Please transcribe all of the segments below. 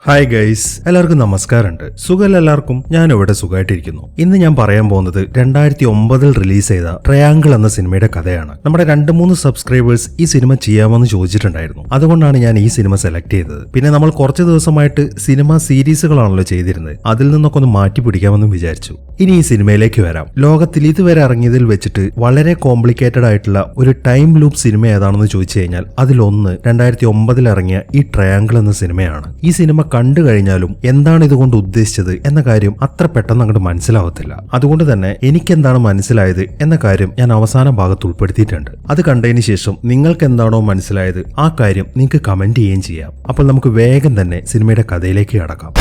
Hi guys, എല്ലാവർക്കും നമസ്കാരമുണ്ട്. സുഖമല്ല എല്ലാവർക്കും? ഞാനിവിടെ സുഖമായിട്ടിരിക്കുന്നു. ഇന്ന് ഞാൻ പറയാൻ പോകുന്നത് 2009 റിലീസ് ചെയ്ത ട്രയാങ്കിൾ എന്ന സിനിമയുടെ കഥയാണ്. നമ്മുടെ 2-3 സബ്സ്ക്രൈബേഴ്സ് ഈ സിനിമ ചെയ്യാമെന്ന് ചോദിച്ചിട്ടുണ്ടായിരുന്നു. അതുകൊണ്ടാണ് ഞാൻ ഈ സിനിമ സെലക്ട് ചെയ്തത്. പിന്നെ നമ്മൾ കുറച്ച് ദിവസമായിട്ട് സിനിമ സീരീസുകളാണല്ലോ ചെയ്തിരുന്നത്. അതിൽ നിന്നൊക്കെ ഒന്ന് മാറ്റി പിടിക്കാമെന്ന് വിചാരിച്ചു. ഇനി ഈ സിനിമയിലേക്ക് വരാം. ലോകത്തിൽ ഇതുവരെ ഇറങ്ങിയതിൽ വെച്ചിട്ട് വളരെ കോംപ്ലിക്കേറ്റഡ് ആയിട്ടുള്ള ഒരു ടൈം ലൂപ്പ് സിനിമ ഏതാണെന്ന് ചോദിച്ചു കഴിഞ്ഞാൽ അതിലൊന്ന് 2009 ഇറങ്ങിയ ഈ ട്രയാങ്കിൾ എന്ന സിനിമയാണ്. ഈ സിനിമ കണ്ടു കഴിഞ്ഞാലും എന്താണ് ഇതുകൊണ്ട് ഉദ്ദേശിച്ചത് എന്ന കാര്യം അത്ര പെട്ടെന്ന് അങ്ങോട്ട് മനസ്സിലാവത്തില്ല. അതുകൊണ്ട് തന്നെ എനിക്കെന്താണ് മനസ്സിലായത് എന്ന കാര്യം ഞാൻ അവസാന ഭാഗത്ത് ഉൾപ്പെടുത്തിയിട്ടുണ്ട്. അത് കണ്ടതിന് ശേഷം നിങ്ങൾക്ക് എന്താണോ മനസ്സിലായത് ആ കാര്യം നിങ്ങൾക്ക് കമന്റ് ചെയ്യുകയും ചെയ്യാം. അപ്പോൾ നമുക്ക് വേഗം തന്നെ സിനിമയുടെ കഥയിലേക്ക് കടക്കാം.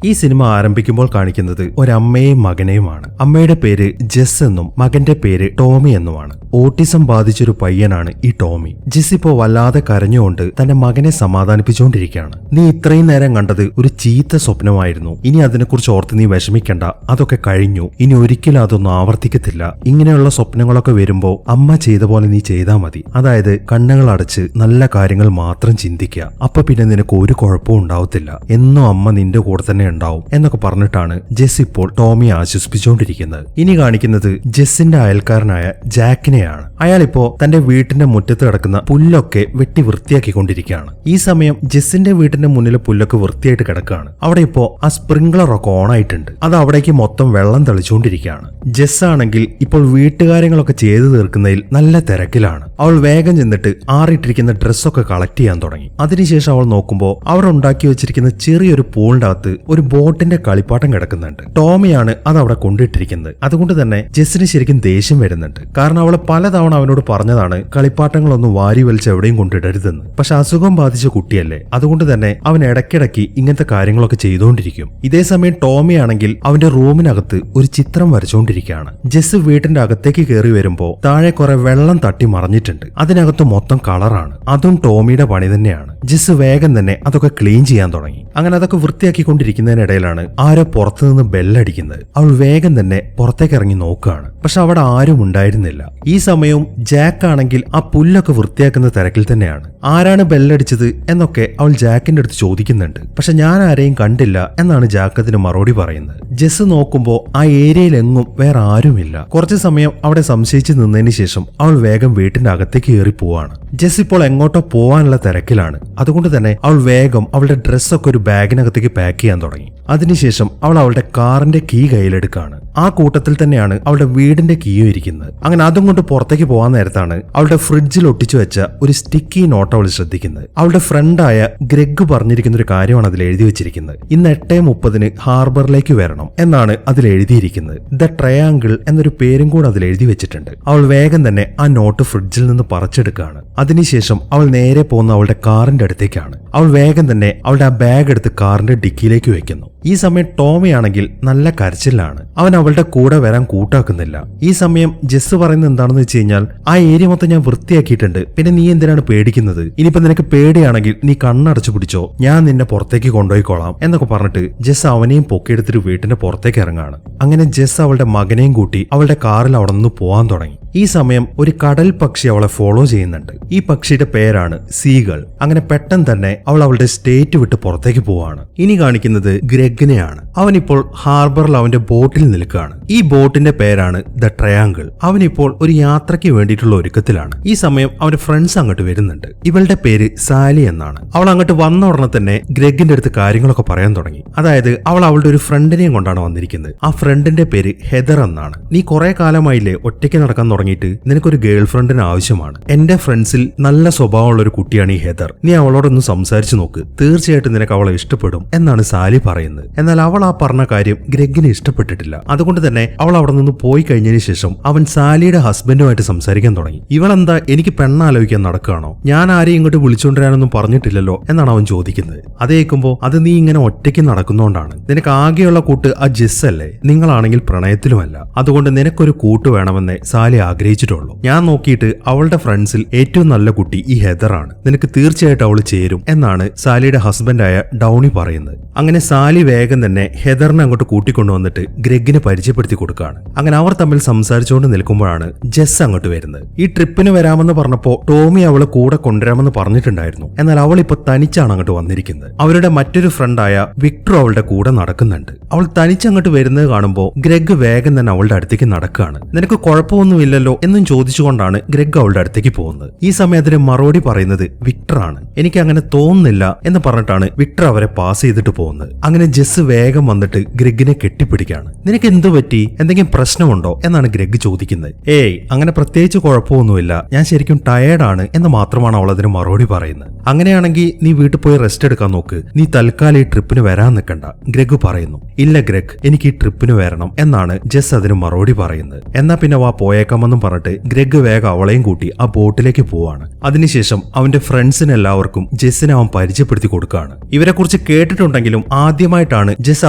ഈ സിനിമ ആരംഭിക്കുമ്പോൾ കാണിക്കുന്നത് ഒരമ്മയും മകനെയുമാണ്. അമ്മയുടെ പേര് ജെസ് എന്നും മകന്റെ പേര് ടോമി എന്നുമാണ്. ഓട്ടിസം ബാധിച്ചൊരു പയ്യനാണ് ഈ ടോമി. ജെസ് ഇപ്പോ വല്ലാതെ കരഞ്ഞുകൊണ്ട് തന്റെ മകനെ സമാധാനിപ്പിച്ചുകൊണ്ടിരിക്കുകയാണ്. നീ ഇത്രയും നേരം കണ്ടത് ഒരു ചീത്ത സ്വപ്നമായിരുന്നു. ഇനി അതിനെക്കുറിച്ച് ഓർത്ത് നീ വിഷമിക്കണ്ട, അതൊക്കെ കഴിഞ്ഞു. ഇനി ഒരിക്കലും അതൊന്നും ആവർത്തിക്കത്തില്ല. ഇങ്ങനെയുള്ള സ്വപ്നങ്ങളൊക്കെ വരുമ്പോ അമ്മ ചെയ്ത പോലെ നീ ചെയ്താൽ മതി. അതായത് കണ്ണുകൾ അടച്ച് നല്ല കാര്യങ്ങൾ മാത്രം ചിന്തിക്കുക. അപ്പൊ പിന്നെ നിനക്ക് ഒരു കുഴപ്പവും ഉണ്ടാവത്തില്ല. എന്നും അമ്മ നിന്റെ കൂടെ തന്നെ ഉണ്ടാവും എന്നൊക്കെ പറഞ്ഞിട്ടാണ് ജെസ് ഇപ്പോൾ ടോമിയെ ആശ്വസിപ്പിച്ചുകൊണ്ടിരിക്കുന്നത്. ഇനി കാണിക്കുന്നത് ജെസ്സിന്റെ അയൽക്കാരനായ ജാക്കിനെയാണ്. അയാളിപ്പോ തന്റെ വീട്ടിന്റെ മുറ്റത്ത് കിടക്കുന്ന പുല്ലൊക്കെ വെട്ടി വൃത്തിയാക്കിക്കൊണ്ടിരിക്കുകയാണ്. ഈ സമയം ജെസ്സിന്റെ വീട്ടിന്റെ മുന്നിൽ പുല്ലൊക്കെ വൃത്തിയായിട്ട് കിടക്കുകയാണ്. അവിടെ ഇപ്പോ ആ സ്പ്രിംഗ്ലർ ഒക്കെ ഓൺ ആയിട്ടുണ്ട്. അത് അവിടേക്ക് മൊത്തം വെള്ളം തെളിച്ചുകൊണ്ടിരിക്കുകയാണ്. ജെസ് ആണെങ്കിൽ ഇപ്പോൾ വീട്ടുകാര്യങ്ങളൊക്കെ ചെയ്തു തീർക്കുന്നതിൽ നല്ല തിരക്കിലാണ്. അവൾ വേഗം ചെന്നിട്ട് ആറിയിട്ടിരിക്കുന്ന ഡ്രസ്സൊക്കെ കളക്ട് ചെയ്യാൻ തുടങ്ങി. അതിനുശേഷം അവൾ നോക്കുമ്പോൾ അവർ ഉണ്ടാക്കി വെച്ചിരിക്കുന്ന ചെറിയൊരു പൂളിന്റെ അകത്ത് ഒരു ബോട്ടിന്റെ കളിപ്പാട്ടം കിടക്കുന്നുണ്ട്. ടോമിയാണ് അത് അവിടെ കൊണ്ടിട്ടിരിക്കുന്നത്. അതുകൊണ്ട് തന്നെ ജെസ്സിന് ശരിക്കും ദേഷ്യം വരുന്നുണ്ട്. കാരണം അവള് പലതവണ അവനോട് പറഞ്ഞതാണ് കളിപ്പാട്ടങ്ങളൊന്നും വാരി വലിച്ച് എവിടെയും കൊണ്ടിടരുതെന്ന്. പക്ഷെ അസുഖം ബാധിച്ച കുട്ടിയല്ലേ, അതുകൊണ്ട് തന്നെ അവൻ ഇടയ്ക്കിടയ്ക്ക് ഇങ്ങനത്തെ കാര്യങ്ങളൊക്കെ ചെയ്തുകൊണ്ടിരിക്കും. ഇതേ സമയം ടോമി ആണെങ്കിൽ അവന്റെ റൂമിനകത്ത് ഒരു ചിത്രം വരച്ചുകൊണ്ടിരിക്കുകയാണ്. ജെസ് വീട്ടിന്റെ അകത്തേക്ക് കയറി വരുമ്പോ താഴെ കുറെ വെള്ളം തട്ടി മറിഞ്ഞിട്ടുണ്ട്. അതിനകത്ത് മൊത്തം കളറാണ്. അതും ടോമിയുടെ പണി തന്നെയാണ്. ജെസ് വേഗം തന്നെ അതൊക്കെ ക്ലീൻ ചെയ്യാൻ തുടങ്ങി. അങ്ങനെ അതൊക്കെ വൃത്തിയാക്കിക്കൊണ്ടിരിക്കുന്നതിനിടയിലാണ് ആരോ പുറത്തുനിന്ന് ബെല്ലടിക്കുന്നത്. അവൾ വേഗം തന്നെ പുറത്തേക്ക് ഇറങ്ങി നോക്കുകയാണ്. പക്ഷെ അവിടെ ആരും ഉണ്ടായിരുന്നില്ല. ഈ സമയവും ജാക്ക് ആണെങ്കിൽ ആ പുല്ലൊക്കെ വൃത്തിയാക്കുന്ന തിരക്കിൽ തന്നെയാണ്. ആരാണ് ബെല്ലടിച്ചത് എന്നൊക്കെ അവൾ ജാക്കിന്റെ അടുത്ത് ചോദിക്കുന്നുണ്ട്. പക്ഷെ ഞാൻ ആരെയും കണ്ടില്ല എന്നാണ് ജാക്ക് അതിന് മറുപടി പറയുന്നത്. ജെസ് നോക്കുമ്പോ ആ ഏരിയയിൽ എങ്ങും വേറെ ആരുമില്ല. കുറച്ചു സമയം അവിടെ സംശയിച്ച് നിന്നതിന് ശേഷം അവൾ വേഗം വീട്ടിന്റെ അകത്തേക്ക് കയറി പോവാണ്. ജെസ് ഇപ്പോൾ എങ്ങോട്ടോ പോവാനുള്ള തിരക്കിലാണ്. അതുകൊണ്ട് തന്നെ അവൾ വേഗം അവളുടെ ഡ്രസ്സൊക്കെ ഒരു ബാഗിനകത്തേക്ക് പാക്ക് ചെയ്യാൻ തുടങ്ങി. അതിനുശേഷം അവൾ അവളുടെ കാറിന്റെ കീ കയ്യിലെടുക്കുകയാണ്. ആ കൂട്ടത്തിൽ തന്നെയാണ് അവളുടെ വീടിന്റെ കീയും ഇരിക്കുന്നത്. അങ്ങനെ അതും കൊണ്ട് പുറത്തേക്ക് പോകാൻ നേരത്താണ് അവളുടെ ഫ്രിഡ്ജിൽ ഒട്ടിച്ചു വെച്ച ഒരു സ്റ്റിക്കി നോട്ട് അവൾ ശ്രദ്ധിക്കുന്നത്. അവളുടെ ഫ്രണ്ടായ ഗ്രെഗ് പറഞ്ഞിരിക്കുന്ന ഒരു കാര്യമാണ് അതിൽ എഴുതി വെച്ചിരിക്കുന്നത്. ഇന്ന് 8:30 ഹാർബറിലേക്ക് വരണം എന്നാണ് അതിൽ എഴുതിയിരിക്കുന്നത്. ദ ട്രയാങ്കിൾ എന്നൊരു പേരും കൂടെ അതിൽ എഴുതി വെച്ചിട്ടുണ്ട്. അവൾ വേഗം തന്നെ ആ നോട്ട് ഫ്രിഡ്ജിൽ നിന്ന് പറിച്ചെടുക്കുകയാണ്. അതിനുശേഷം അവൾ നേരെ പോകുന്ന അവളുടെ കാറിന്റെ അടുത്തേക്കാണ്. അവൾ വേഗം തന്നെ അവളുടെ ആ ബാഗ് എടുത്ത് കാറിന്റെ ഡിക്കിയിലേക്ക് വെക്കുന്നു. ഈ സമയം ടോമി ആണെങ്കിൽ നല്ല കരച്ചിലാണ്. അവൻ അവളുടെ കൂടെ വരാൻ കൂട്ടാക്കുന്നില്ല. ഈ സമയം ജെസ് പറയുന്നത് എന്താണെന്ന് വെച്ച് കഴിഞ്ഞാൽ, ആ ഏരിയ മൊത്തം ഞാൻ വൃത്തിയാക്കിയിട്ടുണ്ട്, പിന്നെ നീ എന്തിനാണ് പേടിക്കുന്നത്? ഇനിയിപ്പോ നിനക്ക് പേടിയാണെങ്കിൽ നീ കണ്ണടച്ചു പിടിച്ചോ, ഞാൻ നിന്നെ പുറത്തേക്ക് കൊണ്ടുപോയിക്കോളാം എന്നൊക്കെ പറഞ്ഞിട്ട് ജെസ് അവനെയും പൊക്കിയെടുത്തിട്ട് വീട്ടിന്റെ പുറത്തേക്ക് ഇറങ്ങാണ്. അങ്ങനെ ജെസ് അവളുടെ മകനെയും കൂട്ടി അവളുടെ കാറിൽ അവിടെ നിന്ന് പോവാൻ തുടങ്ങി. ഈ സമയം ഒരു കടൽ പക്ഷി അവളെ ഫോളോ ചെയ്യുന്നുണ്ട്. ഈ പക്ഷിയുടെ പേരാണ് സീകൾ. അങ്ങനെ പെട്ടെന്ന് തന്നെ അവൾ അവളുടെ സ്റ്റേറ്റ് വിട്ട് പുറത്തേക്ക് പോവാണ്. ഇനി കാണിക്കുന്നത് ഗ്രെഗിനെയാണ്. അവനിപ്പോൾ ഹാർബറിൽ അവന്റെ ബോട്ടിൽ നിൽക്കുകയാണ്. ഈ ബോട്ടിന്റെ പേരാണ് ദ ട്രയാങ്കിൾ. അവനിപ്പോൾ ഒരു യാത്രയ്ക്ക് വേണ്ടിയിട്ടുള്ള ഒരുക്കത്തിലാണ്. ഈ സമയം അവന്റെ ഫ്രണ്ട്സ് അങ്ങോട്ട് വരുന്നുണ്ട്. ഇവളുടെ പേര് സാലി എന്നാണ്. അവൾ അങ്ങോട്ട് വന്ന ഉടനെ തന്നെ ഗ്രെഗിന്റെ അടുത്ത് കാര്യങ്ങളൊക്കെ പറയാൻ തുടങ്ങി. അതായത് അവൾ അവളുടെ ഒരു ഫ്രണ്ടിനെയും കൊണ്ടാണ് വന്നിരിക്കുന്നത്. ആ ഫ്രണ്ടിന്റെ പേര് ഹെദർ എന്നാണ്. നീ കുറെ കാലമായില്ലേ ഒറ്റയ്ക്ക് നടക്കാൻ തുടങ്ങിയിട്ട്? നിനക്കൊരു ഗേൾ ഫ്രണ്ടിന് ആവശ്യമാണ്. എന്റെ ഫ്രണ്ട്സിൽ നല്ല സ്വഭാവമുള്ള ഒരു കുട്ടിയാണ് ഈ ഹെദർ. നീ അവളോടൊന്ന് സംസാരിച്ചു നോക്ക്, തീർച്ചയായിട്ടും നിനക്ക് അവളെ ഇഷ്ടപ്പെടും എന്നാണ് സാലി പറയുന്നത്. എന്നാൽ അവൾ ആ പറഞ്ഞ കാര്യം ഗ്രെഗിന് ഇഷ്ടപ്പെട്ടിട്ടില്ല. അതുകൊണ്ട് തന്നെ അവൾ അവിടെ നിന്ന് പോയി കഴിഞ്ഞതിന് ശേഷം അവൻ സാലിയുടെ ഹസ്ബൻഡുമായിട്ട് സംസാരിക്കാൻ തുടങ്ങി. ഇവളെന്താ എനിക്ക് പെണ്ണാലോചിക്കാൻ നടക്കുകയാണോ? ഞാൻ ആരെയും ഇങ്ങോട്ട് വിളിച്ചുകൊണ്ടുവരാനൊന്നും പറഞ്ഞിട്ടില്ലല്ലോ എന്നാണ് അവൻ ചോദിക്കുന്നത്. അത് കേൾക്കുമ്പോൾ അത് നീ ഇങ്ങനെ ഒറ്റയ്ക്ക് നടക്കുന്നോണ്ടാണ്. നിനക്ക് ആകെയുള്ള കൂട്ട് ആ ജെസ് അല്ലേ? നിങ്ങളാണെങ്കിൽ പ്രണയത്തിലുമല്ല. അതുകൊണ്ട് നിനക്കൊരു കൂട്ട് വേണമെന്നേ സാലി ആഗ്രഹിച്ചിട്ടുള്ളൂ. ഞാൻ നോക്കിയിട്ട് അവളുടെ ഫ്രണ്ട്സിൽ ഏറ്റവും നല്ല കുട്ടി ഈ ഹെദറാണ്, നിനക്ക് തീർച്ചയായിട്ടും അവൾ ചേരും എന്നാണ് സാലിയുടെ ഹസ്ബൻഡായ ഡൗണി പറയുന്നത്. അങ്ങനെ സാലി വേഗം തന്നെ ഹെദറിനെ അങ്ങോട്ട് കൂട്ടിക്കൊണ്ടുവന്നിട്ട് ഗ്രെഗിനെ പരിചയപ്പെടുത്തി കൊടുക്കുകയാണ്. അങ്ങനെ അവർ തമ്മിൽ സംസാരിച്ചുകൊണ്ട് നിൽക്കുമ്പോഴാണ് ജെസ് അങ്ങോട്ട് വരുന്നത്. ഈ ട്രിപ്പിന് വരാമെന്ന് പറഞ്ഞപ്പോ ടോമി അവളെ കൂടെ കൊണ്ടുവരാമെന്ന് പറഞ്ഞിട്ടുണ്ടായിരുന്നു. എന്നാൽ അവൾ ഇപ്പൊ തനിച്ചാണ് അങ്ങോട്ട് വന്നിരിക്കുന്നത്. അവരുടെ മറ്റൊരു ഫ്രണ്ടായ വിക്ടർ അവളുടെ കൂടെ നടക്കുന്നുണ്ട്. അവൾ തനിച്ചങ്ങോട്ട് വരുന്നത് കാണുമ്പോൾ ഗ്രെഗ് വേഗം തന്നെ അവളുടെ അടുത്തേക്ക് നടക്കുകയാണ്. നിനക്ക് കുഴപ്പമൊന്നുമില്ലല്ലോ എന്നും ചോദിച്ചുകൊണ്ടാണ് ഗ്രെഗ് അവളുടെ അടുത്തേക്ക് പോകുന്നത്. ഈ സമയത്തിന് മറുപടി പറയുന്നത് വിക്ടർ ആണ്. എനിക്ക് അങ്ങനെ തോന്നുന്നില്ല എന്ന് പറഞ്ഞിട്ടാണ് വിക്ടർ അവരെ പാസ് ചെയ്തിട്ട് പോകുന്നത്. അങ്ങനെ ജെസ് വേഗം വന്നിട്ട് ഗ്രെഗിനെ കെട്ടിപ്പിടിക്കാണ്. നിനക്ക് എന്തു പറ്റി, എന്തെങ്കിലും പ്രശ്നമുണ്ടോ എന്നാണ് ഗ്രെഗ് ചോദിക്കുന്നത്. ഏയ് അങ്ങനെ പ്രത്യേകിച്ച് കുഴപ്പമൊന്നുമില്ല, ഞാൻ ശരിക്കും ടയേർഡാണ് എന്ന് മാത്രമാണ് അവൾ അതിന് മറുപടി പറയുന്നത്. അങ്ങനെയാണെങ്കിൽ നീ വീട്ടിൽ പോയി റെസ്റ്റ് എടുക്കാൻ നോക്ക്, നീ തൽക്കാലം ഈ ട്രിപ്പിന് വരാൻ നിൽക്കണ്ട ഗ്രെഗ് പറയുന്നു. ഇല്ല ഗ്രെഗ്, എനിക്ക് ഈ ട്രിപ്പിന് വരണം എന്നാണ് ജെസ് അതിന് മറുപടി പറയുന്നത്. എന്നാ പിന്നെ വാ പോയേക്കാമെന്നും പറഞ്ഞിട്ട് ഗ്രെഗ് വേഗം അവളെയും കൂട്ടി ആ ബോട്ടിലേക്ക് പോവാണ്. അതിനുശേഷം അവന്റെ ഫ്രണ്ട്സിന് എല്ലാവർക്കും ജെസ്സിനെ അവൻ പരിചയപ്പെടുത്തി കൊടുക്കുകയാണ്. ഇവരെ കുറിച്ച് കേട്ടിട്ടുണ്ടെങ്കിലും ആദ്യമായിട്ടാണ് ജെസ്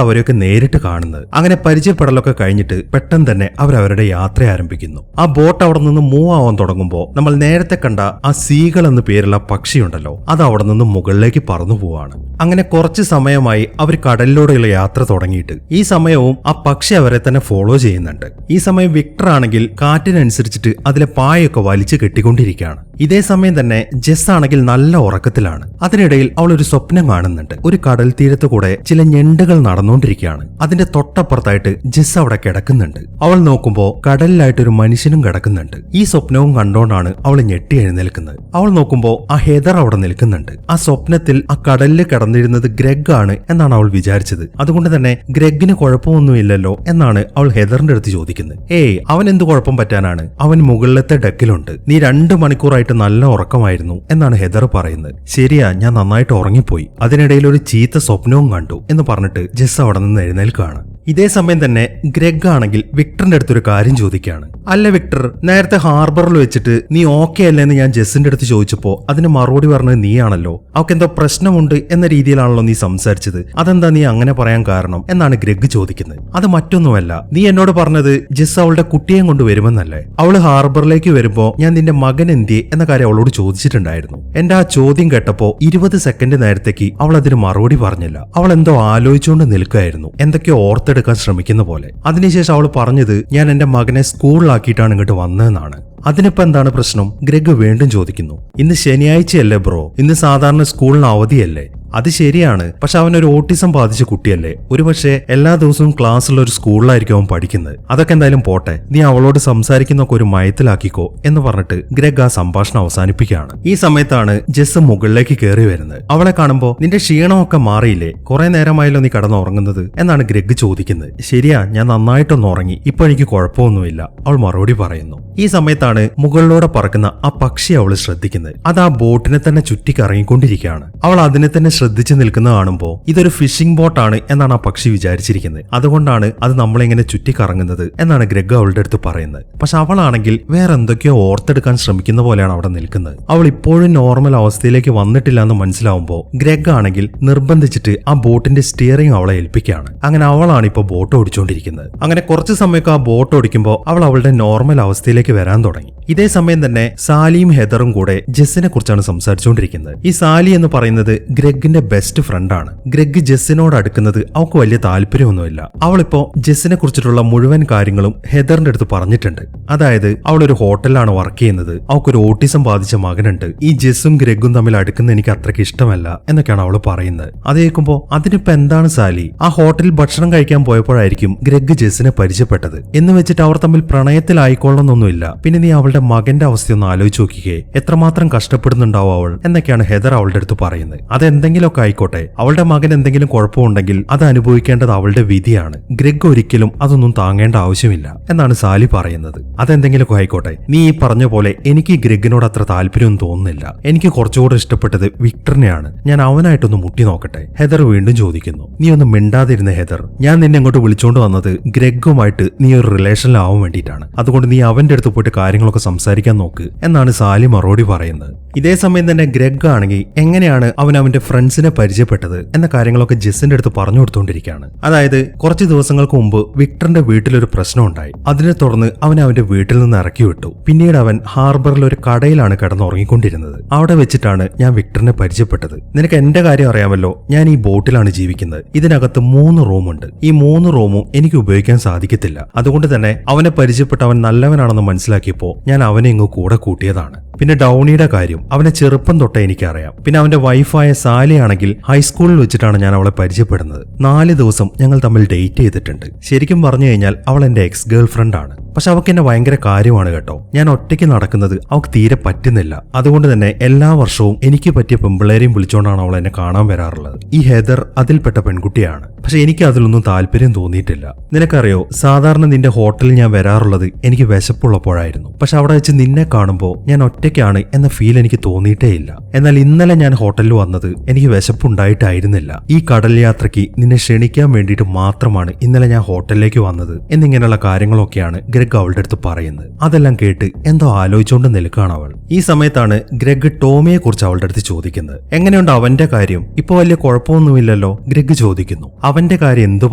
അവരെയൊക്കെ നേരിട്ട് കാണുന്നത്. അങ്ങനെ പരിചയപ്പെടലൊക്കെ കഴിഞ്ഞിട്ട് പെട്ടെന്ന് തന്നെ അവരവരുടെ യാത്ര ആരംഭിക്കുന്നു. ആ ബോട്ട് അവിടെ നിന്ന് മൂവ് ആവാൻ തുടങ്ങുമ്പോൾ നമ്മൾ നേരത്തെ കണ്ട ആ സീകൾ എന്ന് പേരുള്ള പക്ഷിയുണ്ടല്ലോ, അത് അവിടെ നിന്ന് മുകളിലേക്ക് പറന്നു പോവാണ്. അങ്ങനെ കുറച്ച് സമയമായി അവർ കടലിലൂടെയുള്ള യാത്ര തുടങ്ങിയിട്ട് ഈ സമയവും ആ പക്ഷി അവരെ തന്നെ ഫോളോ ചെയ്യുന്നുണ്ട്. ഈ സമയം വിക്ടർ ആണെങ്കിൽ കാറ്റിനനുസരിച്ചിട്ട് അതിലെ പായൊക്കെ വലിച്ചു കെട്ടിക്കൊണ്ടിരിക്കുകയാണ്. ഇതേ സമയം തന്നെ ജെസ് ആണെങ്കിൽ നല്ല ഉറക്കത്തിലാണ്. അതിനിടയിൽ അവൾ ഒരു സ്വപ്നം കാണുന്നുണ്ട്. ഒരു കടൽ തീരത്ത് കൂടെ ചില ഞണ്ടുകൾ നടന്നുകൊണ്ടിരിക്കുകയാണ്. അതിന്റെ തൊട്ടപ്പുറത്തായിട്ട് ജെസ് അവിടെ കിടക്കുന്നുണ്ട്. അവൾ നോക്കുമ്പോ കടലിലായിട്ട് ഒരു മനുഷ്യനും കിടക്കുന്നുണ്ട്. ഈ സ്വപ്നവും കണ്ടോണ്ടാണ് അവൾ ഞെട്ടി എഴുന്നേൽക്കുന്നത്. അവൾ നോക്കുമ്പോ ആ ഹെദർ അവിടെ നിൽക്കുന്നുണ്ട്. ആ സ്വപ്നത്തിൽ ആ കടലിൽ കിടന്നിരുന്നത് ഗ്രെഗ് ആണ് എന്നാണ് അവൾ വിചാരിച്ചത്. അതുകൊണ്ട് തന്നെ ഗ്രെഗിന് കുഴപ്പമൊന്നുമില്ലല്ലോ എന്നാണ് അവൾ ഹെദറിന്റെ അടുത്ത് ചോദിക്കുന്നത്. ഏയ് അവൻ എന്ത് കുഴപ്പം പറ്റാനാണ്, അവൻ മുകളിലത്തെ ഡെക്കിലുണ്ട്, നീ 2 മണിക്കൂറായിട്ട് നല്ല ഉറക്കമായിരുന്നു എന്നാണ് ഹെദർ പറയുന്നത്. ശരിയാ, ഞാൻ നന്നായിട്ട് ഉറങ്ങിപ്പോയി, അതിനിടയിൽ ഒരു ചീത്ത സ്വപ്നവും കണ്ടു എന്ന് പറഞ്ഞിട്ട് ജെസ് അവിടെ നിന്ന് എഴുന്നേൽക്കുകയാണ്. ഇതേ സമയം തന്നെ ഗ്രെഗ് ആണെങ്കിൽ വിക്ടറിന്റെ അടുത്തൊരു കാര്യം ചോദിക്കുകയാണ്. അല്ല വിക്ടർ, നേരത്തെ ഹാർബറിൽ വെച്ചിട്ട് നീ ഓക്കെ അല്ലെന്ന് ഞാൻ ജെസ്സിന്റെ അടുത്ത് ചോദിച്ചപ്പോ അതിന് മറുപടി പറഞ്ഞത് നീയാണല്ലോ, അവൾക്ക് എന്തോ പ്രശ്നമുണ്ട് എന്ന രീതിയിലാണല്ലോ നീ സംസാരിച്ചത്, അതെന്താ നീ അങ്ങനെ പറയാൻ കാരണം എന്നാണ് ഗ്രെഗ് ചോദിക്കുന്നത്. അത് മറ്റൊന്നുമല്ല, നീ എന്നോട് പറഞ്ഞത് ജെസ് അവളുടെ കുട്ടിയെയും കൊണ്ട് വരുമെന്നല്ലേ. അവള് ഹാർബറിലേക്ക് വരുമ്പോ ഞാൻ നിന്റെ മകൻ എന്തിയെ എന്ന കാര്യം അവളോട് ചോദിച്ചിട്ടുണ്ടായിരുന്നു. എന്റെ ആ ചോദ്യം കേട്ടപ്പോ 20 സെക്കൻഡ് നേരത്തേക്ക് അവൾ അതിന് മറുപടി പറഞ്ഞില്ല. അവൾ എന്തോ ആലോചിച്ചുകൊണ്ട് നിൽക്കുകയായിരുന്നു, എന്തൊക്കെയോ ഓർത്തെടുക്കാൻ ശ്രമിക്കുന്ന പോലെ. അതിനുശേഷം അവൾ പറഞ്ഞത് ഞാൻ എന്റെ മകനെ സ്കൂളിലാക്കിയിട്ടാണ് ഇങ്ങോട്ട് വന്നതെന്നാണ്. അതിനിപ്പോ എന്താണ് പ്രശ്നം, ഗ്രെഗ് വീണ്ടും ചോദിക്കുന്നു. ഇന്ന് ശനിയാഴ്ചയല്ലേ ബ്രോ, ഇന്ന് സാധാരണ സ്കൂളിന് അവധിയല്ലേ. അത് ശരിയാണ്, പക്ഷെ അവനൊരു ഓട്ടിസം ബാധിച്ച കുട്ടിയല്ലേ, ഒരുപക്ഷെ എല്ലാ ദിവസവും ക്ലാസ്സിലുള്ള ഒരു സ്കൂളിലായിരിക്കും അവൻ പഠിക്കുന്നത്. അതൊക്കെ എന്തായാലും പോട്ടെ, നീ അവളോട് സംസാരിക്കുന്നൊക്കെ ഒരു മയത്തിലാക്കിക്കോ എന്ന് പറഞ്ഞിട്ട് ഗ്രെഗ് ആ സംഭാഷണം അവസാനിപ്പിക്കുകയാണ്. ഈ സമയത്താണ് ജെസ് മുകളിലേക്ക് കയറി വരുന്നത്. അവളെ കാണുമ്പോ നിന്റെ ക്ഷീണമൊക്കെ മാറിയില്ലേ, കുറെ നേരമായല്ലോ നീ കടന്നുറങ്ങുന്നത് എന്നാണ് ഗ്രെഗ് ചോദിക്കുന്നത്. ശരിയാ, ഞാൻ നന്നായിട്ടൊന്ന് ഉറങ്ങി, ഇപ്പൊ എനിക്ക് കുഴപ്പമൊന്നുമില്ല അവൾ മറുപടി പറയുന്നു. ഈ സമയത്താണ് മുകളിലൂടെ പറക്കുന്ന ആ പക്ഷി അവൾ ശ്രദ്ധിക്കുന്നത്. അത് ആ ബോട്ടിനെ തന്നെ ചുറ്റിക്കറങ്ങിക്കൊണ്ടിരിക്കുകയാണ്. അവൾ അതിനെ തന്നെ ശ്രദ്ധിച്ചു നിൽക്കുന്നത് കാണുമ്പോൾ ഇതൊരു ഫിഷിംഗ് ബോട്ടാണ് എന്നാണ് ആ പക്ഷി വിചാരിച്ചിരിക്കുന്നത്. അതുകൊണ്ടാണ് അത് നമ്മളിങ്ങനെ ചുറ്റിക്കറങ്ങുന്നത് എന്നാണ് ഗ്രെഗ് അവളുടെ അടുത്ത് പറയുന്നത്. പക്ഷെ അവളാണെങ്കിൽ വേറെ എന്തൊക്കെയോ ഓർത്തെടുക്കാൻ ശ്രമിക്കുന്ന പോലെയാണ് അവിടെ നിൽക്കുന്നത്. അവൾ ഇപ്പോഴും നോർമൽ അവസ്ഥയിലേക്ക് വന്നിട്ടില്ല എന്ന് മനസ്സിലാവുമ്പോൾ ഗ്രെഗ് ആണെങ്കിൽ നിർബന്ധിച്ചിട്ട് ആ ബോട്ടിന്റെ സ്റ്റിയറിംഗ് അവളെ ഏൽപ്പിക്കുകയാണ്. അങ്ങനെ അവളാണ് ഇപ്പോൾ ബോട്ട് ഓടിച്ചുകൊണ്ടിരിക്കുന്നത്. അങ്ങനെ കുറച്ച് സമയമൊക്കെ ആ ബോട്ട് ഓടിക്കുമ്പോൾ അവൾ അവളുടെ നോർമൽ അവസ്ഥയിലേക്ക് വരാൻ തുടങ്ങി. ഇതേ സമയം തന്നെ സാലിയും ഹെദറും കൂടെ ജെസ്സിനെ കുറിച്ചാണ് സംസാരിച്ചുകൊണ്ടിരിക്കുന്നത്. ഈ സാലി എന്ന് പറയുന്നത് ഗ്രെഗിന്റെ ബെസ്റ്റ് ഫ്രണ്ടാണ്. ഗ്രെഗ് ജെസ്സിനോട് അടുക്കുന്നത് അവൾക്ക് വലിയ താല്പര്യമൊന്നുമില്ല. അവളിപ്പോ ജെസ്സിനെ കുറിച്ചിട്ടുള്ള മുഴുവൻ കാര്യങ്ങളും ഹെദറിന്റെ അടുത്ത് പറഞ്ഞിട്ടുണ്ട്. അതായത് അവൾ ഒരു ഹോട്ടലിലാണ് വർക്ക് ചെയ്യുന്നത്, അവൾക്കൊരു ഓട്ടിസം ബാധിച്ച മകനുണ്ട്, ഈ ജെസ്സും ഗ്രെഗും തമ്മിൽ അടുക്കുന്ന എനിക്ക് അത്രയ്ക്ക് ഇഷ്ടമല്ല എന്നൊക്കെയാണ് അവൾ പറയുന്നത്. അത് കേൾക്കുമ്പോ അതിനിപ്പോ എന്താണ് സാലി, ആ ഹോട്ടലിൽ ഭക്ഷണം കഴിക്കാൻ പോയപ്പോഴായിരിക്കും ഗ്രെഗ് ജെസ്സിനെ പരിചയപ്പെട്ടത് എന്ന് വെച്ചിട്ട് അവർ തമ്മിൽ പ്രണയത്തിലായിക്കൊള്ളണമെന്നൊന്നുമില്ല. പിന്നെ നീ അവളുടെ മകന്റെ അവസ്ഥയൊന്ന് ആലോചിച്ച് നോക്കിക്കേ, എത്രമാത്രം കഷ്ടപ്പെടുന്നുണ്ടാവും അവൾ എന്നൊക്കെയാണ് ഹെദർ അവളുടെ അടുത്ത് പറയുന്നത്. അതെന്തെങ്കിലുമൊക്കെ ആയിക്കോട്ടെ, അവളുടെ മകൻ എന്തെങ്കിലും കുഴപ്പമുണ്ടെങ്കിൽ അത് അനുഭവിക്കേണ്ടത് അവളുടെ വിധിയാണ്. ഗ്രെഗ് ഒരിക്കലും അതൊന്നും താങ്ങേണ്ട ആവശ്യമില്ല എന്നാണ് സാലി പറയുന്നത്. അതെന്തെങ്കിലുമൊക്കെ ആയിക്കോട്ടെ, നീ ഈ പറഞ്ഞ പോലെ എനിക്ക് ഈ ഗ്രെഗിനോട് അത്ര താല്പര്യം തോന്നുന്നില്ല. എനിക്ക് കുറച്ചുകൂടെ ഇഷ്ടപ്പെട്ടത് വിക്ടറിനെയാണ്, ഞാൻ അവനായിട്ടൊന്ന് മുട്ടി നോക്കട്ടെ ഹെദർ വീണ്ടും ചോദിക്കുന്നു. നീ ഒന്ന് മിണ്ടാതിരുന്ന ഹെദർ, ഞാൻ നിന്നെ അങ്ങോട്ട് വിളിച്ചോണ്ട് വന്നത് ഗ്രെഗുമായിട്ട് നീ ഒരു റിലേഷനിലാവാൻ വേണ്ടിയിട്ടാണ്. അതുകൊണ്ട് നീ അവന്റെ അടുത്ത് പോയിട്ട് കാര്യങ്ങളൊക്കെ സംസാരിക്കാൻ നോക്ക് എന്നാണ് സാലി മറുപടി പറയുന്നത്. ഇതേ സമയം തന്നെ ഗ്രെഗ് ആണെങ്കിൽ എങ്ങനെയാണ് അവൻ അവന്റെ ഫ്രണ്ട്സ് ഫ്രണ്ട്സിനെ പരിചയപ്പെട്ടത് എന്ന കാര്യങ്ങളൊക്കെ ജെസ്സിന്റെ അടുത്ത് പറഞ്ഞു കൊടുത്തുകൊണ്ടിരിക്കുകയാണ്. അതായത് കുറച്ച് ദിവസങ്ങൾക്ക് മുമ്പ് വിക്ടറിന്റെ വീട്ടിലൊരു പ്രശ്നം ഉണ്ടായി. അതിനെ തുടർന്ന് അവൻ അവന്റെ വീട്ടിൽ നിന്ന് ഇറക്കി വിട്ടു. പിന്നീട് അവൻ ഹാർബറിൽ ഒരു കടയിലാണ് കിടന്നുറങ്ങിക്കൊണ്ടിരുന്നത്. അവിടെ വെച്ചിട്ടാണ് ഞാൻ വിക്ടറിനെ പരിചയപ്പെട്ടത്. നിനക്ക് എന്റെ കാര്യം അറിയാമല്ലോ, ഞാൻ ഈ ബോട്ടിലാണ് ജീവിക്കുന്നത്. ഇതിനകത്ത് 3 റൂമുണ്ട്. ഈ 3 റൂമും എനിക്ക് ഉപയോഗിക്കാൻ സാധിക്കത്തില്ല. അതുകൊണ്ട് തന്നെ അവനെ പരിചയപ്പെട്ട് അവൻ നല്ലവനാണെന്ന് മനസ്സിലാക്കിയപ്പോ ഞാൻ അവനെ ഇങ്ങ് കൂടെ കൂട്ടിയതാണ്. പിന്നെ ഡൗണിയുടെ കാര്യം അവനെ ചെറുപ്പം തൊട്ടേ എനിക്കറിയാം. പിന്നെ അവന്റെ വൈഫായ സാലിയാണെങ്കിൽ ഹൈസ്കൂളിൽ വെച്ചിട്ടാണ് ഞാൻ അവളെ പരിചയപ്പെടുന്നത്. 4 ദിവസം ഞങ്ങൾ തമ്മിൽ ഡേറ്റ് ചെയ്തിട്ടുണ്ട്. ശരിക്കും പറഞ്ഞു കഴിഞ്ഞാൽ അവൾ എന്റെ എക്സ് ഗേൾ ഫ്രണ്ട് ആണ്. പക്ഷെ അവൾക്ക് എന്നെ ഭയങ്കര കാര്യമാണ് കേട്ടോ. ഞാൻ ഒറ്റയ്ക്ക് നടക്കുന്നത് അവൾക്ക് തീരെ പറ്റുന്നില്ല. അതുകൊണ്ട് തന്നെ എല്ലാ വർഷവും എനിക്ക് പറ്റിയ പെമ്പിളേരെയും വിളിച്ചുകൊണ്ടാണ് അവൾ എന്നെ കാണാൻ വരാറുള്ളത്. ഈ ഹെദർ അതിൽപ്പെട്ട പെൺകുട്ടിയാണ്. പക്ഷെ എനിക്ക് അതിലൊന്നും താല്പര്യം തോന്നിയിട്ടില്ല. നിനക്കറിയോ, സാധാരണ നിന്റെ ഹോട്ടലിൽ ഞാൻ വരാറുള്ളത് എനിക്ക് വിശപ്പുള്ളപ്പോഴായിരുന്നു. പക്ഷെ അവിടെ വെച്ച് നിന്നെ കാണുമ്പോൾ ഞാൻ ഒറ്റയ്ക്കാണ് എന്ന ഫീൽ എനിക്ക് തോന്നിയിട്ടേ ഇല്ല. എന്നാൽ ഇന്നലെ ഞാൻ ഹോട്ടലിൽ വന്നത് എനിക്ക് വിശപ്പുണ്ടായിട്ടായിരുന്നില്ല. ഈ കടൽ യാത്രയ്ക്ക് നിന്നെ ക്ഷണിക്കാൻ വേണ്ടിയിട്ട് മാത്രമാണ് ഇന്നലെ ഞാൻ ഹോട്ടലിലേക്ക് വന്നത് എന്നിങ്ങനെയുള്ള കാര്യങ്ങളൊക്കെയാണ് ഗ്രെഗ് അവളുടെ അടുത്ത് പറയുന്നത്. അതെല്ലാം കേട്ട് എന്തോ ആലോചിച്ചുകൊണ്ട് നിൽക്കുകയാണ് അവൾ. ഈ സമയത്താണ് ഗ്രെഗ് ടോമിയെ കുറിച്ച് അവളുടെ അടുത്ത് ചോദിക്കുന്നത്. എങ്ങനെയുണ്ട് അവന്റെ കാര്യം? ഇപ്പൊ വലിയ കുഴപ്പമൊന്നുമില്ലല്ലോ? ഗ്രെഗ് ചോദിക്കുന്നു. അവന്റെ കാര്യം എന്തു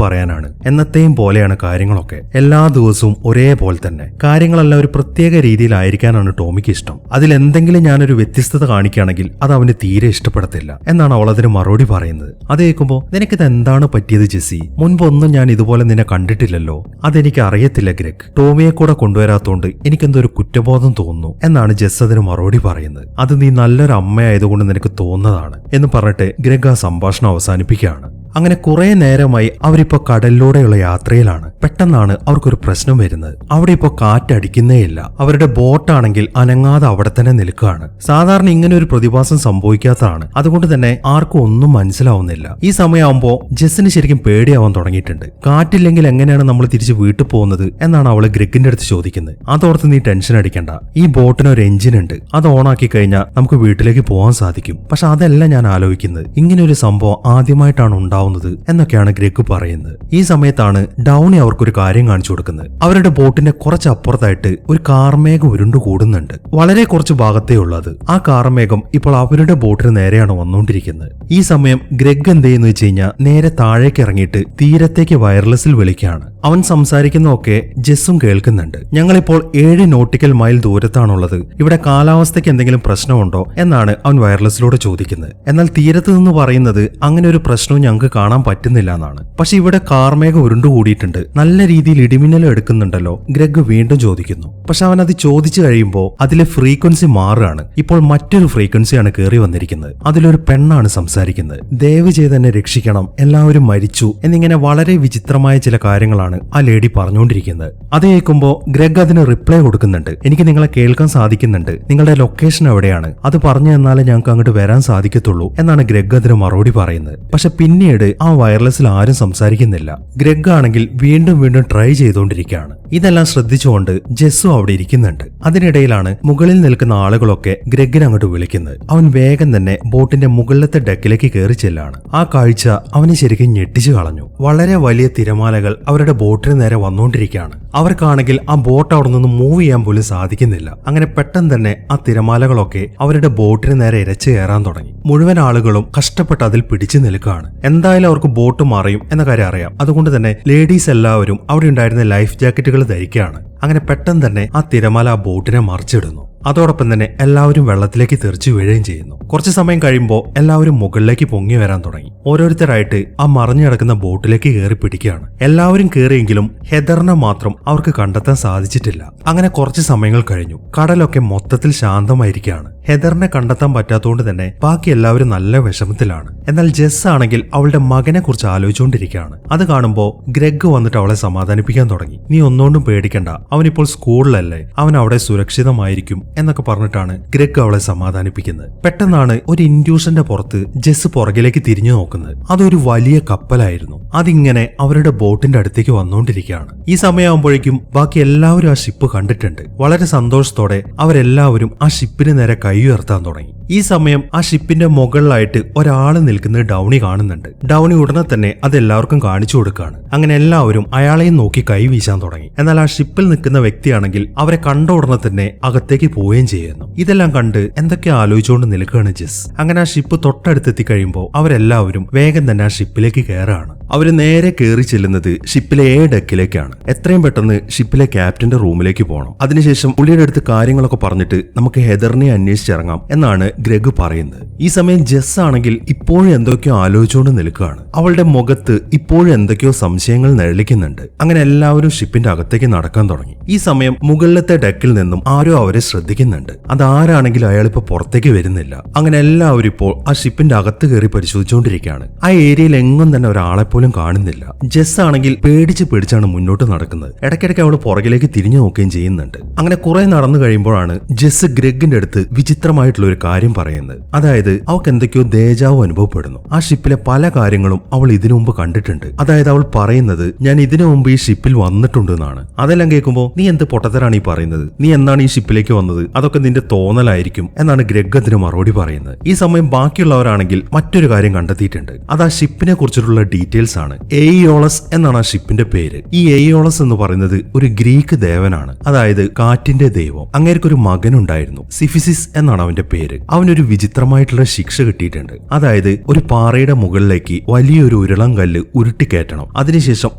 പറയാനാണ്, എന്നത്തെയും പോലെയാണ് കാര്യങ്ങളൊക്കെ. എല്ലാ ദിവസവും ഒരേപോലെ തന്നെ. കാര്യങ്ങളെല്ലാം ഒരു പ്രത്യേക രീതിയിലായിരിക്കാനാണ് ടോമിക്ക് ഇഷ്ടം. അതിലെന്തെങ്കിലും ഞാനൊരു വ്യത്യസ്തത കാണിക്കുകയാണെങ്കിൽ അത് അവന് തീരെ ഇഷ്ടപ്പെടത്തില്ല എന്നാണ് അവൾ അതിന് മറുപടി പറയുന്നത്. അത് കേൾക്കുമ്പോ നിനക്കിത് എന്താണ് പറ്റിയത് ജെസ്സി? മുൻപൊന്നും ഞാൻ ഇതുപോലെ നിന്നെ കണ്ടിട്ടില്ലല്ലോ. അതെനിക്ക് അറിയത്തില്ല ഗ്രെഗ്. ടോമിയെ കൂടെ കൊണ്ടുവരാത്തോണ്ട് എനിക്കെന്തോ ഒരു കുറ്റബോധം തോന്നുന്നു എന്നാണ് ജെസ് അതിന് മറുപടി പറയുന്നത്. അത് നീ നല്ലൊരു അമ്മയായതുകൊണ്ട് നിനക്ക് തോന്നുന്നതാണ് എന്ന് പറഞ്ഞിട്ട് ഗ്രെഗ് ആ സംഭാഷണം അവസാനിപ്പിക്കുകയാണ്. അങ്ങനെ കുറെ നേരമായി അവരിപ്പോ കടലിലൂടെയുള്ള യാത്രയിലാണ്. പെട്ടെന്നാണ് അവർക്കൊരു പ്രശ്നം വരുന്നത്. അവിടെ ഇപ്പോ കാറ്റടിക്കുന്നേയില്ല. അവരുടെ ബോട്ടാണെങ്കിൽ അനങ്ങാതെ അവിടെ തന്നെ നിൽക്കുകയാണ്. സാധാരണ ഇങ്ങനെ ഒരു പ്രതിഭാസം സംഭവിക്കാത്തതാണ്. അതുകൊണ്ട് തന്നെ ആർക്കും ഒന്നും മനസ്സിലാവുന്നില്ല. ഈ സമയമാകുമ്പോ ജെസ്സിന് ശരിക്കും പേടിയാവാൻ തുടങ്ങിയിട്ടുണ്ട്. കാറ്റില്ലെങ്കിൽ എങ്ങനെയാണ് നമ്മൾ തിരിച്ച് വീട്ടിൽ പോകുന്നത് എന്നാണ് അവള് ഗ്രെഗിന്റെ അടുത്ത് ചോദിക്കുന്നത്. അതോർത്ത് നീ ടെൻഷൻ അടിക്കണ്ട. ഈ ബോട്ടിന് ഒരു എഞ്ചിൻ ഉണ്ട്. അത് ഓണാക്കി കഴിഞ്ഞാൽ നമുക്ക് വീട്ടിലേക്ക് പോകാൻ സാധിക്കും. പക്ഷെ അതല്ല ഞാൻ ആലോചിക്കുന്നത്. ഇങ്ങനെ ഒരു സംഭവം ആദ്യമായിട്ടാണ് ഉണ്ടാവുന്നത് എന്നൊക്കെയാണ് ഗ്രെഗ് പറയുന്നത്. ഈ സമയത്താണ് ഡൗണി അവർക്കൊരു കാര്യം കാണിച്ചു കൊടുക്കുന്നത്. അവരുടെ ബോട്ടിന്റെ കുറച്ച് അപ്പുറത്തായിട്ട് ഒരു കാർമേഘം ഉരുണ്ടു കൂടുന്നുണ്ട്. വളരെ കുറച്ച് ഭാഗത്തേ ഉള്ളത്. ആ കാർമേഘം ഇപ്പോൾ അവരുടെ ബോട്ടിന് നേരെയാണ് വന്നുകൊണ്ടിരിക്കുന്നത്. ഈ സമയം ഗ്രെഗ് എന്ത് ചെയ്യുന്നു വെച്ച് കഴിഞ്ഞാൽ നേരെ താഴേക്ക് ഇറങ്ങിയിട്ട് തീരത്തേക്ക് വയർലെസ്സിൽ വിളിക്കുകയാണ്. അവൻ സംസാരിക്കുന്നതൊക്കെ ജെസ്സും കേൾക്കുന്നുണ്ട്. ഞങ്ങളിപ്പോൾ 7 നോട്ടിക്കൽ മൈൽ ദൂരത്താണുള്ളത്. ഇവിടെ കാലാവസ്ഥയ്ക്ക് എന്തെങ്കിലും പ്രശ്നമുണ്ടോ എന്നാണ് അവൻ വയർലെസ്സിലൂടെ ചോദിക്കുന്നത്. എന്നാൽ തീരത്ത് നിന്ന് പറയുന്നത് അങ്ങനെ ഒരു പ്രശ്നവും ഞങ്ങൾക്ക് കാണാൻ പറ്റുന്നില്ല എന്നാണ്. പക്ഷെ ഇവിടെ കാർമേഘം ഉരുണ്ടുകൂടിയിട്ടുണ്ട്. നല്ല രീതിയിൽ ഇടിമിന്നലും എടുക്കുന്നുണ്ടല്ലോ? ഗ്രെഗ് വീണ്ടും ചോദിക്കുന്നു. പക്ഷെ അവൻ അത് ചോദിച്ചു കഴിയുമ്പോൾ അതിലെ ഫ്രീക്വൻസി മാറുകയാണ്. ഇപ്പോൾ മറ്റൊരു ഫ്രീക്വൻസിയാണ് കയറി വന്നിരിക്കുന്നത്. അതിലൊരു പെണ്ണാണ് സംസാരിക്കുന്നത്. ദയവ് ചെയ്ത് എന്നെ രക്ഷിക്കണം, എല്ലാവരും മരിച്ചു എന്നിങ്ങനെ വളരെ വിചിത്രമായ ചില കാര്യങ്ങളാണ് ആ ലേഡി പറഞ്ഞുകൊണ്ടിരിക്കുന്നത്. അത് കേൾക്കുമ്പോൾ ഗ്രെഗ് അതിന് റിപ്ലൈ കൊടുക്കുന്നുണ്ട്. എനിക്ക് നിങ്ങളെ കേൾക്കാൻ സാധിക്കുന്നുണ്ട്. നിങ്ങളുടെ ലൊക്കേഷൻ എവിടെയാണ്? അത് പറഞ്ഞു തന്നാലേ ഞങ്ങൾക്ക് അങ്ങോട്ട് വരാൻ സാധിക്കത്തുള്ളൂ എന്നാണ് ഗ്രെഗ് അതിന് മറുപടി പറയുന്നത്. പക്ഷെ പിന്നീട് ആ വയർലെസ്സിൽ ആരും സംസാരിക്കുന്നില്ല. ഗ്രെഗ് ആണെങ്കിൽ വീണ്ടും വീണ്ടും ട്രൈ ചെയ്തുകൊണ്ടിരിക്കുകയാണ്. ഇതെല്ലാം ശ്രദ്ധിച്ചുകൊണ്ട് ജെസ്സും അവിടെ ഇരിക്കുന്നുണ്ട്. അതിനിടയിലാണ് മുകളിൽ നിൽക്കുന്ന ആളുകളൊക്കെ ഗ്രെഗിനെ അങ്ങോട്ട് വിളിക്കുന്നത്. അവൻ വേഗം തന്നെ ബോട്ടിന്റെ മുകളിലത്തെ ഡെക്കിലേക്ക് കയറി ചെല്ലാണ്. ആ കാഴ്ച അവനെ ശരിക്കും ഞെട്ടിച്ചു കളഞ്ഞു. വളരെ വലിയ തിരമാലകൾ അവരുടെ ബോട്ടിന് നേരെ വന്നുകൊണ്ടിരിക്കുകയാണ്. അവർക്കാണെങ്കിൽ ആ ബോട്ട് അവിടെ നിന്ന് മൂവ് ചെയ്യാൻ പോലും സാധിക്കുന്നില്ല. അങ്ങനെ പെട്ടെന്ന് തന്നെ ആ തിരമാലകളൊക്കെ അവരുടെ ബോട്ടിന് നേരെ ഇരച്ചു കയറാൻ തുടങ്ങി. മുഴുവൻ ആളുകളും കഷ്ടപ്പെട്ട് അതിൽ പിടിച്ചു നിൽക്കുകയാണ്. എന്തായാലും അവർക്ക് ബോട്ട് മറിയും എന്ന കാര്യം അറിയാം. അതുകൊണ്ട് തന്നെ ലേഡീസ് എല്ലാവരും അവിടെ ഉണ്ടായിരുന്ന ലൈഫ് ജാക്കറ്റുകൾ ധരിക്കുകയാണ്. അങ്ങനെ പെട്ടെന്ന് തന്നെ ആ തിരമാല ആ ബോട്ടിനെ മറിച്ചിടുന്നു. അതോടൊപ്പം തന്നെ എല്ലാവരും വെള്ളത്തിലേക്ക് തെറിച്ചു വീഴുകയും ചെയ്യുന്നു. കുറച്ചു സമയം കഴിയുമ്പോൾ എല്ലാവരും മുകളിലേക്ക് പൊങ്ങി വരാൻ തുടങ്ങി. ഓരോരുത്തരായിട്ട് ആ മറിഞ്ഞു കിടക്കുന്ന ബോട്ടിലേക്ക് കയറി പിടിക്കുകയാണ്. എല്ലാവരും കയറിയെങ്കിലും ഹെദറിനെ മാത്രം അവർക്ക് കണ്ടെത്താൻ സാധിച്ചിട്ടില്ല. അങ്ങനെ കുറച്ച് സമയങ്ങൾ കഴിഞ്ഞു. കടലൊക്കെ മൊത്തത്തിൽ ശാന്തമായിരിക്കുകയാണ്. ഹെദറിനെ കണ്ടെത്താൻ പറ്റാത്തതുകൊണ്ട് തന്നെ ബാക്കി എല്ലാവരും നല്ല വിഷമത്തിലാണ്. എന്നാൽ ജെസ് ആണെങ്കിൽ അവളുടെ മകനെ കുറിച്ച് ആലോചിച്ചുകൊണ്ടിരിക്കുകയാണ്. അത് കാണുമ്പോൾ ഗ്രെഗ് വന്നിട്ട് അവളെ സമാധാനിപ്പിക്കാൻ തുടങ്ങി. നീ ഒന്നുകൊണ്ടും പേടിക്കണ്ട, അവനിപ്പോൾ സ്കൂളിലല്ലേ, അവൻ അവിടെ സുരക്ഷിതമായിരിക്കും എന്നൊക്കെ പറഞ്ഞിട്ടാണ് ഗ്രെഗ് അവളെ സമാധാനിപ്പിക്കുന്നത്. പെട്ടെന്നാണ് ഒരു ഇൻഡ്യൂഷന്റെ പുറത്ത് ജെസ് പുറകിലേക്ക് തിരിഞ്ഞു നോക്കുന്നത്. അതൊരു വലിയ കപ്പലായിരുന്നു. അതിങ്ങനെ അവരുടെ ബോട്ടിന്റെ അടുത്തേക്ക് വന്നുകൊണ്ടിരിക്കുകയാണ്. ഈ സമയമാകുമ്പോഴേക്കും ബാക്കി എല്ലാവരും ആ ഷിപ്പ് കണ്ടിട്ടുണ്ട്. വളരെ സന്തോഷത്തോടെ അവരെല്ലാവരും ആ ഷിപ്പിന് നേരെ കൈ ഉയർത്താൻ തുടങ്ങി. ഈ സമയം ആ ഷിപ്പിന്റെ മുകളിലായിട്ട് ഒരാള് നിൽക്കുന്നത് ഡൗണി കാണുന്നുണ്ട്. ഡൗണി ഉടനെ തന്നെ അതെല്ലാവർക്കും കാണിച്ചു കൊടുക്കുകയാണ്. അങ്ങനെ എല്ലാവരും അയാളെയും നോക്കി കൈ വീശാൻ തുടങ്ങി. എന്നാൽ ആ ഷിപ്പിൽ നിൽക്കുന്ന വ്യക്തിയാണെങ്കിൽ അവരെ കണ്ട ഉടനെ തന്നെ അകത്തേക്ക് പോവുകയും ചെയ്യുന്നു. ഇതെല്ലാം കണ്ട് എന്തൊക്കെ ആലോചിച്ചുകൊണ്ട് നിൽക്കുകയാണ് ജെസ്. അങ്ങനെ ആ ഷിപ്പ് തൊട്ടടുത്തെത്തി കഴിയുമ്പോൾ അവരെല്ലാവരും വേഗം തന്നെ ആ ഷിപ്പിലേക്ക് കയറാണ്. അവര് നേരെ കയറി ചെല്ലുന്നത് ഷിപ്പിലെ ഡെക്കിലേക്കാണ്. എത്രയും പെട്ടെന്ന് ഷിപ്പിലെ ക്യാപ്റ്റന്റെ റൂമിലേക്ക് പോകണം. അതിനുശേഷം പുള്ളിയുടെ അടുത്ത് കാര്യങ്ങളൊക്കെ പറഞ്ഞിട്ട് നമുക്ക് ഹെദറിനെ അന്വേഷിച്ചിറങ്ങാം എന്നാണ് ഗ്രെഗ് പറയുന്നത്. ഈ സമയം ജെസ് ആണെങ്കിൽ ഇപ്പോഴും എന്തൊക്കെയോ ആലോചിച്ചുകൊണ്ട് നിൽക്കുകയാണ്. അവളുടെ മുഖത്ത് ഇപ്പോഴും എന്തൊക്കെയോ സംശയങ്ങൾ നിഴലിക്കുന്നുണ്ട്. അങ്ങനെ എല്ലാവരും ഷിപ്പിന്റെ അകത്തേക്ക് നടക്കാൻ തുടങ്ങി. ഈ സമയം മുകളിലത്തെ ഡെക്കിൽ നിന്നും ആരോ അവരെ ശ്രദ്ധിക്കുന്നുണ്ട്. അതാരാണെങ്കിലും അയാൾ ഇപ്പൊ പുറത്തേക്ക് വരുന്നില്ല. അങ്ങനെ എല്ലാവരും ഇപ്പോൾ ആ ഷിപ്പിന്റെ അകത്ത് കയറി പരിശോധിച്ചുകൊണ്ടിരിക്കുകയാണ്. ആ ഏരിയയിൽ എങ്ങും തന്നെ ഒരാളെ പോലും കാണുന്നില്ല. ജെസ് ആണെങ്കിൽ പേടിച്ചാണ് മുന്നോട്ട് നടക്കുന്നത്. ഇടയ്ക്കിടയ്ക്ക് അവൾ പുറകിലേക്ക് തിരിഞ്ഞു നോക്കുകയും ചെയ്യുന്നുണ്ട്. അങ്ങനെ കുറെ നടന്നു കഴിയുമ്പോഴാണ് ജെസ് ഗ്രെഗിന്റെ അടുത്ത് വിചിത്രമായിട്ടുള്ള ഒരു കാര്യം പറയുന്നത്. അതായത് അവൾക്ക് എന്തൊക്കെയോ ദേജാവ് അനുഭവപ്പെടുന്നു. ആ ഷിപ്പിലെ പല കാര്യങ്ങളും അവൾ ഇതിനു മുമ്പ് കണ്ടിട്ടുണ്ട്. അതായത് അവൾ പറയുന്നത് ഞാൻ ഇതിനു മുമ്പ് ഈ ഷിപ്പിൽ വന്നിട്ടുണ്ട് എന്നാണ്. അതെല്ലാം കേൾക്കുമ്പോൾ നീ എന്ത് പൊട്ടത്തരാണ് ഈ പറയുന്നത്? നീ എന്നാണ് ഈ ഷിപ്പിലേക്ക് വന്നത്? അതൊക്കെ നിന്റെ തോന്നലായിരിക്കും എന്നാണ് ഗ്രെഗ് അതിന് മറുപടി പറയുന്നത്. ഈ സമയം ബാക്കിയുള്ളവരാണെങ്കിൽ മറ്റൊരു കാര്യം കണ്ടെത്തിയിട്ടുണ്ട്. അത് ആ ഷിപ്പിനെ കുറിച്ചിട്ടുള്ള ഡീറ്റെയിൽസ് ആണ്. എയിയോളസ് എന്നാണ് ആ ഷിപ്പിന്റെ പേര്. ഈ എയിയോളസ് എന്ന് പറയുന്നത് ഒരു ഗ്രീക്ക് ദേവനാണ്. അതായത് കാറ്റിന്റെ ദൈവം. അങ്ങേർക്കൊരു മകനുണ്ടായിരുന്നു. സിഫിസിസ് എന്നാണ് അവന്റെ പേര്. അവനൊരു വിചിത്രമായിട്ടുള്ള ശിക്ഷ കിട്ടിയിട്ടുണ്ട്. അതായത് ഒരു പാറയുടെ മുകളിലേക്ക് വലിയൊരു ഉരുളം കല്ല് ഉരുട്ടിക്കയറ്റണം. അതിനുശേഷം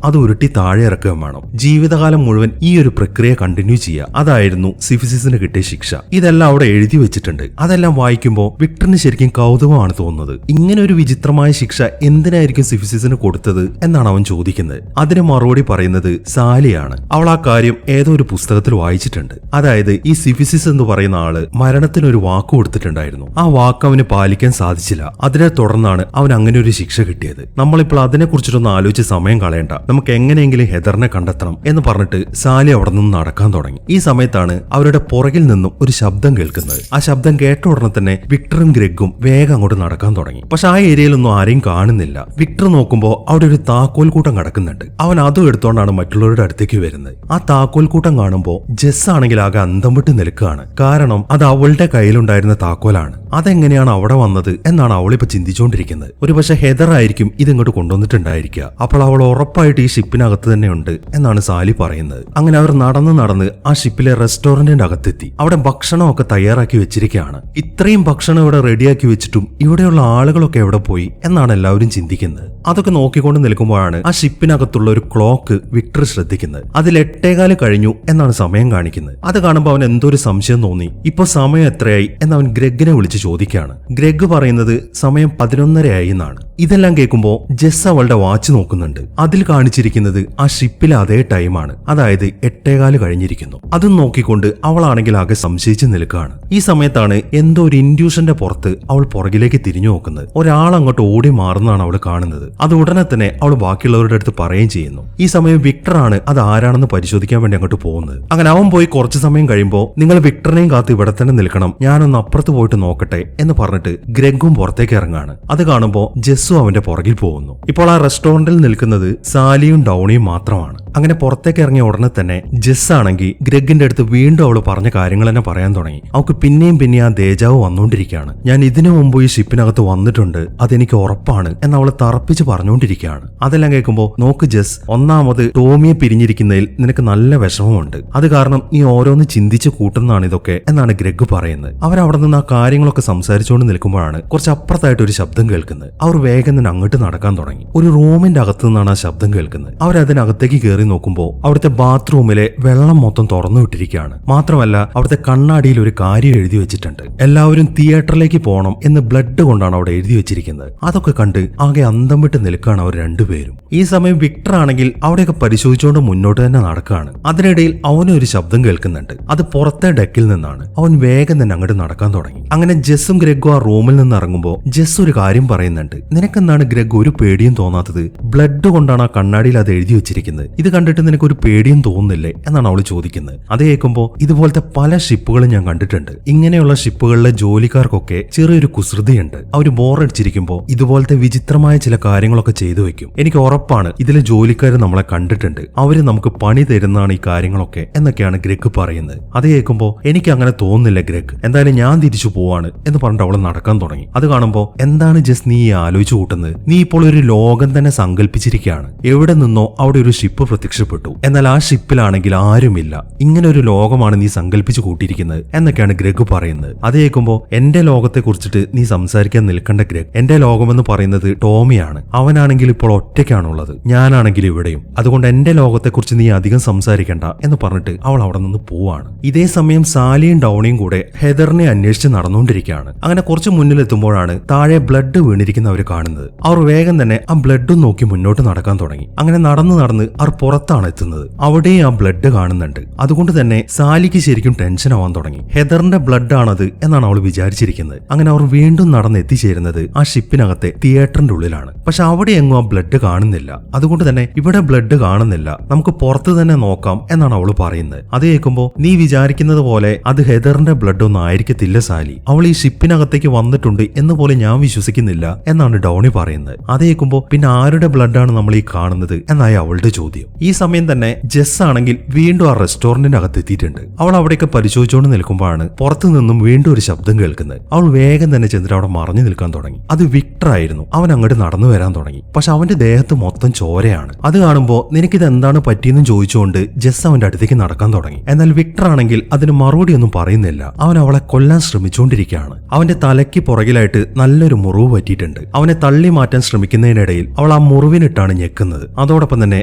അത് ഉരുട്ടി താഴെ ഇറക്കുകയും വേണം. ജീവിതകാലം മുഴുവൻ ഈ ഒരു പ്രക്രിയ കണ്ടിന്യൂ ചെയ്യുക. അതായിരുന്നു സിഫിസിസിന് കിട്ടിയ ശിക്ഷ. ഇതെല്ലാം അവിടെ എഴുതി വെച്ചിട്ടുണ്ട്. അതെല്ലാം വായിക്കുമ്പോൾ വിക്ടറിന് ശരിക്കും കൗതുകമാണ് തോന്നുന്നത്. ഇങ്ങനെ ഒരു വിചിത്രമായ ശിക്ഷ എന്തിനായിരിക്കും സിഫിസിസിന് കൊടുത്തത് എന്നാണ് അവൻ ചോദിക്കുന്നത്. അതിന് മറുപടി പറയുന്നത് സാലിയാണ്. അവൾ ആ കാര്യം ഏതോ ഒരു പുസ്തകത്തിൽ വായിച്ചിട്ടുണ്ട്. അതായത് ഈ സിഫിസിസ് എന്ന് പറയുന്ന ആള് മരണത്തിനൊരു വാക്ക് കൊടുത്തിട്ടുണ്ടായിരുന്നു. ആ വാക്ക് അവന് പാലിക്കാൻ സാധിച്ചില്ല. അതിനെ തുടർന്നാണ് അവൻ അങ്ങനെ ഒരു ശിക്ഷ കിട്ടിയത്. നമ്മളിപ്പോൾ അതിനെ കുറിച്ചിട്ടൊന്നും ആലോചിച്ച് സമയം കളയണ്ട, നമുക്ക് എങ്ങനെയെങ്കിലും ഹെദറിനെ കണ്ടെത്തണം എന്ന് പറഞ്ഞിട്ട് സാലി അവിടെ നിന്ന് നടക്കാൻ തുടങ്ങി. ഈ സമയത്താണ് അവരുടെ പുറകിൽ നിന്നും ഒരു ശബ്ദം കേൾക്കുന്നത്. ആ ശബ്ദം കേട്ട ഉടനെ തന്നെ വിക്ടറും ഗ്രെഗും വേഗം അങ്ങോട്ട് നടക്കാൻ തുടങ്ങി. പക്ഷെ ആ ഏരിയയിലൊന്നും ആരെയും കാണുന്നില്ല. വിക്ടർ നോക്കുമ്പോൾ അവിടെ ഒരു താക്കോൽ കൂട്ടം കിടക്കുന്നുണ്ട്. അവൻ അതും എടുത്തോണ്ടാണ് മറ്റുള്ളവരുടെ അടുത്തേക്ക് വരുന്നത്. ആ താക്കോൽ കൂട്ടം കാണുമ്പോൾ ജെസ് ആണെങ്കിൽ ആകെ അന്തം വിട്ട് നിൽക്കുകയാണ്. കാരണം അത് അവളുടെ കയ്യിലുണ്ടായിരുന്ന താക്കോലാണ്. അതെങ്ങനെയാണ് അവിടെ വന്നത് എന്നാണ് അവളിപ്പോ ചിന്തിച്ചുകൊണ്ടിരിക്കുന്നത്. ഒരു പക്ഷെ ഹെദർ ആയിരിക്കും ഇതിങ്ങോട്ട് കൊണ്ടുവന്നിട്ടുണ്ടായിരിക്കുക. അപ്പോൾ അവൾ ഉറപ്പായിട്ട് ഈ ഷിപ്പിനകത്ത് തന്നെ ഉണ്ട് എന്നാണ് സാലി പറയുന്നത്. അങ്ങനെ അവർ നടന്ന് ആ ഷിപ്പിലെ റെസ്റ്റോറന്റിന്റെ അകത്തെത്തി. അവിടെ ഭക്ഷണമൊക്കെ തയ്യാറാക്കി വെച്ചിരിക്കുകയാണ്. ഇത്രയും ഭക്ഷണം ഇവിടെ റെഡിയാക്കി വെച്ചിട്ടും ഇവിടെയുള്ള ആളുകളൊക്കെ എവിടെ പോയി എന്നാണ് എല്ലാവരും ചിന്തിക്കുന്നത്. അതൊക്കെ നോക്കിക്കൊണ്ട് നിൽക്കുമ്പോഴാണ് ആ ഷിപ്പിനകത്തുള്ള ഒരു ക്ലോക്ക് വിക്ടർ ശ്രദ്ധിക്കുന്നത്. അതിൽ 8:15 കഴിഞ്ഞു എന്നാണ് സമയം കാണിക്കുന്നത്. അത് കാണുമ്പോൾ അവൻ എന്തോ ഒരു സംശയം തോന്നി. ഇപ്പൊ സമയം എത്രയായി എന്ന് അവൻ ഗ്രെഗിനെ വിളിച്ച് ചോദിക്കുകയാണ്. ഗ്രെഗ് പറയുന്നത് സമയം 11:30 എന്നാണ്. ഇതെല്ലാം കേൾക്കുമ്പോൾ ജെസ് അവളുടെ വാച്ച് നോക്കുന്നുണ്ട്. അതിൽ കാണിച്ചിരിക്കുന്നത് ആ ഷിപ്പിലെ അതേ ടൈമാണ്. അതായത് 8:15 കഴിഞ്ഞിരിക്കുന്നു. അതും നോക്കിക്കൊണ്ട് അവളാണെങ്കിൽ ആകെ സംശയിച്ച് നിൽക്കുകയാണ്. ഈ സമയത്താണ് എന്തോ ഒരു ഇൻഡ്യൂഷന്റെ പുറത്ത് അവൾ പുറകിലേക്ക് തിരിഞ്ഞു നോക്കുന്നത്. ഒരാൾ അങ്ങോട്ട് ഓടി മാറുന്നതാണ് അവൾ കാണുന്നത്. അത് ഉടനെ തന്നെ അവൾ ബാക്കിയുള്ളവരുടെ അടുത്ത് പറയുകയും ചെയ്യുന്നു. ഈ സമയം വിക്ടർ ആണ് അത് ആരാണെന്ന് പരിശോധിക്കാൻ വേണ്ടി അങ്ങോട്ട് പോകുന്നത്. അങ്ങനെ അവൻ പോയി കുറച്ചു സമയം കഴിയുമ്പോൾ നിങ്ങൾ വിക്ടറിനെയും കാത്ത് ഇവിടെ തന്നെ നിൽക്കണം, ഞാനൊന്ന് അപ്പുറത്ത് പോയിട്ട് നോക്കട്ടെ എന്ന് പറഞ്ഞിട്ട് ഗ്രെഗും പുറത്തേക്ക് ഇറങ്ങാണ്. അത് കാണുമ്പോൾ ജെസ്സും അവന്റെ പുറകിൽ പോകുന്നു. ഇപ്പോൾ ആ റെസ്റ്റോറന്റിൽ നിൽക്കുന്നത് സാലിയും ഡൗണിയും മാത്രമാണ്. അങ്ങനെ പുറത്തേക്ക് ഇറങ്ങിയ ഉടനെ തന്നെ ജെസ് ആണെങ്കിൽ ഗ്രെഗിന്റെ അടുത്ത് വീണ്ടും അവള് പറഞ്ഞ കാര്യങ്ങൾ തന്നെ പറയാൻ തുടങ്ങി. അവൾക്ക് പിന്നെയും ആ ദേജാവ് വന്നുകൊണ്ടിരിക്കുകയാണ്. ഞാൻ ഇതിനു മുമ്പ് ഈ ഷിപ്പിനകത്ത് വന്നിട്ടുണ്ട്, അതെനിക്ക് ഉറപ്പാണ് എന്ന് അവള് തറപ്പിച്ച് പറഞ്ഞുകൊണ്ടിരിക്കുകയാണ്. അതെല്ലാം കേൾക്കുമ്പോൾ നോക്ക് ജെസ്, ഒന്നാമത് ടോമിയെ പിരിഞ്ഞിരിക്കുന്നതിൽ നിനക്ക് നല്ല വിഷമമുണ്ട്. അത് കാരണം നീ ഓരോന്ന് ചിന്തിച്ച് കൂട്ടുന്നതാണ് ഇതൊക്കെ എന്നാണ് ഗ്രെഗ് പറയുന്നത്. അവരവിടെ നിന്ന് ആ കാര്യങ്ങളൊക്കെ സംസാരിച്ചുകൊണ്ട് നിൽക്കുമ്പോഴാണ് കുറച്ച് അപ്പുറത്തായിട്ട് ഒരു ശബ്ദം കേൾക്കുന്നത്. അവർ വേഗം തന്നെ അങ്ങോട്ട് നടക്കാൻ തുടങ്ങി. ഒരു റൂമിന്റെ അകത്ത് നിന്നാണ് ആ ശബ്ദം കേൾക്കുന്നത്. അവരതിനകത്തേക്ക് കയറി നോക്കുമ്പോൾ അവിടുത്തെ ബാത്റൂമിലെ വെള്ളം മൊത്തം തുറന്നു വിട്ടിരിക്കുകയാണ്. മാത്രമല്ല അവിടുത്തെ കണ്ണാടിയിൽ ഒരു കാര്യം എഴുതി വെച്ചിട്ടുണ്ട്. എല്ലാവരും തിയേറ്ററിലേക്ക് പോകണം എന്ന് ബ്ലഡ് കൊണ്ടാണ് അവിടെ എഴുതി വെച്ചിരിക്കുന്നത്. അതൊക്കെ കണ്ട് ആകെ അന്തം വിട്ട് നിൽക്കുകയാണ് അവർ രണ്ടുപേരും. ഈ സമയം വിക്ടർ ആണെങ്കിൽ അവിടെയൊക്കെ പരിശോധിച്ചുകൊണ്ട് മുന്നോട്ട് തന്നെ നടക്കുകയാണ്. അതിനിടയിൽ അവനൊരു ശബ്ദം കേൾക്കുന്നുണ്ട്. അത് പുറത്തെ ഡെക്കിൽ നിന്നാണ്. അവൻ വേഗം തന്നെ അങ്ങോട്ട് നടക്കാൻ തുടങ്ങി. അങ്ങനെ ജെസ്സും ഗ്രെഗും ആ റൂമിൽ നിന്ന് ഇറങ്ങുമ്പോൾ ജെസ് ഒരു കാര്യം പറയുന്നുണ്ട്. നിനക്കെന്താണ് ഗ്രെഗ് ഒരു പേടിയും തോന്നാത്തത്? ബ്ലഡ് കൊണ്ടാണ് ആ കണ്ണാടിയിൽ അത് എഴുതി വെച്ചിരിക്കുന്നത്. ഇത് കണ്ടിട്ട് നിനക്ക് ഒരു പേടിയും തോന്നുന്നില്ലേ എന്നാണ് അവൾ ചോദിക്കുന്നത്. അത് കേൾക്കുമ്പോൾ ഇതുപോലത്തെ പല ഷിപ്പുകളും ഞാൻ കണ്ടിട്ടുണ്ട്. ഇങ്ങനെയുള്ള ഷിപ്പുകളിലെ ജോലിക്കാർക്കൊക്കെ ചെറിയൊരു കുസൃതിയുണ്ട്. അവർ ബോറടിച്ചിരിക്കുമ്പോൾ ഇതുപോലത്തെ വിചിത്രമായ ചില കാര്യങ്ങളൊക്കെ ചെയ്തു വെക്കും. എനിക്ക് ഉറപ്പാണ് ഇതിലെ ജോലിക്കാർ നമ്മളെ കണ്ടിട്ടുണ്ട്, അവര് നമുക്ക് പണി തരുന്നതാണ് ഈ കാര്യങ്ങളൊക്കെ എന്നൊക്കെയാണ് ഗ്രെഗ് പറയുന്നത്. അത് കേൾക്കുമ്പോൾ എനിക്ക് അങ്ങനെ തോന്നുന്നില്ല ഗ്രെഗ്, എന്തായാലും ഞാൻ തിരിച്ചു പോവാണ് എന്ന് പറഞ്ഞിട്ട് അവൾ നടക്കാൻ തുടങ്ങി. അത് കാണുമ്പോൾ എന്താണ് ജസ് നീ ആലോചിച്ചു കൂട്ടുന്നത്? നീ ഇപ്പോൾ ഒരു ലോകം തന്നെ സങ്കല്പിച്ചിരിക്കുകയാണ്. എവിടെ നിന്നോ അവിടെ ഒരു ഷിപ്പ് പ്രത്യക്ഷപ്പെട്ടു, എന്നാൽ ആ ഷിപ്പിലാണെങ്കിൽ ആരുമില്ല. ഇങ്ങനെ ഒരു ലോകമാണ് നീ സങ്കല്പിച്ചു കൂട്ടിയിരിക്കുന്നത് എന്നൊക്കെയാണ് ഗ്രഗ് പറയുന്നത്. അത് കേൾക്കുമ്പോൾ എന്റെ ലോകത്തെ കുറിച്ചിട്ട് നീ സംസാരിക്കാൻ നിൽക്കേണ്ട ഗ്രഗ്, എന്റെ ലോകമെന്ന് പറയുന്നത് ടോമിയാണ്. അവനാണെങ്കിൽ ഇപ്പോൾ ഒറ്റയ്ക്കാണുള്ളത്, ഞാനാണെങ്കിൽ ഇവിടെയും. അതുകൊണ്ട് എന്റെ ലോകത്തെക്കുറിച്ച് നീ അധികം സംസാരിക്കണ്ട എന്ന് പറഞ്ഞിട്ട് അവൾ അവിടെ നിന്ന് പോവാണ്. ഇതേ സമയം സാലിയും ഡൗണിയും കൂടെ ഹെദറിനെ അന്വേഷിച്ച് നടന്നുകൊണ്ടിരിക്കുകയാണ്. അങ്ങനെ കുറച്ച് മുന്നിലെത്തുമ്പോഴാണ് താഴെ ബ്ലഡ് വീണിരിക്കുന്നവർ കാണുന്നത്. അവർ വേഗം തന്നെ ആ ബ്ലഡും നോക്കി മുന്നോട്ട് നടക്കാൻ തുടങ്ങി. അങ്ങനെ നടന്ന് അവർ പുറത്താണ് എത്തുന്നത്. അവിടെയും ആ ബ്ലഡ് കാണുന്നുണ്ട്. അതുകൊണ്ട് തന്നെ സാലിക്ക് ശരിക്കും ടെൻഷൻ ആവാൻ തുടങ്ങി. ഹെദറിന്റെ ബ്ലഡ് ആണത് എന്നാണ് അവൾ വിചാരിച്ചിരിക്കുന്നത്. അങ്ങനെ അവർ വീണ്ടും നടന്ന് എത്തിച്ചേരുന്നത് ആ ഷിപ്പിനകത്തെ തിയേറ്ററിന്റെ ഉള്ളിലാണ്. പക്ഷെ അവിടെ എങ്ങും ആ ബ്ലഡ് കാണുന്നില്ല. അതുകൊണ്ട് തന്നെ ഇവിടെ ബ്ലഡ് കാണുന്നില്ല, നമുക്ക് പുറത്ത് തന്നെ നോക്കാം എന്നാണ് അവൾ പറയുന്നത്. അത് കേൾക്കുമ്പോൾ നീ വിചാരിക്കുന്നത് പോലെ അത് ഹെദറിന്റെ ബ്ലഡ് ഒന്നും ആയിരിക്കത്തില്ല സാലി. അവൾ ഈ ഷിപ്പിനകത്തേക്ക് വന്നിട്ടുണ്ട് എന്ന് പോലെ ഞാൻ വിശ്വസിക്കുന്നില്ല എന്നാണ് ഡൗണി പറയുന്നത്. അത് കേൾക്കുമ്പോൾ പിന്നെ ആരുടെ ബ്ലഡാണ് നമ്മൾ ഈ കാണുന്നത് എന്നായി അവളുടെ ചോദ്യം. ഈ സമയം തന്നെ ജസ് ആണെങ്കിൽ വീണ്ടും ആ റെസ്റ്റോറന്റിന്റെ അകത്ത് എത്തിയിട്ടുണ്ട്. അവൾ അവിടെയൊക്കെ പരിശോധിച്ചുകൊണ്ട് നിൽക്കുമ്പോഴാണ് പുറത്തു നിന്നും വീണ്ടും ഒരു ശബ്ദം കേൾക്കുന്നത്. അവൾ വേഗം തന്നെ ചെന്നിട്ട് അവിടെ മറഞ്ഞു നിൽക്കാൻ തുടങ്ങി. അത് വിക്ടർ ആയിരുന്നു. അവൻ അങ്ങോട്ട് നടന്നു വരാൻ തുടങ്ങി. പക്ഷെ അവന്റെ ദേഹത്ത് മൊത്തം ചോരയാണ്. അത് കാണുമ്പോൾ നിനക്കിത് എന്താണ് പറ്റിയെന്നും ചോദിച്ചുകൊണ്ട് ജസ് അവന്റെ അടുത്തേക്ക് നടക്കാൻ തുടങ്ങി. എന്നാൽ വിക്ടർ ആണെങ്കിൽ അതിന് മറുപടി ഒന്നും പറയുന്നില്ല. അവൻ അവളെ കൊല്ലാൻ ശ്രമിച്ചുകൊണ്ടിരിക്കുകയാണ്. അവന്റെ തലയ്ക്ക് പുറകിലായിട്ട് നല്ലൊരു മുറിവ് പറ്റിയിട്ടുണ്ട്. അവനെ തള്ളി മാറ്റാൻ ശ്രമിക്കുന്നതിനിടയിൽ അവൾ ആ മുറിവിനിട്ടാണ് ഞെക്കുന്നത്. അതോടൊപ്പം തന്നെ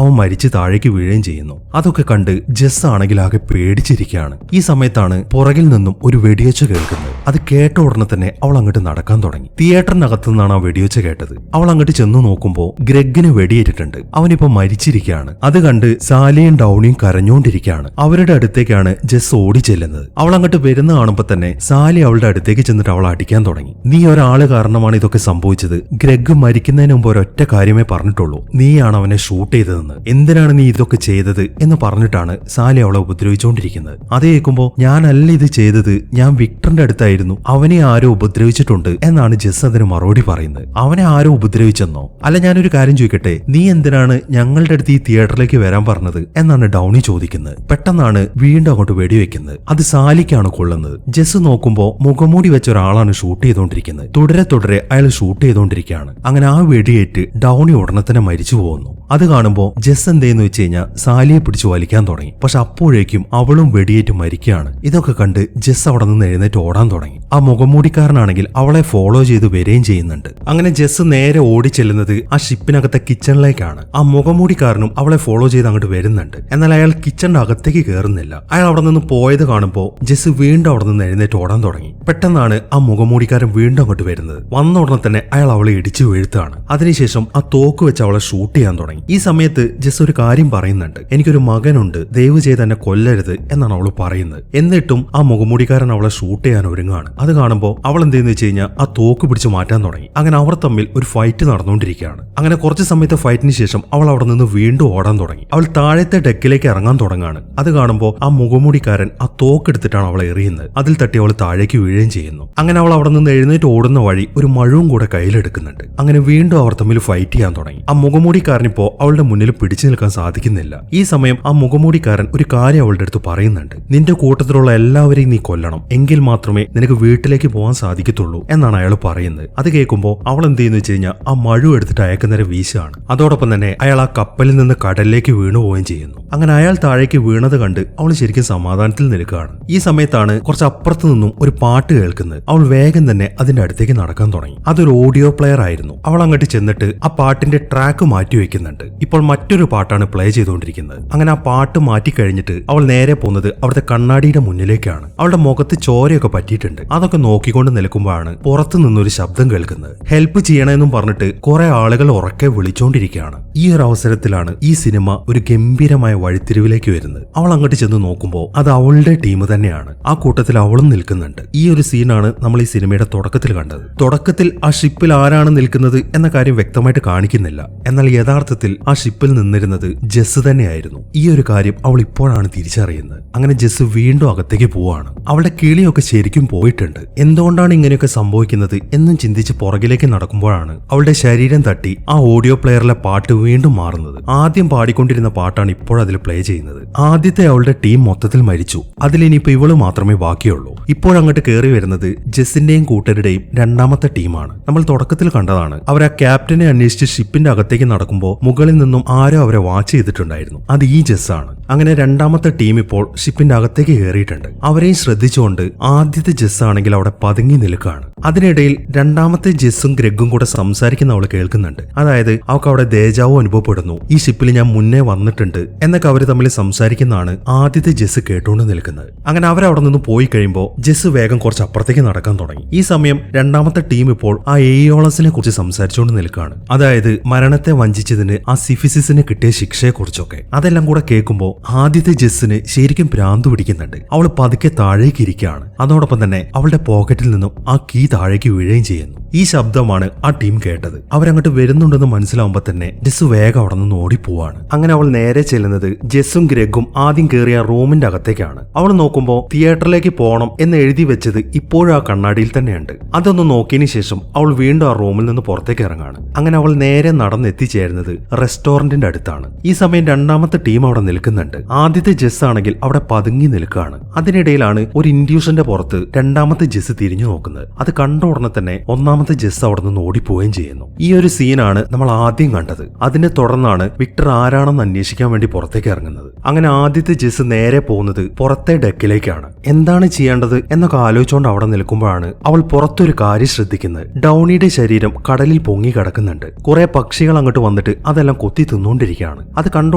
അവൻ മരിച്ച് താഴേക്ക് വീഴുകയും ചെയ്യുന്നു. അതൊക്കെ കണ്ട് ജസ് ആണെങ്കിൽ ആകെ പേടിച്ചിരിക്കുകയാണ്. ഈ സമയത്താണ് പുറകിൽ നിന്നും ഒരു വെടിവെച്ച് കേൾക്കുന്നത്. അത് കേട്ട ഉടനെ തന്നെ അവൾ അങ്ങോട്ട് നടക്കാൻ തുടങ്ങി. തിയേറ്ററിനകത്തു നിന്നാണ് ആ വെടിവെച്ച് കേട്ടത്. അവൾ അങ്ങോട്ട് ചെന്ന് നോക്കുമ്പോൾ ഗ്രെഗിന് വെടിയേറ്റിട്ടുണ്ട്. അവനിപ്പോ മരിച്ചിരിക്കുകയാണ്. അത് കണ്ട് സാലിയും ഡൗണിയും കരഞ്ഞുകൊണ്ടിരിക്കുകയാണ്. അവരുടെ അടുത്തേക്കാണ് ജസ് ഓടി ചെല്ലുന്നത്. അവൾ അങ്ങോട്ട് വരുന്ന കാണുമ്പോൾ തന്നെ സാലി അവളുടെ അടുത്തേക്ക് ചെന്നിട്ട് അവളെ അടിക്കാൻ തുടങ്ങി. നീ ഒരാള് കാരണമാണ് ഇതൊക്കെ സംഭവിച്ചത്. ഗ്രെഗ് മരിക്കുന്നതിന് മുമ്പ് ഒരൊറ്റ കാര്യമേ പറഞ്ഞിട്ടുള്ളൂ, നീയാണ് അവനെ ഷൂട്ട് ചെയ്തതെന്ന്. എന്തിനാണ് നീ ഇതൊക്കെ ചെയ്തത് എന്ന് പറഞ്ഞിട്ടാണ് സാലി അവളെ ഉപദ്രവിച്ചുകൊണ്ടിരിക്കുന്നത്. അത് കേൾക്കുമ്പോൾ ഞാനല്ല ഇത് ചെയ്തത്, ഞാൻ വിക്ടറിന്റെ അടുത്തായിരുന്നു, അവനെ ആരോ ഉപദ്രവിച്ചിട്ടുണ്ട് എന്നാണ് ജസ് അതിന് മറുപടി പറയുന്നത്. അവനെ ആരോ ഉപദ്രവിച്ചെന്നോ? അല്ല, ഞാനൊരു കാര്യം ചോദിക്കട്ടെ, നീ എന്തിനാണ് ഞങ്ങളുടെ അടുത്ത് ഈ തിയേറ്ററിലേക്ക് വരാൻ പറഞ്ഞത് എന്നാണ് ഡൗണി ചോദിക്കുന്നത്. പെട്ടെന്നാണ് വീണ്ടും അങ്ങോട്ട് വെടിവെക്കുന്നത്. അത് സാലിക്കാണ് കൊള്ളുന്നത്. ജസ് നോക്കുമ്പോൾ മുഖംമൂടി വെച്ച ഒരാളാണ് ഷൂട്ട് ചെയ്തുകൊണ്ടിരിക്കുന്നത്. തുടരെ അയാൾ ഷൂട്ട് ചെയ്തുകൊണ്ടിരിക്കുകയാണ്. അങ്ങനെ ആ വെടിയേറ്റ് ഡൗണി ഉടനെ തന്നെ മരിച്ചു പോകുന്നു. അത് കാണുമ്പോൾ ജസ് എന്തെന്ന് വെച്ച് കഴിഞ്ഞാൽ സാലിയെ പിടിച്ചു വലിക്കാൻ തുടങ്ങി. പക്ഷെ അപ്പോഴേക്കും അവളും വെടിയേറ്റ് മരിക്കുകയാണ്. ഇതൊക്കെ കണ്ട് ജസ് അവിടെ നിന്ന് എഴുന്നേറ്റ് ഓടാൻ തുടങ്ങി. ആ മുഖംമൂടിക്കാരനാണെങ്കിൽ അവളെ ഫോളോ ചെയ്ത് വരികയും ചെയ്യുന്നുണ്ട്. അങ്ങനെ ജസ് നേരെ ഓടി ചെല്ലുന്നത് ആ ഷിപ്പിനകത്തെ കിച്ചണിലേക്കാണ്. ആ മുഖംമൂടിക്കാരനും അവളെ ഫോളോ ചെയ്ത് അങ്ങോട്ട് വരുന്നുണ്ട്. എന്നാൽ അയാൾ കിച്ചണിന്റെ അകത്തേക്ക് കയറുന്നില്ല. അയാൾ അവിടെ നിന്ന് പോയത് കാണുമ്പോൾ ജസ് വീണ്ടും അവിടെ നിന്ന് എഴുന്നേറ്റ് ഓടാൻ തുടങ്ങി. പെട്ടെന്നാണ് ആ മുഖംമൂടിക്കാരൻ വീണ്ടും അങ്ങോട്ട് വരുന്നത്. വന്ന ഉടനെ തന്നെ അയാൾ അവളെ ഇടിച്ചു വീഴ്ത്താണ്. അതിനുശേഷം ആ തോക്ക് വെച്ച് അവളെ ഷൂട്ട് ചെയ്യാൻ തുടങ്ങി. ഈ സമയത്ത് ജസ് ഒരു കാര്യം പറയുന്നുണ്ട്, എനിക്കൊരു മകനുണ്ട്, ദയവ് ചെയ്ത് എന്നെ കൊല്ലരുത് എന്നാണ് അവൾ പറയുന്നത്. എന്നിട്ടും ആ മുഖംമൂടിക്കാരൻ അവളെ ഷൂട്ട് ചെയ്യാൻ ഒരുങ്ങാണ്. അത് കാണുമ്പോൾ അവൾ എന്തെന്ന് വെച്ച് കഴിഞ്ഞാൽ ആ തോക്ക് പിടിച്ച് മാറ്റാൻ തുടങ്ങി. അങ്ങനെ അവർ തമ്മിൽ ഒരു ഫൈറ്റ് നടന്നുകൊണ്ടിരിക്കുകയാണ്. അങ്ങനെ കുറച്ച് സമയത്തെ ഫൈറ്റിന് ശേഷം അവൾ അവിടെ നിന്ന് വീണ്ടും ഓടാൻ തുടങ്ങി. അവൾ താഴത്തെ ഡെക്കിലേക്ക് ഇറങ്ങാൻ തുടങ്ങാണ്. അത് കാണുമ്പോൾ ആ മുഖംമൂടിക്കാരൻ ആ തോക്കെടുത്തിട്ടാണ് അവളെ എറിയുന്നത്. അതിൽ തട്ടി അവൾ താഴേക്ക് വീഴുകയും ചെയ്യുന്നു. അങ്ങനെ അവൾ അവിടെ നിന്ന് എഴുന്നേറ്റ് ഓടുന്ന വഴി ഒരു മഴവും കൂടെ കയ്യിലെടുക്കുന്നുണ്ട്. അങ്ങനെ വീണ്ടും അവർ തമ്മിൽ ഫൈറ്റ് ചെയ്യാൻ തുടങ്ങി. ആ മുഖംമൂടിക്കാരനിപ്പോ അവളുടെ മുന്നിൽ പിടിച്ചു നിൽക്കാൻ സാധിക്കുന്നില്ല. ഈ സമയം ആ മുഖംമൂടിക്കാരൻ ഒരു കാര്യം അവളുടെ അടുത്ത് പറയുന്നുണ്ട്, നിന്റെ കൂട്ടത്തിലുള്ള എല്ലാവരെയും നീ കൊല്ലണം, എങ്കിൽ മാത്രമേ നിനക്ക് വീട്ടിലേക്ക് പോകാൻ സാധിക്കത്തുള്ളൂ എന്നാണ് അയാൾ പറയുന്നത്. അത് കേൾക്കുമ്പോൾ അവൾ എന്ത് ചെയ്യുന്നു വെച്ച് കഴിഞ്ഞാൽ ആ മഴ എടുത്തിട്ട് അയക്ക് നേരെ വീശാണ്. അതോടൊപ്പം തന്നെ അയാൾ ആ കപ്പലിൽ നിന്ന് കടലിലേക്ക് വീണു പോവുകയും ചെയ്യുന്നു. അങ്ങനെ അയാൾ താഴേക്ക് വീണത് കണ്ട് അവൾ ശരിക്കും സമാധാനത്തിൽ നിൽക്കുകയാണ്. ഈ സമയത്താണ് കുറച്ച് അപ്പുറത്ത് നിന്നും ഒരു പാട്ട് കേൾക്കുന്നത്. അവൾ വേഗം തന്നെ അതിന്റെ അടുത്തേക്ക് നടക്കാൻ തുടങ്ങി. അതൊരു ഓഡിയോ പ്ലെയർ ആയിരുന്നു. അവൾ അങ്ങോട്ട് ചെന്നിട്ട് ആ പാട്ടിന്റെ ട്രാക്ക് മാറ്റി വെക്കുന്നുണ്ട്. ഇപ്പോൾ മറ്റൊരു പാട്ടാണ് പ്ലേ ചെയ്തുകൊണ്ടിരിക്കുന്നത്. അങ്ങനെ ആ പാട്ട് മാറ്റി കഴിഞ്ഞിട്ട് അവൾ നേരെ പോകുന്നത് അവിടുത്തെ കണ്ണാടിയുടെ മുന്നിലേക്കാണ്. അവളുടെ മുഖത്ത് ചോരയൊക്കെ പറ്റിയിട്ടുണ്ട്. അതൊക്കെ നോക്കിക്കൊണ്ട് നിൽക്കുമ്പോഴാണ് പുറത്തു നിന്നൊരു ശബ്ദം കേൾക്കുന്നത്. ഹെൽപ്പ് ചെയ്യണമെന്നും പറഞ്ഞിട്ട് കുറെ ആളുകൾ ഉറക്കെ വിളിച്ചുകൊണ്ടിരിക്കുകയാണ്. ഈ ഒരു അവസരത്തിലാണ് ഈ സിനിമ ഒരു ഗംഭീരമായ വഴിത്തിരിവിലേക്ക് വരുന്നത്. അവൾ അങ്ങോട്ട് ചെന്ന് നോക്കുമ്പോൾ അത് അവളുടെ ടീം തന്നെയാണ്. ആ കൂട്ടത്തിൽ അവളും നിൽക്കുന്നുണ്ട്. ഈ ഒരു സീനാണ് നമ്മൾ ഈ സിനിമയുടെ തുടക്കത്തിൽ കണ്ടത്. തുടക്കത്തിൽ ആ ഷിപ്പിൽ ആരാണ് നിൽക്കുന്നത് എന്ന കാര്യം വ്യക്തമായിട്ട് കാണിക്കുന്നില്ല. എന്നാൽ യഥാർത്ഥത്തിൽ ആ ഷിപ്പിൽ നിന്നിരുന്നത് ജസ് തന്നെയായിരുന്നു. ഈ ഒരു കാര്യം അവൾ ഇപ്പോഴാണ് തിരിച്ചറിയുന്നത്. അങ്ങനെ ജസ് വീണ്ടും അകത്തേക്ക് പോവാണ്. അവളുടെ കിളിയൊക്കെ ശരിക്കും പോയിട്ടുണ്ട്. എന്തുകൊണ്ടാണ് ഇങ്ങനെയൊക്കെ സംഭവിക്കുന്നത് എന്നും ചിന്തിച്ച് പുറകിലേക്ക് നടക്കുമ്പോഴാണ് അവളുടെ ശരീരം തട്ടി ആ ഓഡിയോ പ്ലെയറിലെ പാട്ട് വീണ്ടും മാറുന്നത്. ആദ്യം പാടിക്കൊണ്ടിരുന്ന പാട്ടാണ് ഇപ്പോഴതിൽ പ്ലേ ചെയ്യുന്നത്. ആദ്യത്തെ അവളുടെ ടീം മൊത്തത്തിൽ മരിച്ചു. അതിലിനിയിപ്പോ ഇവള് മാത്രമേ ബാക്കിയുള്ളൂ. ഇപ്പോഴങ്ങോട്ട് കയറി കയറി വരുന്നത് ജെസ്സിന്റെയും കൂട്ടരുടെയും രണ്ടാമത്തെ ടീമാണ്. നമ്മൾ തുടക്കത്തിൽ കണ്ടതാണ്. അവർ ആ ക്യാപ്റ്റനെ അന്വേഷിച്ച് ഷിപ്പിന്റെ അകത്തേക്ക് നടക്കുമ്പോൾ മുകളിൽ നിന്നും ആരോ അവരെ വാച്ച് ചെയ്തിട്ടുണ്ടായിരുന്നു. അത് ഈ ജെസ് ആണ്. അങ്ങനെ രണ്ടാമത്തെ ടീം ഇപ്പോൾ ഷിപ്പിന്റെ അകത്തേക്ക് കയറിയിട്ടുണ്ട്. അവരെയും ശ്രദ്ധിച്ചുകൊണ്ട് ആദ്യത്തെ ജെസ് ആണെങ്കിൽ അവിടെ പതുങ്ങി നിൽക്കുകയാണ്. അതിനിടയിൽ രണ്ടാമത്തെ ജെസ്സും ഗ്രെഗും കൂടെ സംസാരിക്കുന്ന അവൾ കേൾക്കുന്നുണ്ട്. അതായത് അവർക്ക് അവിടെ ദേജാവോ അനുഭവപ്പെടുന്നു, ഈ ഷിപ്പിൽ ഞാൻ മുന്നേ വന്നിട്ടുണ്ട് എന്നൊക്കെ അവർ തമ്മിൽ സംസാരിക്കുന്നതാണ് ആദ്യത്തെ ജെസ് കേട്ടുകൊണ്ട് നിൽക്കുന്നത്. അങ്ങനെ അവരവിടെ നിന്ന് പോയി കഴിയുമ്പോൾ ജെസ് വേഗം കുറച്ച് അപ്പുറത്തേക്ക് നടക്കാൻ തുടങ്ങി. ഈ സമയം രണ്ടാമത്തെ ടീം ഇപ്പോൾ ആ എയോളസിനെ കുറിച്ച് സംസാരിച്ചുകൊണ്ട് നിൽക്കുകയാണ്. അതായത് മരണത്തെ വഞ്ചിച്ചതിന് ആ സിഫിസിസിന് കിട്ടിയ ശിക്ഷയെ കുറിച്ചൊക്കെ. അതെല്ലാം കൂടെ കേൾക്കുമ്പോൾ ആദ്യത്തെ ജെസ്സിന് ശരിക്കും ഭ്രാന്ത് പിടിക്കുന്നുണ്ട്. അവൾ പതുക്കെ താഴേക്ക് ഇരിക്കുകയാണ്. അതോടൊപ്പം തന്നെ അവളുടെ പോക്കറ്റിൽ നിന്നും ആ കീ താഴേക്ക് വീഴുകയും ചെയ്യുന്നു. ഈ ശബ്ദമാണ് ആ ടീം കേട്ടത്. അവരങ്ങോട്ട് വരുന്നുണ്ടെന്ന് മനസ്സിലാവുമ്പോൾ തന്നെ ജെസ് വേഗം അവിടെ നിന്ന് ഓടിപ്പോവാണ്. അങ്ങനെ അവൾ നേരെ ചെല്ലുന്നത് ജെസ്സും ഗ്രെഗും ആദ്യം കയറിയ റൂമിന്റെ അകത്തേക്കാണ്. അവൾ നോക്കുമ്പോൾ തിയേറ്ററിലേക്ക് പോകണം എന്ന് എഴുതി വെച്ചത് ഇപ്പോഴും ആ കണ്ണാടിയിൽ തന്നെയുണ്ട്. അതൊന്ന് നോക്കിയതിനു ശേഷം അവൾ വീണ്ടും ആ റൂമിൽ നിന്ന് പുറത്തേക്ക് ഇറങ്ങാണ്. അങ്ങനെ അവൾ നേരെ നടന്നെത്തിച്ചേരുന്നത് റെസ്റ്റോറന്റിന്റെ അടുത്താണ്. ഈ സമയം രണ്ടാമത്തെ ടീം അവിടെ നിൽക്കുന്നുണ്ട്. ആദ്യത്തെ ജെസ് ആണെങ്കിൽ അവിടെ പതുങ്ങി നിൽക്കുകയാണ്. അതിനിടയിലാണ് ഒരു ഇൻഡ്യൂഷന്റെ പുറത്ത് രണ്ടാമത്തെ ജെസ് തിരിഞ്ഞു നോക്കുന്നത്. അത് കണ്ട ഉടനെ തന്നെ ഒന്നാമത്തെ ജെസ് അവിടെ നിന്ന് ഓടിപ്പോവുകയും ചെയ്യുന്നു. ഈ ഒരു സീനാണ് നമ്മൾ ആദ്യം കണ്ടത്. അതിനെ തുടർന്നാണ് വിക്ടർ ആരാണെന്ന് അന്വേഷിക്കാൻ വേണ്ടി പുറത്തേക്ക് ഇറങ്ങുന്നത്. അങ്ങനെ ആദ്യത്തെ ജെസ് നേരെ പോകുന്നത് പുറത്തെ ഡെക്കിലേക്കാണ്. എന്താണ് ചെയ്യേണ്ടത് എന്നൊക്കെ ആലോചിച്ചുകൊണ്ട് അവിടെ നിൽക്കുമ്പോഴാണ് അവൾ പുറത്തൊരു കാര്യം ശ്രദ്ധിക്കുന്നത്. ഡൗണിയുടെ ശരീരം കടലിൽ പൊങ്ങി കിടക്കുന്നുണ്ട്. കുറെ പക്ഷികൾ അങ്ങോട്ട് വന്നിട്ട് അതെല്ലാം കൊത്തി തിന്നുകൊണ്ടിരിക്കുകയാണ്. അത് കണ്ട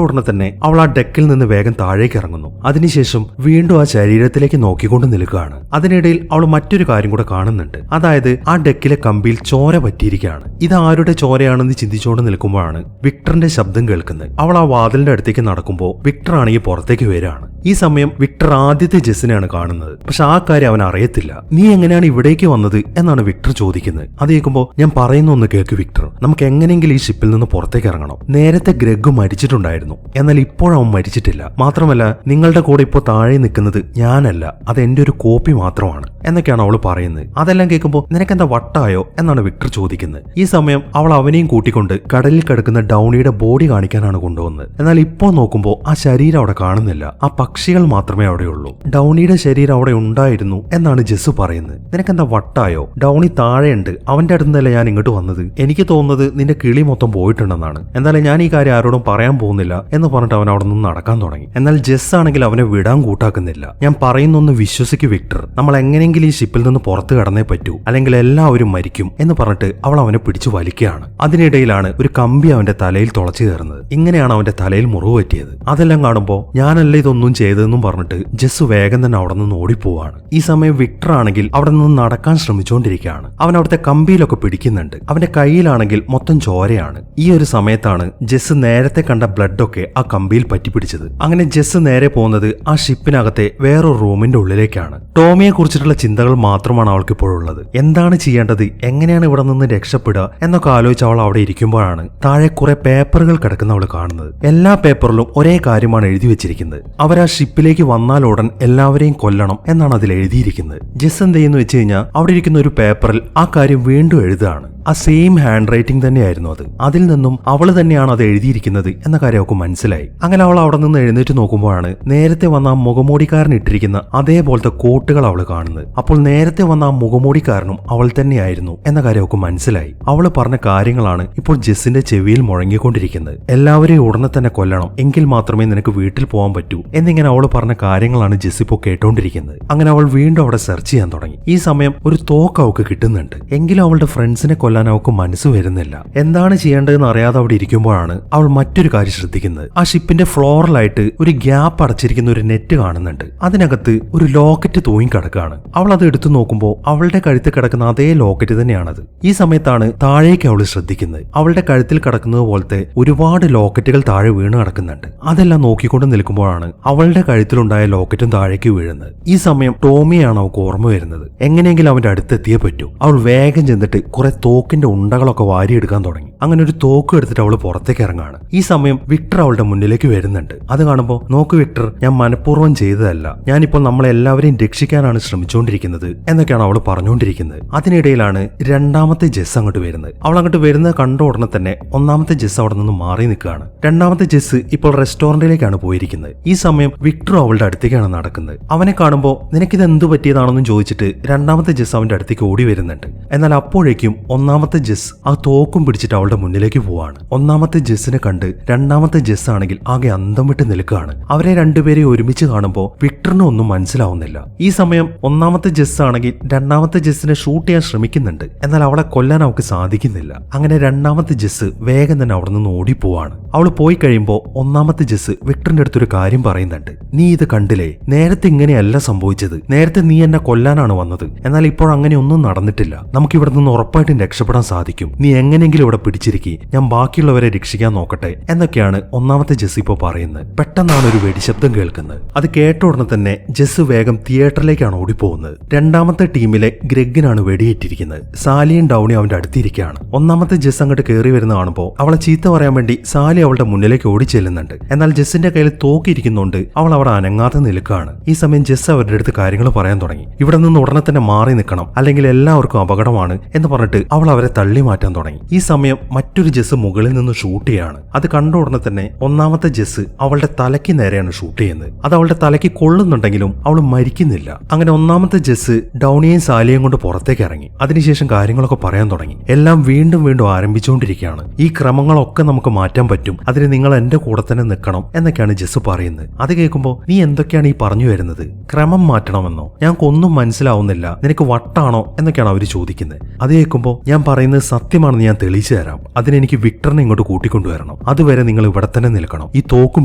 ഉടനെ തന്നെ അവൾ ആ ഡെക്കിൽ നിന്ന് വേഗം താഴേക്ക് ഇറങ്ങുന്നു. അതിനുശേഷം വീണ്ടും ആ ശരീരത്തിലേക്ക് നോക്കിക്കൊണ്ട് നിൽക്കുകയാണ്. അതിനിടയിൽ അവൾ മറ്റൊരു കാര്യം കൂടെ കാണുന്നുണ്ട്. അതായത് ആ ഡെക്കിലെ കമ്പിയിൽ ചോര പറ്റിയിരിക്കുകയാണ്. ഇത് ആരുടെ ചോരയാണെന്ന് ചിന്തിച്ചുകൊണ്ട് നിൽക്കുമ്പോഴാണ് വിക്ടറിന്റെ ശബ്ദം കേൾക്കുന്നത്. അവൾ ആ വാതിലിന്റെ അടുത്തേക്ക് നടക്കുമ്പോൾ വിക്ടർ ആണെങ്കിൽ പുറത്തേക്ക് വരികയാണ്. ഈ സമയം വിക്ടർ ആദ്യത്തെ ജെസ്സിനെയാണ് കാണുന്നത്. പക്ഷെ ആ കാര്യം അവൻ അറിയത്തില്ല. നീ എങ്ങനെയാണ് ഇവിടേക്ക് വന്നത് എന്നാണ് വിക്ടർ ചോദിക്കുന്നത്. അത് കേൾക്കുമ്പോൾ ഞാൻ പറയുന്ന ഒന്ന് കേൾക്ക് വിക്ടർ, നമുക്ക് എങ്ങനെയെങ്കിലും ഈ ഷിപ്പിൽ നിന്ന് പുറത്തേക്ക് ഇറങ്ങണം. നേരത്തെ ഗ്രെഗ് മരിച്ചിട്ടുണ്ടായിരുന്നു, എന്നാൽ ഇപ്പോഴവൻ മരിച്ചിട്ടില്ല. മാത്രമല്ല നിങ്ങളുടെ കൂടെ ഇപ്പോൾ താഴെ നിൽക്കുന്നത് ഞാനല്ല, അത് എന്റെ ഒരു കോപ്പി മാത്രമാണ് എന്നൊക്കെയാണ് അവൾ പറയുന്നത്. അതെല്ലാം കേൾക്കുമ്പോൾ നിനക്കെന്താ വട്ടായോ എന്നാണ് വിക്ടർ ചോദിക്കുന്നത്. ഈ സമയം അവൾ അവനെയും കൂട്ടിക്കൊണ്ട് കടലിൽ കിടക്കുന്ന ഡൗണിയുടെ ബോഡി കാണിക്കാനാണ് കൊണ്ടുവന്നത്. എന്നാൽ ഇപ്പോൾ നോക്കുമ്പോൾ ആ ശരീരം അവിടെ കാണുന്നില്ല. ആ പക്ഷികൾ മാത്രമേ അവിടെയുള്ളൂ. ഡൗണിയുടെ ശരീരം അവിടെ ഉണ്ടായിരുന്നു എന്നാണ് ജെസ് പറയുന്നത്. നിനക്കെന്താ വട്ടായോ? ഡൗണി താഴെയുണ്ട്, അവന്റെ അടുത്ത് നിന്നല്ല ഞാൻ ഇങ്ങോട്ട് വന്നത്. എനിക്ക് തോന്നുന്നത് നിന്റെ കിളി മൊത്തം പോയിട്ടുണ്ടെന്നാണ്. എന്നാലും ഞാൻ ഈ കാര്യം ആരോടും പറയാൻ പോകുന്നില്ല എന്ന് പറഞ്ഞിട്ട് അവൻ അവിടെ നിന്ന് നടക്കാൻ തുടങ്ങി. എന്നാൽ ജെസ് ആണെങ്കിൽ അവനെ വിടാൻ കൂട്ടാക്കുന്നില്ല. ഞാൻ പറയുന്നൊന്ന് വിശ്വസിക്കൂ വിക്ടർ, നമ്മൾ എങ്ങനെയെങ്കിലും ഈ ഷിപ്പിൽ നിന്ന് പുറത്തു കടന്നേ പറ്റൂ, അല്ലെങ്കിൽ എല്ലാവരും മരിക്കും എന്ന് പറഞ്ഞിട്ട് അവൾ അവനെ പിടിച്ചു വലിക്കുകയാണ്. അതിനിടയിലാണ് ഒരു കമ്പി അവന്റെ തലയിൽ തുളച്ചു കയറുന്നത്. ഇങ്ങനെയാണ് അവന്റെ തലയിൽ മുറിവ് പറ്റിയത്. അതെല്ലാം കാണുമ്പോൾ ഞാനല്ല ഇതൊന്നും ചെയ്തതെന്നും പറഞ്ഞിട്ട് ജെസ് വേഗം തന്നെ അവിടെ നിന്ന് ഓടിപ്പോവാണ്. ഈ സമയം വിക്ടർ ആണെങ്കിൽ അവിടെ നിന്ന് നടക്കാൻ ശ്രമിച്ചുകൊണ്ടിരിക്കുകയാണ്. അവൻ അവിടുത്തെ കമ്പിയിലൊക്കെ പിടിക്കുന്നുണ്ട്. അവന്റെ കയ്യിലാണെങ്കിൽ മൊത്തം ചോരയാണ്. ഈ ഒരു സമയത്താണ് ജെസ് നേരത്തെ കണ്ട ബ്ലഡൊക്കെ ആ കമ്പിയിൽ പറ്റിപ്പിടിച്ചത്. അങ്ങനെ ജെസ് നേരെ പോകുന്നത് ആ ഷിപ്പിനകത്തെ വേറൊരു റൂമിന്റെ ഉള്ളിലേക്കാണ്. ടോമിയെ കുറിച്ചിട്ടുള്ള ചിന്തകൾ മാത്രമാണ് അവൾക്ക് ഇപ്പോഴുള്ളത്. എന്താണ് ചെയ്യേണ്ടത്, എങ്ങനെയാണ് ഇവിടെ നിന്ന് രക്ഷപ്പെടുക എന്നൊക്കെ ആലോചിച്ച് അവൾ അവിടെ ഇരിക്കുമ്പോഴാണ് താഴെ കുറെ പേപ്പറുകൾ കിടക്കുന്ന അവൾ കാണുന്നത്. എല്ലാ പേപ്പറിലും ഒരേ കാര്യമാണ് എഴുതി വെച്ചിരിക്കുന്നത്. അവർ ആ ഷിപ്പിലേക്ക് വന്നാൽ ഉടൻ എല്ലാവരെയും കൊല്ലണം എന്നാണ് അതിൽ എഴുതിയിരിക്കുന്നത്. ജെസ് എന്ത് ചെയ്യുന്നു വെച്ച് കഴിഞ്ഞാൽ അവിടെ ഇരിക്കുന്ന ഒരു പേപ്പറിൽ ആ കാര്യം വീണ്ടും എഴുതുകയാണ്. ആ സെയിം ഹാൻഡ് റൈറ്റിംഗ് തന്നെയായിരുന്നു അത്. അതിൽ നിന്നും അവൾ തന്നെയാണ് അത് എഴുതിയിരിക്കുന്നത് എന്ന കാര്യം അവൾക്ക് മനസ്സിലായി. അങ്ങനെ അവൾ അവിടെ നിന്ന് എഴുന്നേറ്റ് നോക്കുമ്പോഴാണ് നേരത്തെ വന്ന ആ മുഖമൂടിക്കാരൻ ഇട്ടിരിക്കുന്ന അതേപോലത്തെ കോട്ടുകൾ അവൾ കാണുന്നത്. അപ്പോൾ നേരത്തെ വന്ന ആ മുഖമൂടിക്കാരനും അവൾ തന്നെയായിരുന്നു എന്ന കാര്യം അവൾക്ക് മനസ്സിലായി. അവൾ പറഞ്ഞ കാര്യങ്ങളാണ് ഇപ്പോൾ ജെസ്സിന്റെ ചെവിയിൽ മുഴങ്ങിക്കൊണ്ടിരിക്കുന്നത്. എല്ലാവരെയും ഉടനെ തന്നെ കൊല്ലണം, എങ്കിൽ മാത്രമേ നിനക്ക് വീട്ടിൽ പോകാൻ പറ്റൂ എന്നിങ്ങനെ അവൾ പറഞ്ഞ കാര്യങ്ങളാണ് ജെസ് ഇപ്പോൾ കേട്ടോണ്ടിരിക്കുന്നത്. അങ്ങനെ അവൾ വീണ്ടും അവിടെ സെർച്ച് ചെയ്യാൻ തുടങ്ങി. ഈ സമയം ഒരു തോക്ക് അവൾക്ക് കിട്ടുന്നുണ്ട്. എങ്കിലും അവളുടെ ഫ്രണ്ട്സിനെ കൊല്ലാൻ അവൾക്ക് മനസ്സ് വരുന്നില്ല. എന്താണ് ചെയ്യേണ്ടതെന്ന് അറിയാതെ അവിടെ ഇരിക്കുമ്പോഴാണ് അവൾ മറ്റൊരു കാര്യം ശ്രദ്ധിക്കുന്നത്. ആ ഷിപ്പിന്റെ ഫ്ലോറിലായിട്ട് ഒരു ഗ്യാപ്പ് അടച്ചിരിക്കുന്ന ഒരു നെറ്റ് കാണുന്നുണ്ട്. അതിനകത്ത് ഒരു ലോക്കറ്റ് തൂങ്ങി കിടക്കുകയാണ്. അവൾ അത് എടുത്തു നോക്കുമ്പോൾ അവളുടെ കഴുത്തിൽ കിടക്കുന്ന അതേ ലോക്കറ്റ് തന്നെയാണത്. ഈ സമയത്താണ് താഴേക്ക് അവൾ ശ്രദ്ധിക്കുന്നത്. അവളുടെ കഴുത്തിൽ കിടക്കുന്നത് പോലത്തെ ഒരുപാട് ലോക്കറ്റുകൾ താഴെ വീണ് കിടക്കുന്നുണ്ട്. അതെല്ലാം നോക്കിക്കൊണ്ട് നിൽക്കുമ്പോഴാണ് അവളുടെ കഴുത്തിലുണ്ടായ ലോക്കറ്റും താഴേക്ക് വീഴുന്നത്. ഈ സമയം ടോമിയാണ് അവൾക്ക് ഓർമ്മ വരുന്നത്. എങ്ങനെയെങ്കിലും അവന്റെ അടുത്തെത്തിയേ പറ്റൂ. അവൾ വേഗം ചെന്നിട്ട് കുറെ തോക്കിന്റെ ഉണ്ടകളൊക്കെ വാരിയെടുക്കാൻ തുടങ്ങി. അങ്ങനെ ഒരു തോക്ക് എടുത്തിട്ട് അവള് പുറത്തേക്ക് ഇറങ്ങാണ്. ഈ സമയം വിക്ടർ അവളുടെ മുന്നിലേക്ക് വരുന്നുണ്ട്. അത് കാണുമ്പോൾ നോക്ക് വിക്ടർ, ഞാൻ മനഃപൂർവ്വം ചെയ്തതല്ല, ഞാനിപ്പോൾ നമ്മളെല്ലാവരെയും രക്ഷിക്കാനാണ് ശ്രമിച്ചുകൊണ്ടിരിക്കുന്നത് എന്നൊക്കെയാണ് അവൾ പറഞ്ഞുകൊണ്ടിരിക്കുന്നത്. അതിനിടയിലാണ് രണ്ടാമത്തെ ജെസ് അങ്ങോട്ട് വരുന്നത്. അവൾ അങ്ങോട്ട് വരുന്നത് കണ്ട ഉടനെ തന്നെ ഒന്നാമത്തെ ജെസ് അവിടെ നിന്ന് മാറി നിൽക്കുകയാണ്. രണ്ടാമത്തെ ജെസ് ഇപ്പോൾ റെസ്റ്റോറന്റിലേക്കാണ് പോയിരിക്കുന്നത്. ഈ സമയം വിക്ടർ അവളുടെ അടുത്തേക്കാണ് നടക്കുന്നത്. അവനെ കാണുമ്പോൾ നിനക്കിത് എന്ത് പറ്റിയതാണെന്നും ചോദിച്ചിട്ട് രണ്ടാമത്തെ ജെസ് അവന്റെ അടുത്തേക്ക് ഓടി വരുന്നുണ്ട്. എന്നാൽ അപ്പോഴേക്കും ഒന്നാമത്തെ ജെസ് ആ തോക്കും പിടിച്ചിട്ട് അവളുടെ മുന്നിലേക്ക് പോവാണ്. ഒന്നാമത്തെ ജെസ്സിനെ കണ്ട് രണ്ടാമത്തെ ജെസ് ആണെങ്കിൽ ആകെ അന്തം വിട്ട് നിൽക്കുകയാണ്. അവരെ രണ്ടുപേരെ ഒരുമിച്ച് കാണുമ്പോൾ വിക്ടറിന് ഒന്നും മനസ്സിലാവുന്നില്ല. ഈ സമയം ഒന്നാമത്തെ ജെസ് ആണെങ്കിൽ രണ്ടാമത്തെ ജെസ്സിനെ ഷൂട്ട് ചെയ്യാൻ ശ്രമിക്കുന്നുണ്ട്. എന്നാൽ അവളെ കൊല്ലാൻ അവൾക്ക് സാധിക്കുന്നില്ല. അങ്ങനെ രണ്ടാമത്തെ ജെസ് വേഗം തന്നെ അവിടെ നിന്ന് ഓടിപ്പോവാണ്. അവൾ പോയി കഴിയുമ്പോൾ ഒന്നാമത്തെ ജെസ് വിക്ടറിന്റെ അടുത്തൊരു കാര്യം പറയുന്നുണ്ട്. നീ ഇത് കണ്ടില്ലേ, നേരത്തെ ഇങ്ങനെയല്ല സംഭവിച്ചത്. നേരത്തെ നീ എന്നെ കൊല്ലാനാണ് വന്നത്, എന്നാൽ ഇപ്പോൾ അങ്ങനെ ഒന്നും നടന്നിട്ടില്ല. നമുക്ക് ഇവിടെ നിന്ന് ഉറപ്പായിട്ടും രക്ഷപ്പെടാൻ സാധിക്കും. നീ എങ്ങനെയെങ്കിലും ഇവിടെ പിടിച്ചിരിക്കി, ഞാൻ ബാക്കിയുള്ളവരെ രക്ഷിക്കാൻ നോക്കട്ടെ എന്നൊക്കെയാണ് ഒന്നാമത്തെ ജെസ് ഇപ്പോൾ പറയുന്നത്. പെട്ടെന്നാണ് ഒരു വെടിശബ്ദം കേൾക്കുന്നത്. അത് കേട്ട ഉടനെ തന്നെ ജെസ് വേഗം തിയേറ്ററിലേക്കാണ് ഓടിപ്പോകുന്നത്. രണ്ടാമത്തെ ടീമിലെ ഗ്രെഗിനാണ് വെടിയേറ്റിരിക്കുന്നത്. സാലിയും ഡൗണി അവന്റെ അടുത്തിരിക്കുകയാണ്. ഒന്നാമത്തെ ജെസ് അങ്ങോട്ട് കയറി വരുന്ന കാണുമ്പോൾ അവളെ ചീത്ത പറയാൻ വേണ്ടി സാലി അവളുടെ മുന്നിലേക്ക് ഓടി ചെല്ലുന്നുണ്ട്. എന്നാൽ ജെസ്സിന്റെ കയ്യിൽ തോക്കിയിരിക്കുന്നുണ്ട്. അവൾ അവിടെ അനങ്ങാതെ നിൽക്കുകയാണ്. ഈ സമയം ജെസ് അവരുടെ അടുത്ത് കാര്യങ്ങൾ പറയാൻ തുടങ്ങി. ഇവിടെ നിന്ന് ഉടനെ തന്നെ മാറി നിൽക്കണം, അല്ലെങ്കിൽ എല്ലാവർക്കും അപകടമാണ് എന്ന് പറഞ്ഞിട്ട് അവൾ അവരെ തള്ളി മാറ്റാൻ തുടങ്ങി. ഈ സമയം മറ്റൊരു ജെസ് മുകളിൽ നിന്ന് ഷൂട്ട് ചെയ്യാണ്. അത് കണ്ട ഉടനെ തന്നെ ഒന്നാമത്തെ ജെസ് അവളുടെ തലയ്ക്ക് നേരെയാണ് ഷൂട്ട് ചെയ്യുന്നത്. അത് അവളുടെ തലയ്ക്ക് കൊള്ളുന്നുണ്ടെങ്കിലും അവൾ മരിക്കുന്നില്ല. അങ്ങനെ ഒന്നാമത്തെ ജെസ് ഡൗണിയെയും സാലിയെയും കൊണ്ട് പുറത്തേക്ക് ഇറങ്ങി. അതിനുശേഷം കാര്യങ്ങളൊക്കെ പറയാൻ തുടങ്ങി. എല്ലാം വീണ്ടും വീണ്ടും ആരംഭിച്ചുകൊണ്ടിരിക്കുകയാണ്. ഈ ക്രമങ്ങളൊക്കെ നമുക്ക് മാറ്റാൻ പറ്റും, അതിന് നിങ്ങൾ എന്റെ കൂടെ തന്നെ നിൽക്കണം എന്നൊക്കെയാണ് ജെസ് പറയുന്നത്. അത് കേൾക്കുമ്പോൾ നീ എന്തൊക്കെയാണ് ഈ പറഞ്ഞു വരുന്നത്? ക്രമം മാറ്റണമെന്നോ? ഞങ്ങൾക്കൊന്നും മനസ്സിലാവുന്നില്ല, നിനക്ക് വട്ടാണോ എന്നൊക്കെയാണ് അവർ ചോദിക്കുന്നത്. അത് കേൾക്കുമ്പോൾ ഞാൻ പറയുന്നത് സത്യമാണെന്ന് ഞാൻ തെളിയിച്ചു തരാം. അതിനെനിക്ക് വിക്ടറിനെ ഇങ്ങോട്ട് കൂട്ടിക്കൊണ്ടുവരണം. അതുവരെ നിങ്ങൾ ഇവിടെ തന്നെ നിൽക്കണം. ഈ തോക്കും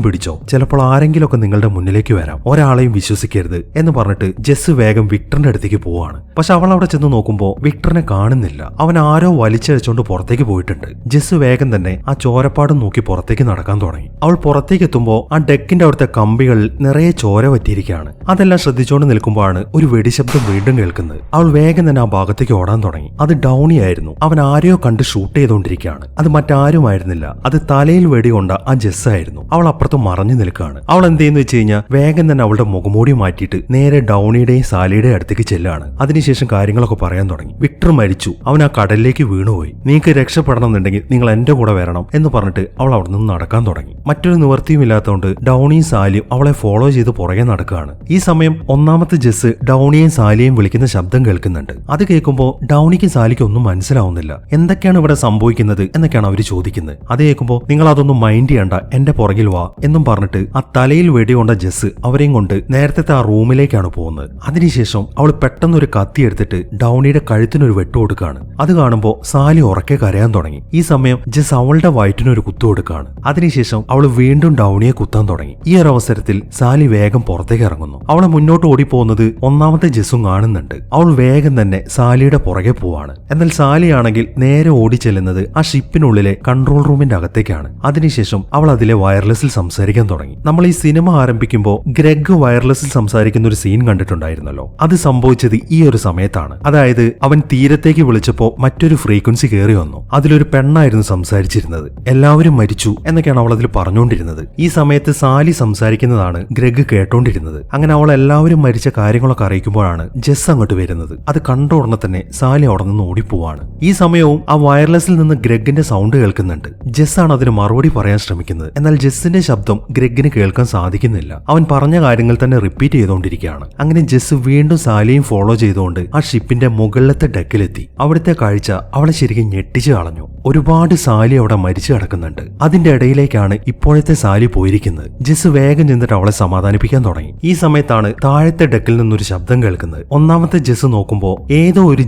പിടിച്ചോ, ചിലപ്പോൾ ആരെങ്കിലുമൊക്കെ നിങ്ങളുടെ മുന്നിലേക്ക് വരാം, ഒരാളെയും വിശ്വസിക്കരുത് എന്ന് പറഞ്ഞിട്ട് ജെസ് വേഗം വിക്ടറിന്റെ അടുത്തേക്ക് പോവാണ്. പക്ഷെ അവൾ അവിടെ ചെന്ന് നോക്കുമ്പോൾ വിക്ടറിനെ കാണുന്നില്ല. അവൻ ആരോ വലിച്ചഴിച്ചുകൊണ്ട് പുറത്തേക്ക് പോയിട്ടുണ്ട്. ജെസ് വേഗം തന്നെ ആ ചോരപ്പാടും നോക്കി പുറത്തേക്ക് നടക്കാൻ തുടങ്ങി. അവൾ പുറത്തേക്ക് എത്തുമ്പോൾ ആ ഡെക്കിന്റെ അവിടുത്തെ കമ്പികളിൽ നിറയെ ചോര പറ്റിയിരിക്കുകയാണ്. അതെല്ലാം ശ്രദ്ധിച്ചുകൊണ്ട് നിൽക്കുമ്പോഴാണ് ഒരു വെടിശബ്ദം വീണ്ടും കേൾക്കുന്നത്. അവൾ വേഗം തന്നെ ആ ഭാഗത്തേക്ക് ഓടാൻ തുടങ്ങി. അത് ഡൗണി ആയിരുന്നു. അവൻ ആരെയോ കണ്ട് ഷൂട്ട് ചെയ്തുകൊണ്ടിരിക്കുകയാണ്. അത് മറ്റാരുമായിരുന്നില്ല, അത് തലയിൽ വെടികൊണ്ട ആ ജെസ് ആയിരുന്നു. അവൾ അപ്പുറത്ത് മറഞ്ഞു നിൽക്കുകയാണ്. അവൾ എന്ത് ചെയ്യുന്നു വെച്ച് കഴിഞ്ഞാൽ വേഗം തന്നെ അവളുടെ മുഖമൂടി മാറ്റിയിട്ട് നേരെ ഡൗണിയുടെയും സാലിയുടെയും അടുത്തേക്ക് ചെല്ലാണ്. അതിനുശേഷം കാര്യങ്ങളൊക്കെ പറയാൻ തുടങ്ങി. വിക്ടർ മരിച്ചു, അവൻ ആ കടലിലേക്ക് വീണുപോയി. നിങ്ങൾക്ക് രക്ഷപ്പെടണമെന്നുണ്ടെങ്കിൽ നിങ്ങൾ എന്റെ കൂടെ വരണം എന്ന് പറഞ്ഞിട്ട് അവൾ അവിടെ നിന്ന് നടക്കാൻ തുടങ്ങി. മറ്റൊരു നിവൃത്തിയും ഇല്ലാത്തതുകൊണ്ട് ഡൗണിയും സാലിയും അവളെ ഫോളോ ചെയ്ത് പുറകെ നടക്കുകയാണ്. ഈ സമയം ഒന്നാമത്തെ ജെസ് ഡൗണിയെയും സാലിയെയും വിളിക്കുന്ന ശബ്ദം കേൾക്കുന്നുണ്ട്. അത് കേൾക്കുമ്പോൾ ഡൗണിക്ക് സാലിക്ക് ഒന്നും മനസ്സിലാവുന്നില്ല. എന്തൊക്കെയാണ് ഇവിടെ സംഭവിക്കുന്നത് എന്നൊക്കെയാണ് അവർ ചോദിക്കുന്നത്. അത് കേൾക്കുമ്പോൾ നിങ്ങൾ അതൊന്നും മൈൻഡ് ചെയ്യണ്ട, എന്റെ പുറകിൽ വാ എന്നും പറഞ്ഞിട്ട് ആ തലയിൽ വെടികൊണ്ട ജെസ് അവരെയും കൊണ്ട് നേരത്തെ ആ റൂമിലേക്കാണ് പോകുന്നത്. അതിനുശേഷം അവൾ പെട്ടെന്ന് ഒരു കത്തി എടുത്തിട്ട് ഡൗണിയുടെ കഴുത്തിനൊരു വെട്ടു കൊടുക്കുകയാണ്. അത് കാണുമ്പോൾ സാലി ഉറക്കെ കരയാൻ തുടങ്ങി. ഈ സമയം ജെസ് അവളുടെ വയറ്റിനൊരു കുത്തു കൊടുക്കുകയാണ്. അതിനുശേഷം അവൾ വീണ്ടും ഡൗണിയെ കുത്താൻ തുടങ്ങി. ഈ ഒരു അവസരത്തിൽ സാലി വേഗം പുറത്തേക്ക് ഇറങ്ങുന്നു. അവളെ മുന്നോട്ട് ഓടിപ്പോകുന്നത് ഒന്നാമത്തെ ജെസ്സും കാണുന്നുണ്ട്. അവൾ വേഗം തന്നെ സാലിയുടെ പുറകെ പോവാണ്. എന്നാൽ സാലിയാണെങ്കിൽ നേരെ ഓടിച്ചെല്ലുന്നത് ആ ഷിപ്പിനുള്ളിലെ കൺട്രോൾ റൂമിന്റെ അകത്തേക്കാണ്. അതിനുശേഷം അവൾ അതിലെ വയർലെസ്സിൽ സംസാരിക്കാൻ തുടങ്ങി. നമ്മൾ ഈ സിനിമ ആരംഭിക്കുമ്പോൾ ഗ്രെഗ് വയർലെസ്സിൽ സംസാരിക്കുന്ന ഒരു സീൻ കണ്ടിട്ടുണ്ടായിരുന്നല്ലോ. അത് സംഭവിച്ചത് ഈ ഒരു സമയത്താണ്. അതായത് അവൻ തീരത്തേക്ക് വിളിച്ചപ്പോൾ മറ്റൊരു ഫ്രീക്വൻസി കയറി വന്നു. അതിലൊരു പെണ്ണായിരുന്നു സംസാരിച്ചിരുന്നത്. എല്ലാവരും മരിച്ചു എന്നൊക്കെയാണ് അവൾ അതിൽ പറഞ്ഞുകൊണ്ടിരുന്നത്. ഈ സമയത്ത് സാലി സംസാരിക്കുന്നതാണ് ഗ്രെഗ് കേട്ടോണ്ടിരുന്നത്. അങ്ങനെ അവൾ എല്ലാവരും മരിച്ച കാര്യങ്ങളൊക്കെ അറിയിക്കുമ്പോഴാണ് ജെസ് അങ്ങോട്ട് വരുന്നത്. അത് കണ്ട ഉടനെ തന്നെ സാലി അവിടെ നിന്ന് ഓടിപ്പോവാണ്. ഈ സമയവും ആ വയർലെസ്സിൽ നിന്ന് ഗ്രെഗിന്റെ സൗണ്ട് കേൾക്കുന്നുണ്ട്. ജെസ് ആണ് അതിന് മറുപടി പറയാൻ ശ്രമിക്കുന്നത്. എന്നാൽ ജെസ്സിന്റെ ശബ്ദം ഗ്രെഗിന് കേൾക്കാൻ സാധിക്കുന്നില്ല. അവൻ പറഞ്ഞ കാര്യങ്ങൾ തന്നെ റിപ്പീറ്റ് ചെയ്തുകൊണ്ടിരിക്കുകയാണ്. അങ്ങനെ ജെസ് വീണ്ടും സാലിയും ഫോളോ ചെയ്തുകൊണ്ട് ആ ഷിപ്പിന്റെ മുകളിലത്തെ ഡെക്കിലെത്തി. അവിടുത്തെ കാഴ്ച അവളെ ശരിക്കും ഞെട്ടിച്ചു കളഞ്ഞു. ഒരുപാട് സാലി അവിടെ മരിച്ചു കിടക്കുന്നുണ്ട്. അതിന്റെ ഇടയിലേക്കാണ് ഇപ്പോഴത്തെ സാലി പോയിരിക്കുന്നത്. ജെസ് വേഗം ചെന്നിട്ട് അവളെ സമാധാനിപ്പിക്കാൻ തുടങ്ങി. ഈ സമയത്താണ് താഴത്തെ ഡെക്കിൽ നിന്നൊരു ശബ്ദം കേൾക്കുന്നത്. ഒന്നാമത്തെ ജെസ് നോക്കുമ്പോൾ ഏതോ ഒരു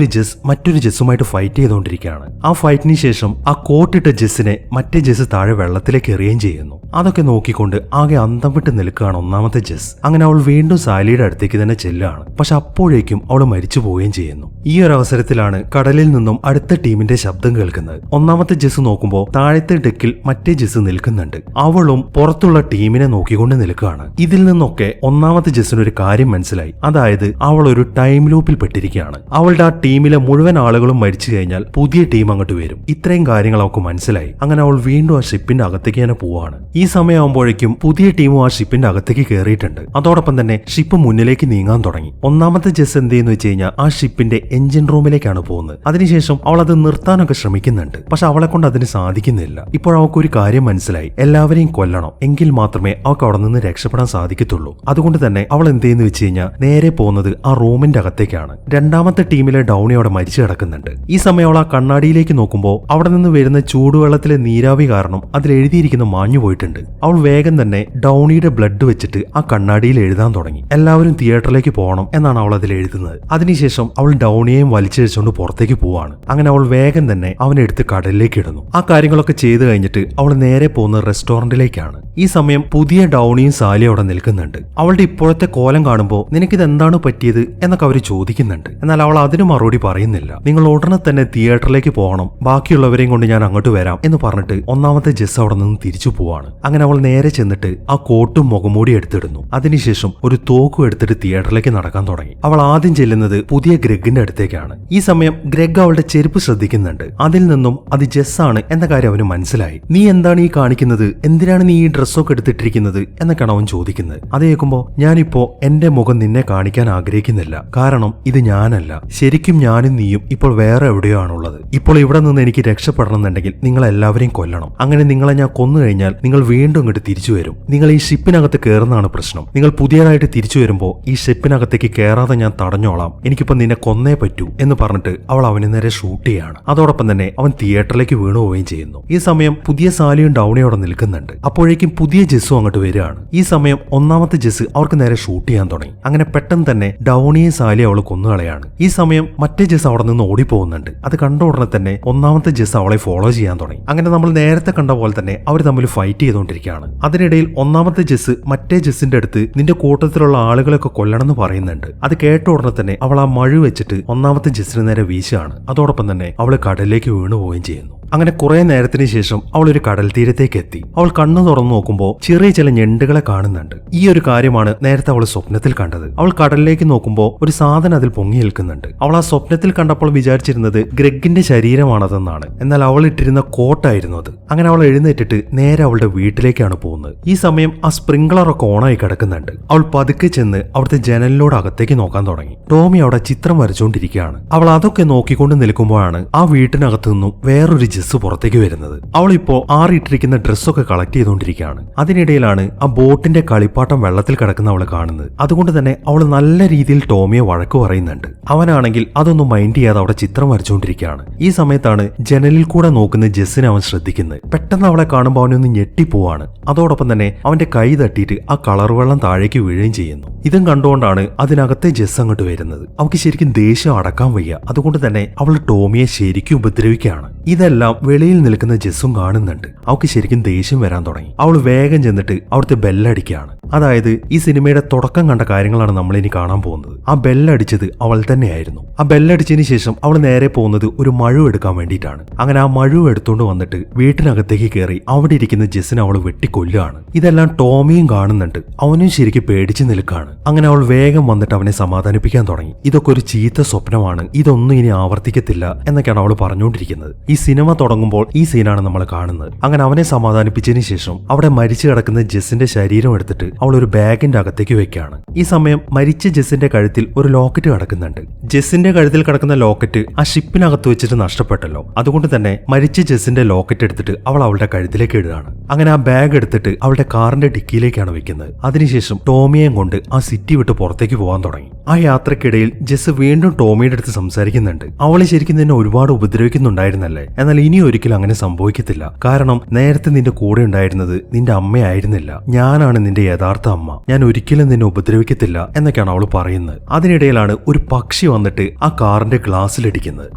ജെസ് മറ്റൊരു ജെസ്സുമായിട്ട് ഫൈറ്റ് ചെയ്തുകൊണ്ടിരിക്കുകയാണ്. ആ ഫൈറ്റിന് ശേഷം ആ കോട്ടിട്ട ജെസ്സിനെ മറ്റേ ജെസ് താഴെ വെള്ളത്തിലേക്ക് എറിയുകയും ചെയ്യുന്നു. അതൊക്കെ നോക്കിക്കൊണ്ട് ആകെ അന്തം വിട്ട് നിൽക്കുകയാണ് ഒന്നാമത്തെ ജെസ്. അങ്ങനെ അവൾ വീണ്ടും സാലിയുടെ അടുത്തേക്ക് തന്നെ ചെല്ലുകയാണ്. പക്ഷെ അപ്പോഴേക്കും അവൾ മരിച്ചു പോവുകയും ചെയ്യുന്നു. ഈ ഒരു അവസരത്തിലാണ് കടലിൽ നിന്നും അടുത്ത ടീമിന്റെ ശബ്ദം ശബ്ദം കേൾക്കുന്നത്. ഒന്നാമത്തെ ജെസ് നോക്കുമ്പോൾ താഴത്തെ ഡെക്കിൽ മറ്റേ ജെസ് നിൽക്കുന്നുണ്ട്. അവളും പുറത്തുള്ള ടീമിനെ നോക്കിക്കൊണ്ട് നിൽക്കുകയാണ്. ഇതിൽ നിന്നൊക്കെ ഒന്നാമത്തെ ജെസ്സിന് ഒരു കാര്യം മനസ്സിലായി. അതായത് അവൾ ഒരു ടൈം ലൂപ്പിൽ പെട്ടിരിക്കുകയാണ്. അവളുടെ ആ ടീമിലെ മുഴുവൻ ആളുകളും മരിച്ചു കഴിഞ്ഞാൽ പുതിയ ടീം അങ്ങോട്ട് വരും. ഇത്രയും കാര്യങ്ങൾ അവൾക്ക് മനസ്സിലായി. അങ്ങനെ അവൾ വീണ്ടും ആ ഷിപ്പിന്റെ അകത്തേക്ക് തന്നെ പോവാണ്. ഈ സമയമാകുമ്പോഴേക്കും പുതിയ ടീമും ആ ഷിപ്പിന്റെ അകത്തേക്ക് കയറിയിട്ടുണ്ട്. അതോടൊപ്പം തന്നെ ഷിപ്പ് മുന്നിലേക്ക് നീങ്ങാൻ തുടങ്ങി. ഒന്നാമത്തെ ജെസ് എന്ത് ചെയ്യുന്നു വെച്ച് കഴിഞ്ഞാൽ ആ ഷിപ്പിന്റെ എഞ്ചിൻ റൂമിലേക്കാണ് പോകുന്നത്. അതിനുശേഷം അവൾ അത് നിർത്താനൊക്കെ ശ്രമിക്കുന്നുണ്ട്. പക്ഷെ അവളെ കൊണ്ട് അതിന് സാധിക്കുന്നില്ല. ഇപ്പോൾ അവൾക്ക് ഒരു കാര്യം മനസ്സിലായി. എല്ലാവരെയും കൊല്ലണം, എങ്കിൽ മാത്രമേ അവൾക്ക് അവിടെ നിന്ന് രക്ഷപ്പെടാൻ സാധിക്കത്തുള്ളൂ. അതുകൊണ്ട് തന്നെ അവൾ എന്ത് ചെയ്യുന്നു വെച്ച് കഴിഞ്ഞാൽ നേരെ പോകുന്നത് ആ റൂമിന്റെ അകത്തേക്കാണ്. രണ്ടാമത്തെ ടീമിലെ ഡൗണി അവിടെ മരിച്ചു കിടക്കുന്നുണ്ട്. ഈ സമയം അവൾ ആ കണ്ണാടിയിലേക്ക് നോക്കുമ്പോൾ അവിടെ നിന്ന് വരുന്ന ചൂടുവെള്ളത്തിലെ നീരാവി കാരണം അതിൽ എഴുതിയിരിക്കുന്ന മാഞ്ഞു പോയിട്ടുണ്ട്. അവൾ വേഗം തന്നെ ഡൗണിയുടെ ബ്ലഡ് വെച്ചിട്ട് ആ കണ്ണാടിയിൽ എഴുതാൻ തുടങ്ങി. എല്ലാവരും തിയേറ്ററിലേക്ക് പോകണം എന്നാണ് അവൾ അതിൽ എഴുതുന്നത്. അതിനുശേഷം അവൾ ഡൗണിയെയും വലിച്ചഴിച്ചുകൊണ്ട് പുറത്തേക്ക് പോവാണ്. അങ്ങനെ അവൾ വേഗം തന്നെ അവനെ എടുത്ത് കടലിലേക്ക് ഇടുന്നു. ആ കാര്യങ്ങളൊക്കെ ചെയ്തു കഴിഞ്ഞിട്ട് അവൾ നേരെ പോകുന്നത് റെസ്റ്റോറന്റിലേക്കാണ്. ഈ സമയം പുതിയ ഡൗണിയും സാലിയും അവിടെ നിൽക്കുന്നുണ്ട്. അവളുടെ ഇപ്പോഴത്തെ കോലം കാണുമ്പോൾ നിനക്കിത് എന്താണ് പറ്റിയത് എന്നൊക്കെ അവർ ചോദിക്കുന്നുണ്ട്. എന്നാൽ അവൾ അതിന് മറുപടി പറയുന്നില്ല. നിങ്ങൾ ഉടനെ തന്നെ തിയേറ്ററിലേക്ക് പോകണം, ബാക്കിയുള്ളവരെയും കൊണ്ട് ഞാൻ അങ്ങോട്ട് വരാം എന്ന് പറഞ്ഞിട്ട് ഒന്നാമത്തെ ജെസ് അവിടെ നിന്ന് തിരിച്ചു പോവാണ്. അങ്ങനെ അവൾ നേരെ ചെന്നിട്ട് ആ കോട്ടും മുഖംമൂടി എടുത്തിടുന്നു. അതിനുശേഷം ഒരു തോക്കും എടുത്തിട്ട് തിയേറ്ററിലേക്ക് നടക്കാൻ തുടങ്ങി. അവൾ ആദ്യം ചെല്ലുന്നത് പുതിയ ഗ്രെഗിന്റെ അടുത്തേക്കാണ്. ഈ സമയം ഗ്രെഗ് അവളുടെ ചെരുപ്പ് ശ്രദ്ധിക്കുന്നുണ്ട്. അതിൽ നിന്നും അത് ജെസ് ആണ് എന്ന കാര്യം അവന് മനസ്സിലായി. നീ എന്താണ് ഈ കാണിക്കുന്നത്, എന്തിനാണ് നീ ഈ ഡ്രസ്സൊക്കെ എടുത്തിട്ടിരിക്കുന്നത് എന്നൊക്കെയാണ് അവൻ ചോദിക്കുന്നത്. അത് കേൾക്കുമ്പോ ഞാനിപ്പോ എന്റെ മുഖം നിന്നെ കാണിക്കാൻ ആഗ്രഹിക്കുന്നില്ല. കാരണം ഇത് ഞാനല്ല. ശരിക്കും ഞാനും നീയും ഇപ്പോൾ വേറെ എവിടെയോ ആണുള്ളത്. ഇപ്പോൾ ഇവിടെ നിന്ന് എനിക്ക് രക്ഷപ്പെടണം എന്നുണ്ടെങ്കിൽ നിങ്ങൾ എല്ലാവരെയും കൊല്ലണം. അങ്ങനെ നിങ്ങളെ ഞാൻ കൊന്നു കഴിഞ്ഞാൽ നിങ്ങൾ വീണ്ടും ഇങ്ങോട്ട് തിരിച്ചു വരും. നിങ്ങൾ ഈ ഷിപ്പിനകത്ത് കയറുന്നതാണ് പ്രശ്നം. നിങ്ങൾ പുതിയതായിട്ട് തിരിച്ചു വരുമ്പോൾ ഈ ഷിപ്പിനകത്തേക്ക് കയറാതെ ഞാൻ തടഞ്ഞോളാം. എനിക്കിപ്പോ നിന്നെ കൊന്നേ പറ്റൂ എന്ന് പറഞ്ഞിട്ട് അവൾ അവന് നേരെ ഷൂട്ട് ചെയ്യാണ്. അതോടൊപ്പം തന്നെ അവൻ തിയേറ്ററിലേക്ക് വീണു പോവുകയും ചെയ്യുന്നു. ഈ സമയം പുതിയ സാലിയും ഡൗണിയും അവിടെ നിൽക്കുന്നുണ്ട്. അപ്പോഴേക്കും പുതിയ ജെസ്സും അങ്ങോട്ട് വരികയാണ്. ഈ സമയം ഒന്നാമത്തെ ജെസ് അവർക്ക് നേരെ ഷൂട്ട് ചെയ്യാൻ തുടങ്ങി. അങ്ങനെ പെട്ടെന്ന് തന്നെ ഡൗണിയെ സാലിയെ അവൾ കൊന്നുകളയാണ്. ഈ സമയം മറ്റേ ജെസ് അവിടെ നിന്ന് ഓടിപ്പോകുന്നുണ്ട്. അത് കണ്ട ഉടനെ തന്നെ ഒന്നാമത്തെ ജെസ് അവളെ ഫോളോ ചെയ്യാൻ തുടങ്ങി. അങ്ങനെ നമ്മൾ നേരത്തെ കണ്ട പോലെ തന്നെ അവർ തമ്മിൽ ഫൈറ്റ് ചെയ്തുകൊണ്ടിരിക്കുകയാണ്. അതിനിടയിൽ ഒന്നാമത്തെ ജെസ് മറ്റേ ജെസ്സിന്റെ അടുത്ത് നിന്റെ കൂട്ടത്തിലുള്ള ആളുകളൊക്കെ കൊല്ലണമെന്ന് പറയുന്നുണ്ട്. അത് കേട്ട ഉടനെ തന്നെ അവൾ ആ മഴ വെച്ചിട്ട് ഒന്നാമത്തെ ജെസ്സിന് നേരെ വീശുകയാണ്. അതോടൊപ്പം തന്നെ അവൾ കടലിലേക്ക് വീണു പോവുകയും ചെയ്യുന്നു. അങ്ങനെ കുറെ നേരത്തിന് ശേഷം അവൾ ഒരു കടൽ തീരത്തേക്ക് എത്തി. അവൾ കണ്ണു തുറന്നു നോക്കുമ്പോൾ ചെറിയ ചില ഞണ്ടുകളെ കാണുന്നുണ്ട്. ഈ ഒരു കാര്യമാണ് നേരത്തെ അവൾ സ്വപ്നത്തിൽ കണ്ടത്. അവൾ കടലിലേക്ക് നോക്കുമ്പോൾ ഒരു സാധനം അതിൽ പൊങ്ങി നിൽക്കുന്നുണ്ട്. അവൾ ആ സ്വപ്നത്തിൽ കണ്ടപ്പോൾ വിചാരിച്ചിരുന്നത് ഗ്രെഗിന്റെ ശരീരമാണതെന്നാണ്. എന്നാൽ അവൾ ഇട്ടിരുന്ന കോട്ടായിരുന്നു അത്. അങ്ങനെ അവൾ എഴുന്നേറ്റിട്ട് നേരെ അവളുടെ വീട്ടിലേക്കാണ് പോകുന്നത്. ഈ സമയം ആ സ്പ്രിംഗ്ലറൊക്കെ ഓണായി കിടക്കുന്നുണ്ട്. അവൾ പതുക്കെ ചെന്ന് അവിടുത്തെ ജനലിലൂടെ അകത്തേക്ക് നോക്കാൻ തുടങ്ങി. ടോമി അവിടെ ചിത്രം വരച്ചുകൊണ്ടിരിക്കുകയാണ്. അവൾ അതൊക്കെ നോക്കിക്കൊണ്ട് നിൽക്കുമ്പോഴാണ് ആ വീട്ടിനകത്തു നിന്നും വേറൊരു ജെസ് പുറത്തേക്ക് വരുന്നത്. അവളിപ്പോ ആറിയിട്ടിരിക്കുന്ന ഡ്രസ്സൊക്കെ കളക്ട് ചെയ്തുകൊണ്ടിരിക്കുകയാണ്. അതിനിടയിലാണ് ആ ബോട്ടിന്റെ കളിപ്പാട്ടം വെള്ളത്തിൽ കിടക്കുന്ന അവള് കാണുന്നത്. അതുകൊണ്ട് തന്നെ അവൾ നല്ല രീതിയിൽ ടോമിയെ വഴക്ക് പറയുന്നുണ്ട്. അവനാണെങ്കിൽ അതൊന്നും മൈൻഡ് ചെയ്യാതെ അവിടെ ചിത്രം വരച്ചുകൊണ്ടിരിക്കുകയാണ്. ഈ സമയത്താണ് ജനലിൽ കൂടെ നോക്കുന്ന ജെസ്സിനെ അവൻ ശ്രദ്ധിക്കുന്നത്. പെട്ടെന്ന് അവളെ കാണുമ്പോൾ അവനൊന്ന് ഞെട്ടിപ്പോവാണ്. അതോടൊപ്പം തന്നെ അവന്റെ കൈ തട്ടിയിട്ട് ആ കളർ വെള്ളം താഴേക്ക് വീഴുകയും ചെയ്യുന്നു. ഇതും കണ്ടുകൊണ്ടാണ് അതിനകത്തെ ജെസ് അങ്ങോട്ട് വരുന്നത്. അവൾക്ക് ശരിക്കും ദേഷ്യം അടക്കാൻ വയ്യ. അതുകൊണ്ട് തന്നെ അവൾ ടോമിയെ ശരിക്കും ഉപദ്രവിക്കുകയാണ്. ഇതെല്ലാം വെളിയിൽ നിൽക്കുന്ന ജെസ്സും കാണുന്നുണ്ട്. അവൾക്ക് ശരിക്കും ദേഷ്യം വരാൻ തുടങ്ങി. അവൾ വേഗം ചെന്നിട്ട് അവിടുത്തെ ബെല്ലടിക്കുകയാണ്. അതായത് ഈ സിനിമയുടെ തുടക്കം കണ്ട കാര്യങ്ങളാണ് നമ്മൾ ഇനി കാണാൻ പോകുന്നത്. ആ ബെല്ലടിച്ചത് അവൾ തന്നെയായിരുന്നു. ആ ബെല്ലടിച്ചതിന് ശേഷം അവൾ നേരെ പോകുന്നത് ഒരു മഴു എടുക്കാൻ വേണ്ടിയിട്ടാണ്. അങ്ങനെ ആ മഴു എടുത്തുകൊണ്ട് വന്നിട്ട് വീട്ടിനകത്തേക്ക് കയറി അവിടെ ഇരിക്കുന്ന ജെസ്സിനെ അവൾ വെട്ടിക്കൊല്ലുകയാണ്. ഇതെല്ലാം ടോമിയും കാണുന്നുണ്ട്. അവനും ശരിക്കും പേടിച്ചു നിൽക്കുകയാണ്. അങ്ങനെ അവൾ വേഗം വന്നിട്ട് അവനെ സമാധാനിപ്പിക്കാൻ തുടങ്ങി. ഇതൊക്കെ ഒരു ചീത്ത സ്വപ്നമാണ്, ഇതൊന്നും ഇനി ആവർത്തിക്കത്തില്ല എന്നൊക്കെയാണ് അവൾ പറഞ്ഞുകൊണ്ടിരിക്കുന്നത്. ഈ സിനിമ തുടങ്ങുമ്പോൾ ഈ സീനാണ് നമ്മൾ കാണുന്നത്. അങ്ങനെ അവനെ സമാധാനിപ്പിച്ചതിന് ശേഷം അവിടെ മരിച്ചു കിടക്കുന്ന ജെസ്സിന്റെ ശരീരം എടുത്തിട്ട് അവൾ ഒരു ബാഗിന്റെ അകത്തേക്ക് വെക്കുകയാണ്. ഈ സമയം മരിച്ച ജെസ്സിന്റെ കഴുത്തിൽ ഒരു ലോക്കറ്റ് കിടക്കുന്നുണ്ട്. ജെസ്സിന്റെ കഴുത്തിൽ കിടക്കുന്ന ലോക്കറ്റ് ആ ഷിപ്പിനകത്ത് വെച്ചിട്ട് നഷ്ടപ്പെട്ടല്ലോ. അതുകൊണ്ട് തന്നെ മരിച്ച ജെസ്സിന്റെ ലോക്കറ്റ് എടുത്തിട്ട് അവൾ അവളുടെ കഴുത്തിലേക്ക് ഇടുകയാണ്. അങ്ങനെ ആ ബാഗ് എടുത്തിട്ട് അവളുടെ കാറിന്റെ ഡിക്കിയിലേക്കാണ് വെക്കുന്നത്. അതിനുശേഷം ടോമിയെയും കൊണ്ട് ആ സിറ്റി വിട്ട് പുറത്തേക്ക് പോകാൻ തുടങ്ങി. ആ യാത്രക്കിടയിൽ ജെസ് വീണ്ടും ടോമിയുടെ അടുത്ത് സംസാരിക്കുന്നുണ്ട്. അവളെ ശരിക്കും നിന്നെ ഒരുപാട് ഉപദ്രവിക്കുന്നുണ്ടായിരുന്നല്ലേ, എന്നാൽ ഇനി ഒരിക്കലും അങ്ങനെ സംഭവിക്കത്തില്ല. കാരണം നേരത്തെ നിന്റെ കൂടെ ഉണ്ടായിരുന്നത് നിന്റെ അമ്മയായിരുന്നില്ല, ഞാനാണ് നിന്റെ യഥാർത്ഥ അമ്മ. ഞാൻ ഒരിക്കലും നിന്നെ ഉപദ്രവിക്കത്തില്ല എന്നൊക്കെയാണ് അവൾ പറയുന്നത്. അതിനിടയിലാണ് ഒരു പക്ഷി വന്നിട്ട് ആ കാറിന്റെ ഗ്ലാസ്സിലിടിക്കുന്നത്.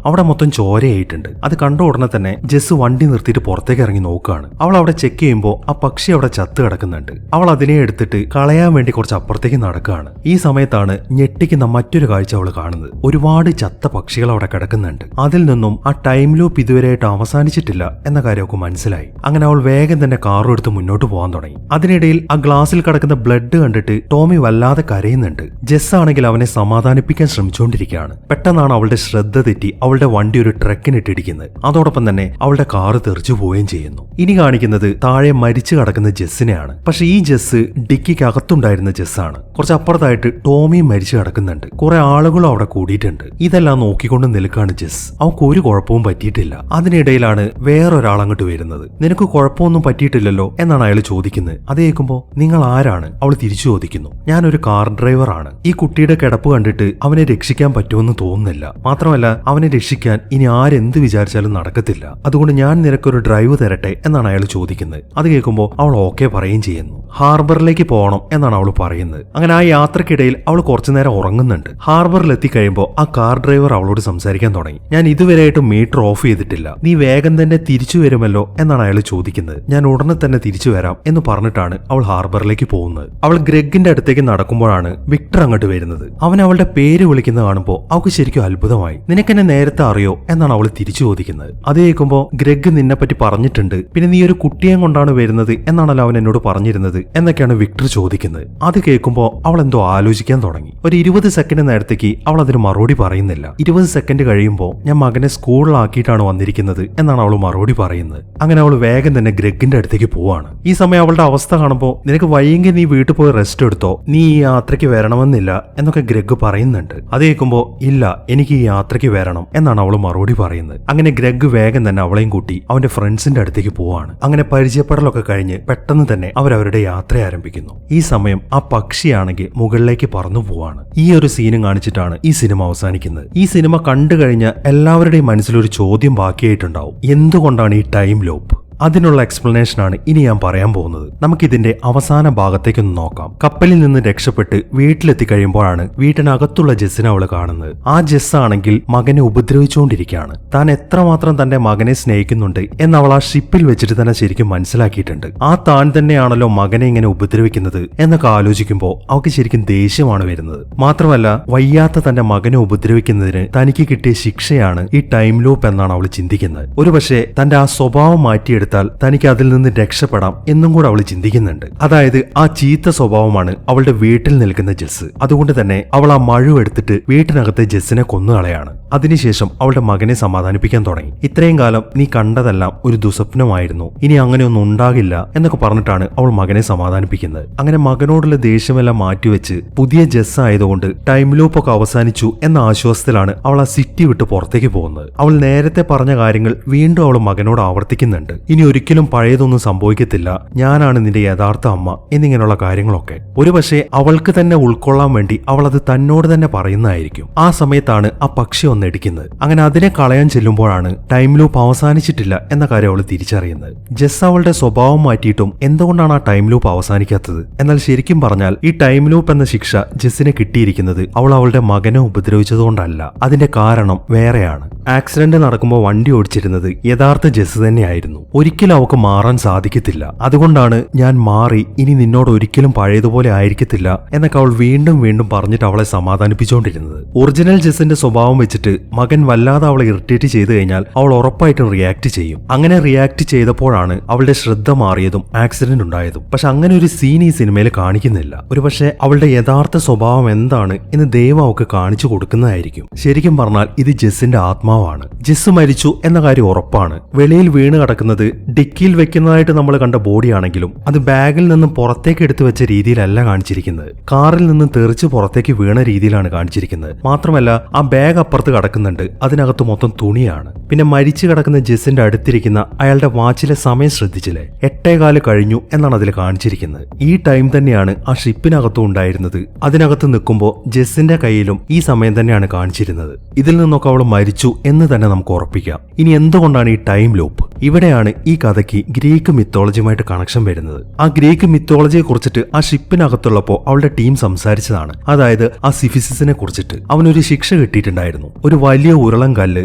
അവിടെ മൊത്തം ചോരയായിട്ടുണ്ട്. അത് കണ്ട ഉടനെ തന്നെ ജെസ് വണ്ടി നിർത്തിയിട്ട് പുറത്തേക്ക് ഇറങ്ങി നോക്കുകയാണ്. അവൾ അവിടെ ചെക്ക് ചെയ്യുമ്പോൾ ആ പക്ഷി അവിടെ ചത്ത് കിടക്കുന്നുണ്ട്. അവൾ അതിനെ എടുത്തിട്ട് കളയാൻ വേണ്ടി കുറച്ച് അപ്പുറത്തേക്ക് നടക്കുകയാണ്. ഈ സമയത്താണ് ഞെട്ടിക്കുന്ന മറ്റൊരു കാഴ്ച അവൾ കാണുന്നത്. ഒരുപാട് ചത്ത പക്ഷികൾ അവിടെ കിടക്കുന്നുണ്ട്. അതിൽ നിന്നും ആ ടൈം ലൂപ്പ് ഇതുവരെയായിട്ട് അവസാനിച്ചിട്ടില്ല എന്ന കാര്യം അവൾക്ക് മനസ്സിലായി. അങ്ങനെ അവൾ വേഗം തന്നെ കാറും എടുത്ത് മുന്നോട്ട് പോകാൻ തുടങ്ങി. അതിനിടയിൽ ആ ഗ്ലാസ്സിൽ കിടക്കുന്ന ബ്ലഡ് കണ്ടിട്ട് ടോമി വല്ലാതെ കരയുന്നുണ്ട്. ജെസ് ആണെങ്കിൽ അവനെ സമാധാനിപ്പിക്കാൻ ശ്രമിച്ചുകൊണ്ടിരിക്കുകയാണ്. പെട്ടെന്നാണ് അവളുടെ ശ്രദ്ധ തെറ്റി അവളുടെ വണ്ടി ഒരു ട്രക്കിനിട്ടിടിക്കുന്നത്. അതോടൊപ്പം തന്നെ അവളുടെ കാറ് തെറിച്ചു പോവുകയും ചെയ്യുന്നു. ഇനി കാണിക്കുന്നത് താഴെ മരിച്ചു കിടക്കുന്ന ജെസ്സിനെയാണ്. പക്ഷെ ഈ ജെസ് ഡിക്കിക്ക് അകത്തുണ്ടായിരുന്ന ജെസ്സാണ്. കുറച്ച് അപ്പുറത്തായിട്ട് ടോമിയും മരിച്ചു കിടക്കുന്നുണ്ട്. കുറെ ആളുകളും അവിടെ കൂടിയിട്ടുണ്ട്. ഇതെല്ലാം നോക്കിക്കൊണ്ട് നിൽക്കാണ് ജെസ്. അവൾക്ക് ഒരു കുഴപ്പവും പറ്റിയിട്ടില്ല. അതിനിടയിലാണ് വേറൊരാൾ അങ്ങോട്ട് വരുന്നത്. നിനക്ക് കുഴപ്പമൊന്നും പറ്റിയിട്ടില്ലല്ലോ എന്നാണ് അയാൾ ചോദിക്കുന്നത്. അത് കേൾക്കുമ്പോ നിങ്ങൾ ആരാണ്? അവൾ തിരിച്ചു ചോദിക്കുന്നു. ഞാനൊരു കാർ ഡ്രൈവറാണ്. ഈ കുട്ടിയുടെ കിടപ്പ് കണ്ടിട്ട് അവനെ രക്ഷിക്കാൻ പറ്റുമെന്ന് തോന്നുന്നില്ല. മാത്രമല്ല അവനെ രക്ഷിക്കാൻ ഇനി ആരെന്ത് വിചാരിച്ചാലും നടക്കത്തില്ല. അതുകൊണ്ട് ഞാൻ നിനക്കൊരു ഡ്രൈവ് തരട്ടെ എന്നാണ് അയാൾ ചോദിക്കുന്നത്. അത് കേൾക്കുമ്പോൾ അവൾ ഓക്കെ പറയുകയും ചെയ്യുന്നു. ഹാർബറിലേക്ക് പോകണം എന്നാണ് അവൾ പറയുന്നത്. അങ്ങനെ ആ യാത്രക്കിടയിൽ അവൾ കുറച്ചു നേരം ഉറങ്ങുന്നുണ്ട്. ഹാർബറിൽ എത്തിക്കഴിയുമ്പോൾ ആ കാർ ഡ്രൈവർ അവളോട് സംസാരിക്കാൻ തുടങ്ങി. ഞാൻ ഇതുവരെയായിട്ട് മീറ്റർ ഓഫ് ചെയ്തിട്ടില്ല, നീ വേഗം തന്നെ തിരിച്ചു വരുമല്ലോ എന്നാണ് അയാൾ ചോദിക്കുന്നത്. ഞാൻ ഉടനെ തന്നെ തിരിച്ചു വരാം എന്ന് പറഞ്ഞിട്ടാണ് അവൾ ഹാർബറിലേക്ക് പോകുന്നത്. അവൾ ഗ്രെഗിന്റെ അടുത്തേക്ക് നടക്കുമ്പോഴാണ് വിക്ടർ അങ്ങോട്ട് വരുന്നത്. അവൻ അവളുടെ പേര് വിളിക്കുന്നത് കാണുമ്പോൾ അവൾക്ക് ശരിക്കും അത്ഭുതമായി. നിനക്കെന്നെ നേരത്തെ അറിയോ എന്നാണ് അവൾ തിരിച്ചു ചോദിക്കുന്നത്. അത് കേൾക്കുമ്പോൾ ഗ്രഗ് നിന്നെ പറ്റി പറഞ്ഞിട്ടുണ്ട്, പിന്നെ നീ ഒരു കുട്ടിയെ കൊണ്ടാണ് വരുന്നത് എന്നാണല്ലോ അവൻ എന്നോട് പറഞ്ഞിരുന്നത് എന്നൊക്കെയാണ് വിക്ടർ ചോദിക്കുന്നത്. അത് കേൾക്കുമ്പോൾ അവൾ എന്തോ ആലോചിക്കാൻ തുടങ്ങി. ഒരു 20 സെക്കൻഡ് നേരത്തേക്ക് അവൾ അതിന് മറുപടി പറയുന്നില്ല. 20 സെക്കൻഡ് കഴിയുമ്പോൾ ഞാൻ മകനെ സ്കൂളിലാക്കിയിട്ടാണ് വന്നിരിക്കുന്നത് എന്നാണ് അവൾ മറുപടി പറയുന്നത്. അങ്ങനെ അവൾ വേഗം തന്നെ ഗ്രഗിന്റെ അടുത്തേക്ക് പോവാണ്. ഈ സമയം അവളുടെ അവസ്ഥ കാണുമ്പോൾ നിനക്ക് വയ്യെങ്കിൽ നീ വീട്ടിൽ പോയി റെസ്റ്റ് എടുത്തോ, നീ ഈ യാത്രയ്ക്ക് വരണമെന്നില്ല എന്നൊക്കെ ഗ്രഗ് പറയുന്നുണ്ട്. അത് കേൾക്കുമ്പോൾ ഇല്ല, എനിക്ക് ഈ യാത്രയ്ക്ക് വരണം എന്നാണ് അവൾ മറുപടി പറയുന്നത്. അങ്ങനെ ഗ്രഗ് വേഗം തന്നെ അവളെയും കൂട്ടി അവന്റെ ഫ്രണ്ട്സിന്റെ അടുത്തേക്ക് പോവാണ്. അങ്ങനെ പരിചയപ്പെടലൊക്കെ കഴിഞ്ഞ് പെട്ടെന്ന് തന്നെ അവരവരുടെ യാത്ര ആരംഭിക്കുന്നു. ഈ സമയം ആ പക്ഷിയാണെങ്കിൽ മുകളിലേക്ക് പറന്നു പോവാണ്. ഈ ഒരു സീനും കാണിച്ചിട്ടാണ് ഈ സിനിമ അവസാനിക്കുന്നത്. ഈ സിനിമ കണ്ടു കഴിഞ്ഞ എല്ലാവരുടെയും മനസ്സിലൊരു ചോദ്യം ബാക്കിയായിട്ടുണ്ടാവും, എന്തുകൊണ്ടാണ് ഈ ടൈം ലൂപ്പ്? അതിനുള്ള എക്സ്പ്ലനേഷനാണ് ഇനി ഞാൻ പറയാൻ പോകുന്നത്. നമുക്കിതിന്റെ അവസാന ഭാഗത്തേക്കൊന്ന് നോക്കാം. കപ്പലിൽ നിന്ന് രക്ഷപ്പെട്ട് വീട്ടിലെത്തി കഴിയുമ്പോഴാണ് വീട്ടിനകത്തുള്ള ജെസ്സിനെ അവള് കാണുന്നത്. ആ ജെസ് ആണെങ്കിൽ മകനെ ഉപദ്രവിച്ചുകൊണ്ടിരിക്കുകയാണ്. താൻ എത്രമാത്രം തന്റെ മകനെ സ്നേഹിക്കുന്നുണ്ട് എന്ന് അവൾ ആ ഷിപ്പിൽ വെച്ചിട്ട് തന്നെ ശരിക്കും മനസ്സിലാക്കിയിട്ടുണ്ട്. ആ താൻ തന്നെയാണല്ലോ മകനെ ഇങ്ങനെ ഉപദ്രവിക്കുന്നത് എന്നൊക്കെ ആലോചിക്കുമ്പോൾ അവൾക്ക് ശരിക്കും ദേഷ്യമാണ് വരുന്നത്. മാത്രമല്ല വയ്യാത്ത തന്റെ മകനെ ഉപദ്രവിക്കുന്നതിന് തനിക്ക് കിട്ടിയ ശിക്ഷയാണ് ഈ ടൈം ലൂപ്പ് എന്നാണ് അവൾ ചിന്തിക്കുന്നത്. ഒരുപക്ഷെ തന്റെ ആ സ്വഭാവം മാറ്റിയെടുത്ത് തനിക്ക് അതിൽ നിന്ന് രക്ഷപ്പെടാം എന്നും കൂടെ അവൾ ചിന്തിക്കുന്നുണ്ട്. അതായത് ആ ചീത്ത സ്വഭാവമാണ് അവളുടെ വീട്ടിൽ നിൽക്കുന്ന ജെസ്. അതുകൊണ്ട് തന്നെ അവൾ ആ മഴു എടുത്തിട്ട് വീട്ടിനകത്തെ ജെസ്സിനെ കൊന്നുകളയാണ്. അതിനുശേഷം അവളുടെ മകനെ സമാധാനിപ്പിക്കാൻ തുടങ്ങി. ഇത്രയും കാലം നീ കണ്ടതെല്ലാം ഒരു ദുസ്വപ്നമായിരുന്നു, ഇനി അങ്ങനെയൊന്നും ഉണ്ടാകില്ല എന്നൊക്കെ പറഞ്ഞിട്ടാണ് അവൾ മകനെ സമാധാനിപ്പിക്കുന്നത്. അങ്ങനെ മകനോടുള്ള ദേഷ്യമെല്ലാം മാറ്റിവെച്ച് പുതിയ ജെസ് ആയതുകൊണ്ട് ടൈം ലൂപ്പൊക്കെ അവസാനിച്ചു എന്ന ആശ്വാസത്തിലാണ് അവൾ ആ സിറ്റി വിട്ട് പുറത്തേക്ക് പോകുന്നത്. അവൾ നേരത്തെ പറഞ്ഞ കാര്യങ്ങൾ വീണ്ടും അവൾ മകനോട് ആവർത്തിക്കുന്നുണ്ട്. ഇനി ഒരിക്കലും പഴയതൊന്നും സംഭവിക്കത്തില്ല, ഞാനാണ് നിന്റെ യഥാർത്ഥ അമ്മ എന്നിങ്ങനെയുള്ള കാര്യങ്ങളൊക്കെ. ഒരുപക്ഷെ അവൾക്ക് തന്നെ ഉൾക്കൊള്ളാൻ വേണ്ടി അവൾ അത് തന്നോട് തന്നെ പറയുന്നതായിരിക്കും. ആ സമയത്താണ് ആ പക്ഷി വന്നിടിക്കുന്നത്. അങ്ങനെ അതിനെ കളയാൻ ചെല്ലുമ്പോഴാണ് ടൈം ലൂപ്പ് അവസാനിച്ചിട്ടില്ല എന്ന കാര്യം അവൾ തിരിച്ചറിയുന്നത്. ജെസ് അവളുടെ സ്വഭാവം മാറ്റിയിട്ടും എന്തുകൊണ്ടാണ് ആ ടൈം ലൂപ്പ് അവസാനിക്കാത്തത്? എന്നാൽ ശരിക്കും പറഞ്ഞാൽ ഈ ടൈം ലൂപ്പ് എന്ന ശിക്ഷ ജെസ്സിനെ കിട്ടിയിരിക്കുന്നത് അവൾ അവളുടെ മകനെ ഉപദ്രവിച്ചതുകൊണ്ടല്ല. അതിന്റെ കാരണം വേറെയാണ്. ആക്സിഡന്റ് നടക്കുമ്പോൾ വണ്ടി ഓടിച്ചിരുന്നത് യഥാർത്ഥ ജെസ് തന്നെയായിരുന്നു. ഒരിക്കലും അവൾക്ക് മാറാൻ സാധിക്കത്തില്ല. അതുകൊണ്ടാണ് ഞാൻ മാറി, ഇനി നിന്നോട് ഒരിക്കലും പഴയതുപോലെ ആയിരിക്കത്തില്ല എന്നൊക്കെ അവൾ വീണ്ടും വീണ്ടും പറഞ്ഞിട്ട് അവളെ സമാധാനിപ്പിച്ചുകൊണ്ടിരുന്നത്. ഒറിജിനൽ ജെസ്സിന്റെ സ്വഭാവം വെച്ചിട്ട് മകൻ വല്ലാതെ അവളെ ഇറിറ്റേറ്റ് ചെയ്തു കഴിഞ്ഞാൽ അവൾ ഉറപ്പായിട്ടും റിയാക്ട് ചെയ്യും. അങ്ങനെ റിയാക്ട് ചെയ്തപ്പോഴാണ് അവളുടെ ശ്രദ്ധ മാറിയതും ആക്സിഡന്റ് ഉണ്ടായതും. പക്ഷെ അങ്ങനെ ഒരു സീൻ ഈ സിനിമയിൽ കാണിക്കുന്നില്ല. ഒരുപക്ഷെ അവളുടെ യഥാർത്ഥ സ്വഭാവം എന്താണ് എന്ന് ദൈവം അവൾക്ക് കാണിച്ചു കൊടുക്കുന്നതായിരിക്കും. ശരിക്കും പറഞ്ഞാൽ ഇത് ജെസ്സിന്റെ ആത്മാവാണ്. ജെസ് മരിച്ചു എന്ന കാര്യം ഉറപ്പാണ്. വെളിയിൽ വീണ് കിടക്കുന്നത് ഡിക്കിയിൽ വെക്കുന്നതായിട്ട് നമ്മൾ കണ്ട ബോഡിയാണെങ്കിലും അത് ബാഗിൽ നിന്നും പുറത്തേക്ക് എടുത്തു വെച്ച രീതിയിലല്ല കാണിച്ചിരിക്കുന്നത്. കാറിൽ നിന്നും തെറിച്ച് പുറത്തേക്ക് വീണ രീതിയിലാണ് കാണിച്ചിരിക്കുന്നത്. മാത്രമല്ല ആ ബാഗ് അപ്പുറത്ത് കിടക്കുന്നുണ്ട്, അതിനകത്ത് മൊത്തം തുണിയാണ്. പിന്നെ മരിച്ചു കിടക്കുന്ന ജെസ്സിന്റെ അടുത്തിരിക്കുന്ന അയാളുടെ വാച്ചിലെ സമയം ശ്രദ്ധിച്ചില്ലേ, 8:15 കഴിഞ്ഞു എന്നാണ് അതിൽ കാണിച്ചിരിക്കുന്നത്. ഈ ടൈം തന്നെയാണ് ആ ഷിപ്പിനകത്തും ഉണ്ടായിരുന്നത്. അതിനകത്ത് നിൽക്കുമ്പോൾ ജെസ്സിന്റെ കയ്യിലും ഈ സമയം തന്നെയാണ് കാണിച്ചിരുന്നത്. ഇതിൽ നിന്നൊക്കെ അവൾ മരിച്ചു എന്ന് തന്നെ നമുക്ക് ഉറപ്പിക്കാം. ഇനി എന്തുകൊണ്ടാണ് ഈ ടൈം ലൂപ്പ്? ഇവിടെയാണ് ഈ കഥയ്ക്ക് ഗ്രീക്ക് മിത്തോളജിയുമായിട്ട് കണക്ഷൻ വരുന്നത്. ആ ഗ്രീക്ക് മിത്തോളജിയെ കുറിച്ചിട്ട് ആ ഷിപ്പിനകത്തുള്ളപ്പോൾ അവളുടെ ടീം സംസാരിച്ചതാണ്. അതായത് ആ സിഫിസിസിനെ കുറിച്ചിട്ട്. അവനൊരു ശിക്ഷ കിട്ടിയിട്ടുണ്ടായിരുന്നു. ഒരു വലിയ ഉരുളൻ കല്ല്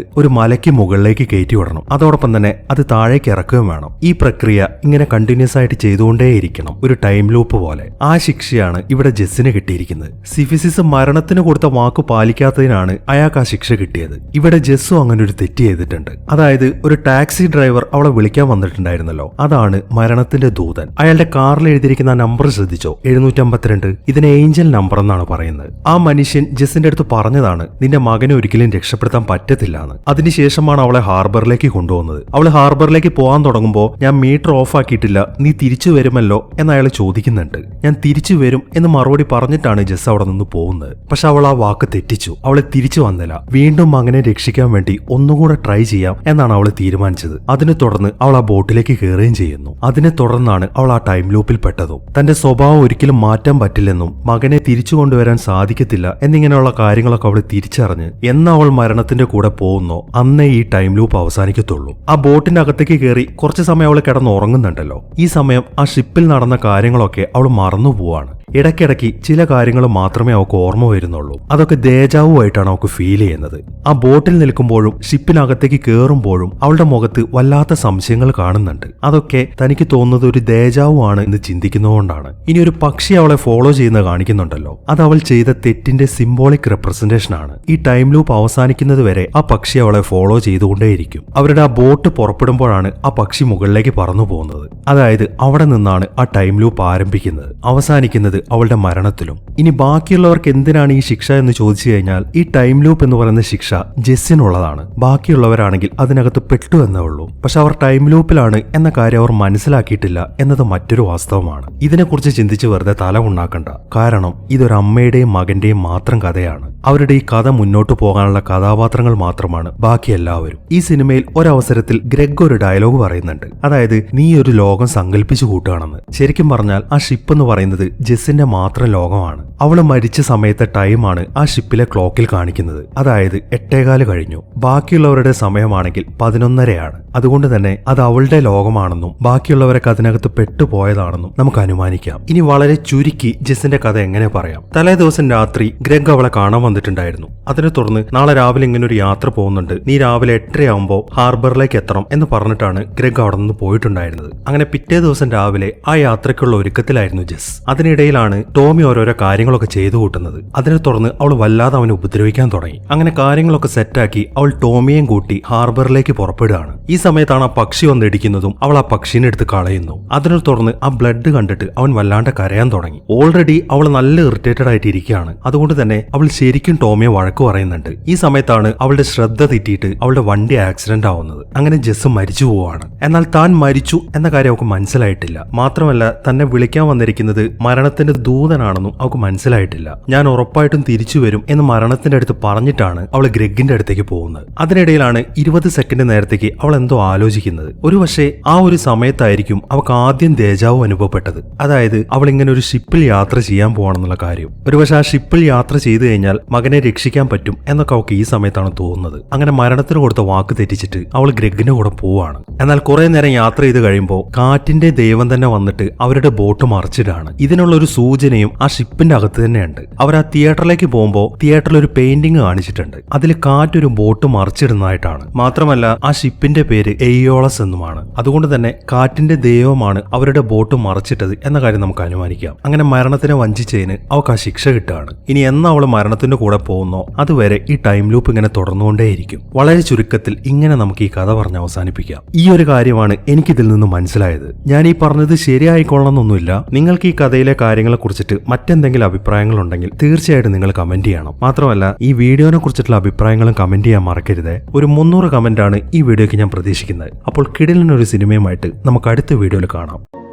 ഒരു മലയ്ക്ക് മുകളിലേക്ക് കയറ്റി വിടണം, അതോടൊപ്പം തന്നെ അത് താഴേക്ക് ഇറക്കുകയും വേണം. ഈ പ്രക്രിയ ഇങ്ങനെ കണ്ടിന്യൂസ് ആയിട്ട് ചെയ്തുകൊണ്ടേയിരിക്കണം, ഒരു ടൈം ലൂപ്പ് പോലെ. ആ ശിക്ഷയാണ് ഇവിടെ ജെസ്സിന് കിട്ടിയിരിക്കുന്നത്. സിഫിസിസ് മരണത്തിന് കൊടുത്ത വാക്ക് പാലിക്കാത്തതിനാണ് അയാൾക്ക് ആ ശിക്ഷ കിട്ടിയത്. ഇവിടെ ജെസ്സും അങ്ങനെ ഒരു തെറ്റ് ചെയ്തിട്ടുണ്ട്. അതായത് ഒരു ടാക്സി ഡ്രൈവർ അവളെ വിളിക്കാൻ വന്നിട്ടുണ്ടായിരുന്നല്ലോ, അതാണ് മരണത്തിന്റെ ദൂതൻ. അയാളുടെ കാറിൽ എഴുതിയിരിക്കുന്ന നമ്പർ ശ്രദ്ധിച്ചോ, 752. ഇതിന് ഏഞ്ചൽ നമ്പർ എന്നാണ് പറയുന്നത്. ആ മനുഷ്യൻ ജെസ്സിന്റെ അടുത്ത് പറഞ്ഞതാണ് നിന്റെ മകനെ ഒരിക്കലും രക്ഷപ്പെടുത്താൻ പറ്റത്തില്ല എന്ന്. അതിനുശേഷമാണ് അവളെ ഹാർബറിലേക്ക് കൊണ്ടുപോകുന്നത്. അവൾ ഹാർബറിലേക്ക് പോകാൻ തുടങ്ങുമ്പോൾ ഞാൻ മീറ്റർ ഓഫ് ആക്കിയിട്ടില്ല, നീ തിരിച്ചു വരുമല്ലോ എന്ന് അയാൾ ചോദിക്കുന്നുണ്ട്. ഞാൻ തിരിച്ചു വരും എന്ന് മറുപടി പറഞ്ഞിട്ടാണ് ജെസ് അവിടെ നിന്ന് പോകുന്നത്. പക്ഷെ അവൾ ആ വാക്ക് തെറ്റിച്ചു, അവളെ തിരിച്ചു വന്നില്ല. വീണ്ടും മകനെ രക്ഷിക്കാൻ വേണ്ടി ഒന്നുകൂടെ ട്രൈ ചെയ്യാം എന്നാണ് അവൾ തീരുമാനിച്ചത്. അതിനെ തുടർന്ന് അവൾ ആ ബോട്ടിലേക്ക് കയറുകയും ചെയ്യുന്നു. അതിനെ തുടർന്നാണ് അവൾ ആ ടൈം ലൂപ്പിൽ പെട്ടതും. തന്റെ സ്വഭാവം ഒരിക്കലും മാറ്റാൻ പറ്റില്ലെന്നും മകനെ തിരിച്ചു കൊണ്ടുവരാൻ സാധിക്കത്തില്ല എന്നിങ്ങനെയുള്ള കാര്യങ്ങളൊക്കെ അവൾ തിരിച്ചറിഞ്ഞ് എന്ന് അവൾ മരണത്തിന്റെ കൂടെ പോകുന്നോ അന്നേ ഈ ടൈം ലൂപ്പ് അവസാനിക്കത്തുള്ളൂ. ആ ബോട്ടിന്റെ അകത്തേക്ക് കയറി കുറച്ചു സമയം അവൾ കിടന്ന് ഉറങ്ങുന്നുണ്ടല്ലോ. ഈ സമയം ആ ഷിപ്പിൽ നടന്ന കാര്യങ്ങളൊക്കെ അവൾ മറന്നു പോവാണ്. ഇടയ്ക്കിടയ്ക്ക് ചില കാര്യങ്ങൾ മാത്രമേ അവൾക്ക് ഓർമ്മ വരുന്നുള്ളൂ. അതൊക്കെ ദേജാവുമായിട്ടാണ് അവൾക്ക് ഫീൽ ചെയ്യുന്നത്. ആ ബോട്ടിൽ നിൽക്കുമ്പോഴും ഷിപ്പിനകത്തേക്ക് കയറുമ്പോഴും അവളുടെ മുഖത്ത് വല്ലാത്ത സംശയങ്ങൾ കാണുന്നുണ്ട്. അതൊക്കെ തനിക്ക് തോന്നുന്നത് ഒരു ദേജാവുമാണ് എന്ന് ചിന്തിക്കുന്നതുകൊണ്ടാണ്. ഇനി ഒരു പക്ഷി അവളെ ഫോളോ ചെയ്യുന്നത് കാണിക്കുന്നുണ്ടല്ലോ, അത് അവൾ ചെയ്ത തെറ്റിന്റെ സിംബോളിക് റെപ്രസെന്റേഷൻ ആണ്. ഈ ടൈം ലൂപ്പ് അവസാനിക്കുന്നത് വരെ ആ പക്ഷി അവളെ ഫോളോ ചെയ്തുകൊണ്ടേയിരിക്കും. അവരുടെ ആ ബോട്ട് പുറപ്പെടുമ്പോഴാണ് ആ പക്ഷി മുകളിലേക്ക് പറന്നു പോകുന്നത്. അതായത് അവിടെ നിന്നാണ് ആ ടൈം ലൂപ്പ് ആരംഭിക്കുന്നത്, അവസാനിക്കുന്നത് അവളുടെ മരണത്തിലും. ഇനി ബാക്കിയുള്ളവർക്ക് എന്തിനാണ് ഈ ശിക്ഷ എന്ന് ചോദിച്ചു കഴിഞ്ഞാൽ ഈ ടൈം ലൂപ്പ് എന്ന് പറയുന്ന ശിക്ഷ ജെസ്സിനുള്ളതാണ്. ബാക്കിയുള്ളവരാണെങ്കിൽ അതിനകത്ത് പെട്ടു എന്നേ ഉള്ളൂ. പക്ഷെ അവർ ടൈം ലൂപ്പിലാണ് എന്ന കാര്യം അവർ മനസ്സിലാക്കിയിട്ടില്ല എന്നത് മറ്റൊരു വാസ്തവമാണ്. ഇതിനെക്കുറിച്ച് ചിന്തിച്ച് വെറുതെ തല ഉണ്ടാക്കണ്ട. കാരണം ഇതൊരു അമ്മയുടെയും മകന്റെയും മാത്രം കഥയാണ്. അവരുടെ ഈ കഥ മുന്നോട്ട് പോകാനുള്ള കഥാപാത്രങ്ങൾ മാത്രമാണ് ബാക്കി എല്ലാവരും. ഈ സിനിമയിൽ ഒരവസരത്തിൽ ഗ്രെഗ് ഒരു ഡയലോഗ് പറയുന്നുണ്ട്. അതായത് നീ ഒരു ലോകം സങ്കല്പിച്ചു കൂട്ടുകയാണെന്ന്. ശരിക്കും പറഞ്ഞാൽ ആ ഷിപ്പ് എന്ന് പറയുന്നത് ജെസ്സിന്റെ മാത്രം ലോകമാണ്. അവള് മരിച്ച സമയത്തെ ടൈമാണ് ആ ഷിപ്പിലെ ക്ലോക്കിൽ കാണിക്കുന്നത്. അതായത് 8:15 കഴിഞ്ഞു. ബാക്കിയുള്ളവരുടെ സമയമാണെങ്കിൽ 11:30. അതുകൊണ്ട് തന്നെ അത് അവളുടെ ലോകമാണെന്നും ബാക്കിയുള്ളവരൊക്കെ അതിനകത്ത് പെട്ടുപോയതാണെന്നും നമുക്ക് അനുമാനിക്കാം. ഇനി വളരെ ചുരുക്കി ജെസ്സിന്റെ കഥ എങ്ങനെ പറയാം? തലേ ദിവസം രാത്രി ഗ്രെഗ് അവളെ കാണാൻ വന്നിട്ടുണ്ടായിരുന്നു. അതിനെ തുടർന്ന് നാളെ രാവിലെ ഇങ്ങനെ ഒരു യാത്ര പോകുന്നുണ്ട്, നീ രാവിലെ 8:30 ഹാർബറിലേക്ക് എത്തണം എന്ന് പറഞ്ഞിട്ടാണ് ഗ്രെഗ് അവിടെ നിന്ന് പോയിട്ടുണ്ടായിരുന്നത്. അങ്ങനെ പിറ്റേ ദിവസം രാവിലെ ആ യാത്രയ്ക്കുള്ള ഒരുക്കത്തിലായിരുന്നു ജെസ്. അതിനിടയിലാണ് ടോമി ഓരോരോ കാര്യങ്ങളൊക്കെ ചെയ്തു കൂട്ടുന്നത്. അതിനെ തുടർന്ന് അവൾ വല്ലാതെ അവനെ ഉപദ്രവിക്കാൻ തുടങ്ങി. അങ്ങനെ കാര്യങ്ങളൊക്കെ സെറ്റാക്കി അവൾ ടോമിയെയും കൂട്ടി ഹാർബറിലേക്ക് പുറപ്പെടുകയാണ്. ഈ സമയത്താണ് ആ പക്ഷി വന്നിടിക്കുന്നതും അവൾ ആ പക്ഷീനെ എടുത്ത് കളയുന്നു. അതിനെ തുടർന്ന് ആ ബ്ലഡ് കണ്ടിട്ട് അവൻ വല്ലാണ്ട് കരയാൻ തുടങ്ങി. ഓൾറെഡി അവൾ നല്ല ഇറിറ്റേറ്റഡ് ആയിട്ട് ഇരിക്കുകയാണ്. അതുകൊണ്ട് തന്നെ അവൾ ശരിക്കും ടോമിയെ വഴക്ക് പറയുന്നുണ്ട്. ഈ സമയത്താണ് അവളുടെ ശ്രദ്ധ തെറ്റിയിട്ട് അവളുടെ വണ്ടി ആക്സിഡന്റ് ആവുന്നത്. അങ്ങനെ ജെസ് മരിച്ചു പോവാണ്. എന്നാൽ താൻ മരിച്ചു എന്ന കാര്യം അവൾക്ക് മനസ്സിലായിട്ടില്ല. മാത്രമല്ല തന്നെ വിളിക്കാൻ വന്നിരിക്കുന്നത് മരണത്തിന്റെ ദൂതനാണെന്നും അവൾക്ക് മനസ്സിലായിട്ടില്ല. ഞാൻ ഉറപ്പായിട്ടും തിരിച്ചു വരും എന്ന് മരണത്തിന്റെ അടുത്ത് പറഞ്ഞിട്ടാണ് അവൾ ഗ്രെഗിന്റെ അടുത്തേക്ക് പോകുന്നത്. അതിനിടയിലാണ് 20 സെക്കൻഡ് നേരത്തേക്ക് അവൾ എന്തോ ആലോചിക്കുന്നത്. ഒരു പക്ഷേ ആ ഒരു സമയത്തായിരിക്കും അവൾക്ക് ആദ്യം ദേജാവു അനുഭവപ്പെട്ടത്. അതായത് അവൾ ഇങ്ങനെ ഒരു ഷിപ്പിൽ യാത്ര ചെയ്യാൻ പോവാണെന്നുള്ള കാര്യം. ഒരുപക്ഷെ ആ ഷിപ്പിൽ യാത്ര ചെയ്തു കഴിഞ്ഞാൽ മകനെ രക്ഷിക്കാൻ പറ്റും എന്നൊക്കെ അവൾക്ക് ഈ സമയത്താണ് തോന്നുന്നത്. അങ്ങനെ മരണത്തിന് കൊടുത്ത വാക്ക് തെറ്റിച്ചിട്ട് അവൾ ഗ്രെഗിന്റെ കൂടെ പോവാണ്. എന്നാൽ കുറെ നേരം യാത്ര ചെയ്ത് കഴിയുമ്പോൾ കാറ്റിന്റെ ദൈവം തന്നെ വന്നിട്ട് അവരുടെ ബോട്ട് മറിച്ചിടാണ്. ഇതിനുള്ള ഒരു സൂചനയും ആ ഷിപ്പിന്റെ അകത്ത് തന്നെയുണ്ട്. അവർ ആ തിയേറ്ററിലേക്ക് പോകുമ്പോൾ തിയേറ്ററിൽ ഒരു പെയിന്റിംഗ് കാണിച്ചിട്ടുണ്ട്. അതിൽ കാറ്റൊരു ബോട്ട് മറിച്ചിടുന്നതായിട്ടാണ്. മാത്രമല്ല ആ ഷിപ്പിന്റെ പേര് എയ്യോളസ് എന്നുമാണ്. അതുകൊണ്ട് തന്നെ കാറ്റിന്റെ ദൈവമാണ് അവരുടെ ബോട്ട് മറിച്ചിട്ടത് എന്ന കാര്യം നമുക്ക് അനുമാനിക്കാം. അങ്ങനെ മരണത്തിനെ വഞ്ചിച്ചതിന് അവൾക്ക് ആ ശിക്ഷ കിട്ടുകയാണ്. ഇനി എന്നാ അവൾ മരണത്തിന്റെ കൂടെ പോകുന്നോ അതുവരെ ഈ ടൈം ലൂപ്പ് ഇങ്ങനെ തുടർന്നുകൊണ്ടേയിരിക്കും. വളരെ ചുരുക്കത്തിൽ ഇങ്ങനെ നമുക്ക് ഈ കഥ പറഞ്ഞ് അവസാനിപ്പിക്കാം. ഈ ഒരു കാര്യമാണ് എനിക്കിതിൽ നിന്ന് മനസ്സിലായത്. ഞാൻ ഈ പറഞ്ഞത് ശരിയായിക്കൊള്ളണമെന്നൊന്നുമില്ല. നിങ്ങൾക്ക് ഈ കഥയിലെ കാര്യങ്ങളെ കുറിച്ചിട്ട് മറ്റെന്തെങ്കിലും അഭിപ്രായങ്ങൾ ഉണ്ടെങ്കിൽ തീർച്ചയായിട്ടും നിങ്ങൾ കമന്റ് ചെയ്യണം. മാത്രമല്ല ഈ വീഡിയോനെ കുറിച്ചിട്ടുള്ള അഭിപ്രായങ്ങളും കമന്റ് ചെയ്യാൻ മറക്കരുത്. ഒരു 300 കമന്റ് ആണ് ഈ വീഡിയോക്ക് ഞാൻ പ്രതീക്ഷിക്കുന്നത്. ചെയ്യുന്നത്. അപ്പോൾ കിടിലൻ ഒരു സിനിമയുമായിട്ട് നമുക്ക് അടുത്ത വീഡിയോയിൽ കാണാം.